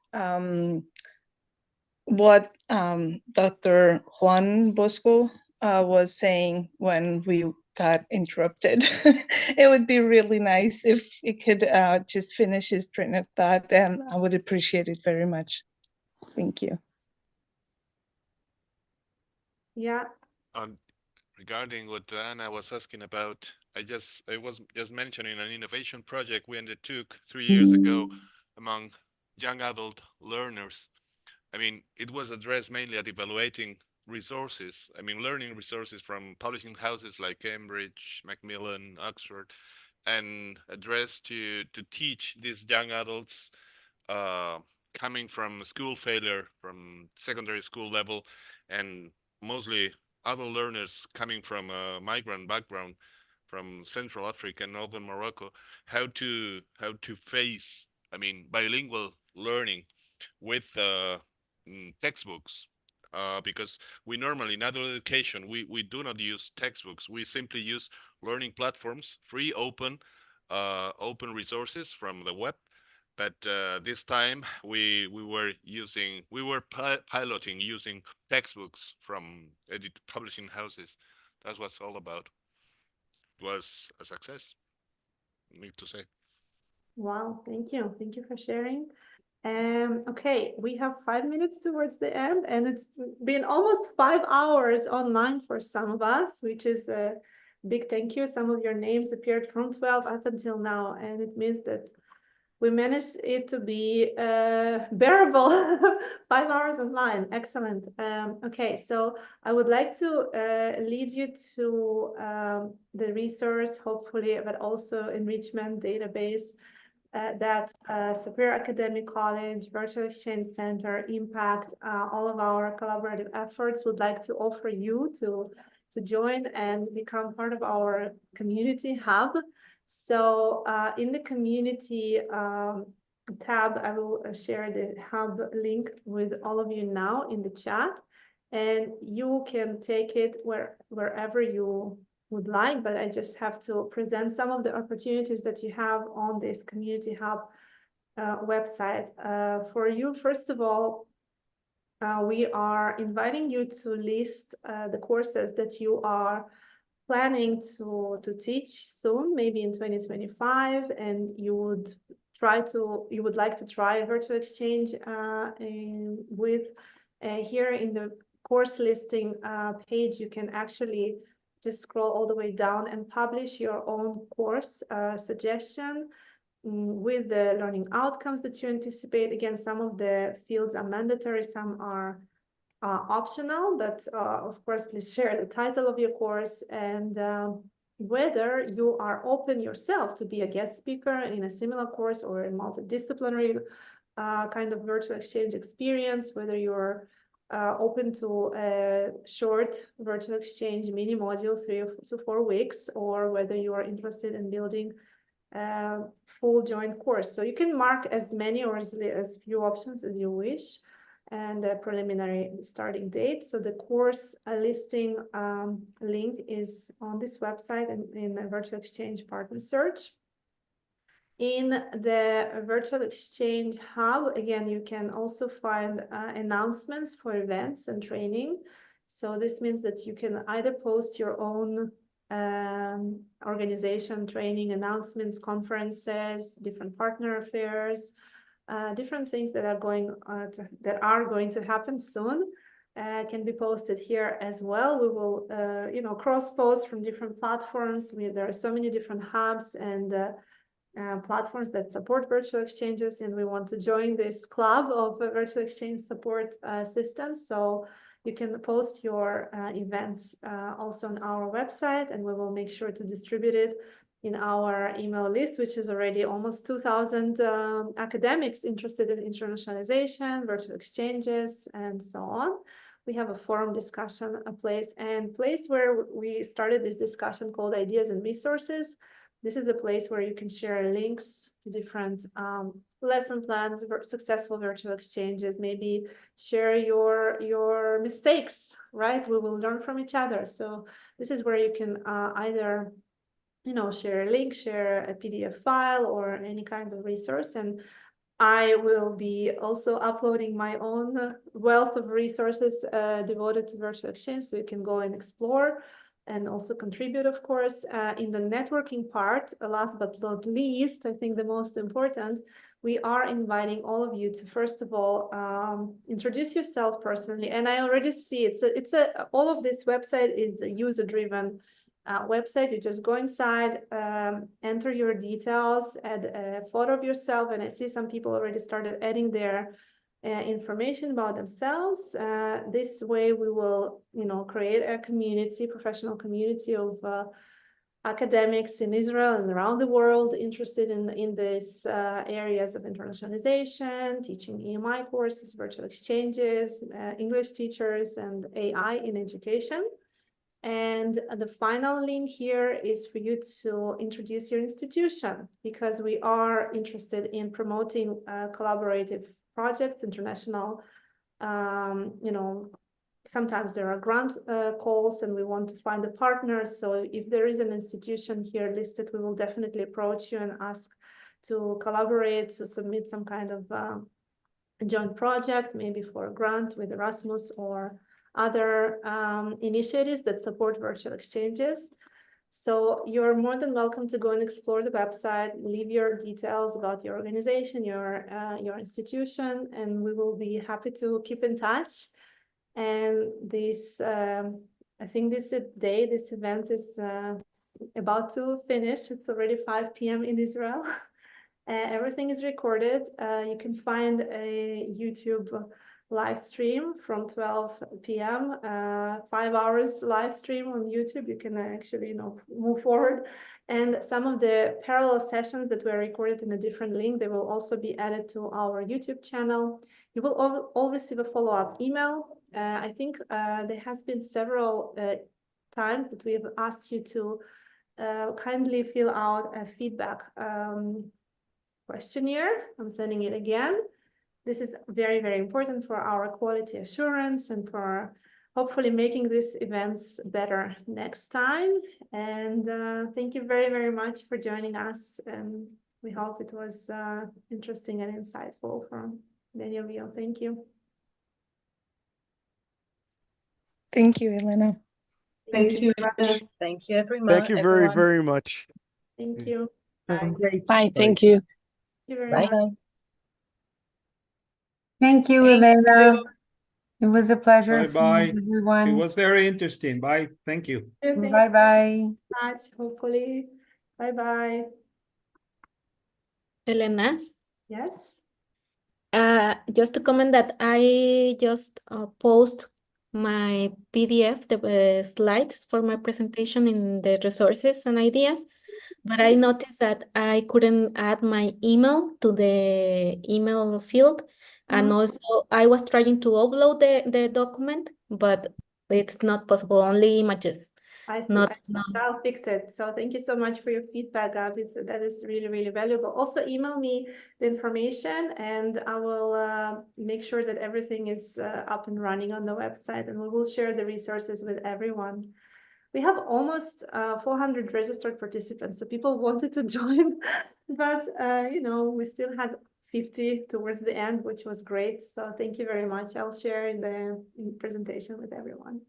what Dr. Juan Bosco was saying when we got interrupted. It would be really nice if it could just finish his train of thought, and I would appreciate it very much. Thank you.
Yeah.
Regarding what Anna was asking about, I was just mentioning an innovation project we undertook 3 years ago among young adult learners. I mean, it was addressed mainly at evaluating resources. I mean, learning resources from publishing houses like Cambridge, Macmillan, Oxford, and addressed to teach these young adults coming from school failure, from secondary school level, and mostly other learners coming from a migrant background from Central Africa and Northern Morocco, how to face, I mean, bilingual learning with textbooks. Because we normally in adult education we do not use textbooks. We simply use learning platforms, free, open resources from the web. But this time we were piloting using textbooks from publishing houses. That's what's all about. It was a success, I need to say.
Wow, thank you. Thank you for sharing. Okay, we have 5 minutes towards the end, and it's been almost 5 hours online for some of us, which is a big thank you. Some of your names appeared from 12 up until now, and it means that we managed it to be bearable. 5 hours online, excellent. Okay, so I would like to lead you to the resource, hopefully, but also enrichment database that Superior Academic College, Virtual Exchange Center, Impact, all of our collaborative efforts would like to offer you to join and become part of our community hub. So in the community tab, I will share the hub link with all of you now in the chat, and you can take it wherever you would like, but I just have to present some of the opportunities that you have on this community hub website. For you, first of all, we are inviting you to list the courses that you are planning to teach soon, maybe in 2025, and you would like to try virtual exchange with here in the course listing page. You can actually just scroll all the way down and publish your own course suggestion with the learning outcomes that you anticipate. Again, some of the fields are mandatory, some are optional, but of course, please share the title of your course and whether you are open yourself to be a guest speaker in a similar course or a multidisciplinary kind of virtual exchange experience, whether you're open to a short virtual exchange mini module, 3 to 4 weeks, or whether you are interested in building full joint course. So you can mark as many or as few options as you wish, and a preliminary starting date. So the course listing link is on this website and in the virtual exchange partner search. In the virtual exchange hub, again, you can also find announcements for events and training. So this means that you can either post your own organization training announcements, conferences, different partner affairs, different things that are going to happen soon can be posted here as well. We will cross post from different platforms. There are so many different hubs and platforms that support virtual exchanges, and we want to join this club of virtual exchange support systems. So you can post your events also on our website, and we will make sure to distribute it in our email list, which is already almost 2,000 academics interested in internationalization, virtual exchanges, and so on. We have a forum discussion, a place where we started this discussion called Ideas and Resources. This is a place where you can share links to different lesson plans, successful virtual exchanges, maybe share your mistakes, right? We will learn from each other. So this is where you can either share a link, share a PDF file, or any kind of resource. And I will be also uploading my own wealth of resources devoted to virtual exchange, so you can go and explore and also contribute, of course. In the networking part, last but not least, I think the most important, we are inviting all of you to, first of all, introduce yourself personally. And I already see all of this website is a user-driven website. You just go inside, enter your details, add a photo of yourself, and I see some people already started adding their information about themselves. This way we will, create a community, professional community of academics in Israel and around the world interested in these areas of internationalization, teaching EMI courses, virtual exchanges, English teachers, and AI in education. And the final link here is for you to introduce your institution, because we are interested in promoting collaborative projects, international, sometimes there are grant calls and we want to find a partner. So if there is an institution here listed, we will definitely approach you and ask to collaborate, to submit some kind of joint project, maybe for a grant with Erasmus or other initiatives that support virtual exchanges. So you're more than welcome to go and explore the website, leave your details about your organization, your institution, and we will be happy to keep in touch. And this, I think this event is about to finish. It's already 5 p.m. in Israel. Everything is recorded. You can find a YouTube live stream from 12 p.m. 5 hours live stream on YouTube. You can actually, move forward. And some of the parallel sessions that were recorded in a different link, they will also be added to our YouTube channel. You will all receive a follow-up email. I think there has been several times that we have asked you to kindly fill out a feedback questionnaire. I'm sending it again. This is very, very important for our quality assurance and for hopefully making these events better next time. And thank you very, very much for joining us. And we hope it was interesting and insightful for many of you. Thank you.
Thank you, Elena.
Thank you.
Thank you, everyone.
Thank you very, very much.
Thank you.
That was great.
Bye. Thank you.
Thank you very
Bye.
much.
Bye.
Thank you, Elena. It was a pleasure
Bye-bye.
seeing everyone.
It was very interesting. Bye. Thank you.
Bye-bye.
Hopefully. Bye-bye.
Elena,
Yes.
just to comment that I just post my PDF, the slides for my presentation in the resources and ideas, but I noticed that I couldn't add my email to the email field. And also I was trying to upload the document, but it's not possible, only images.
I see. I'll fix it. So thank you so much for your feedback, Gabby. So that is really, really valuable. Also, email me the information and I will make sure that everything is up and running on the website, and we will share the resources with everyone. We have almost 400 registered participants, so people wanted to join, but we still had 50 towards the end, which was great. So thank you very much. I'll share in the presentation with everyone.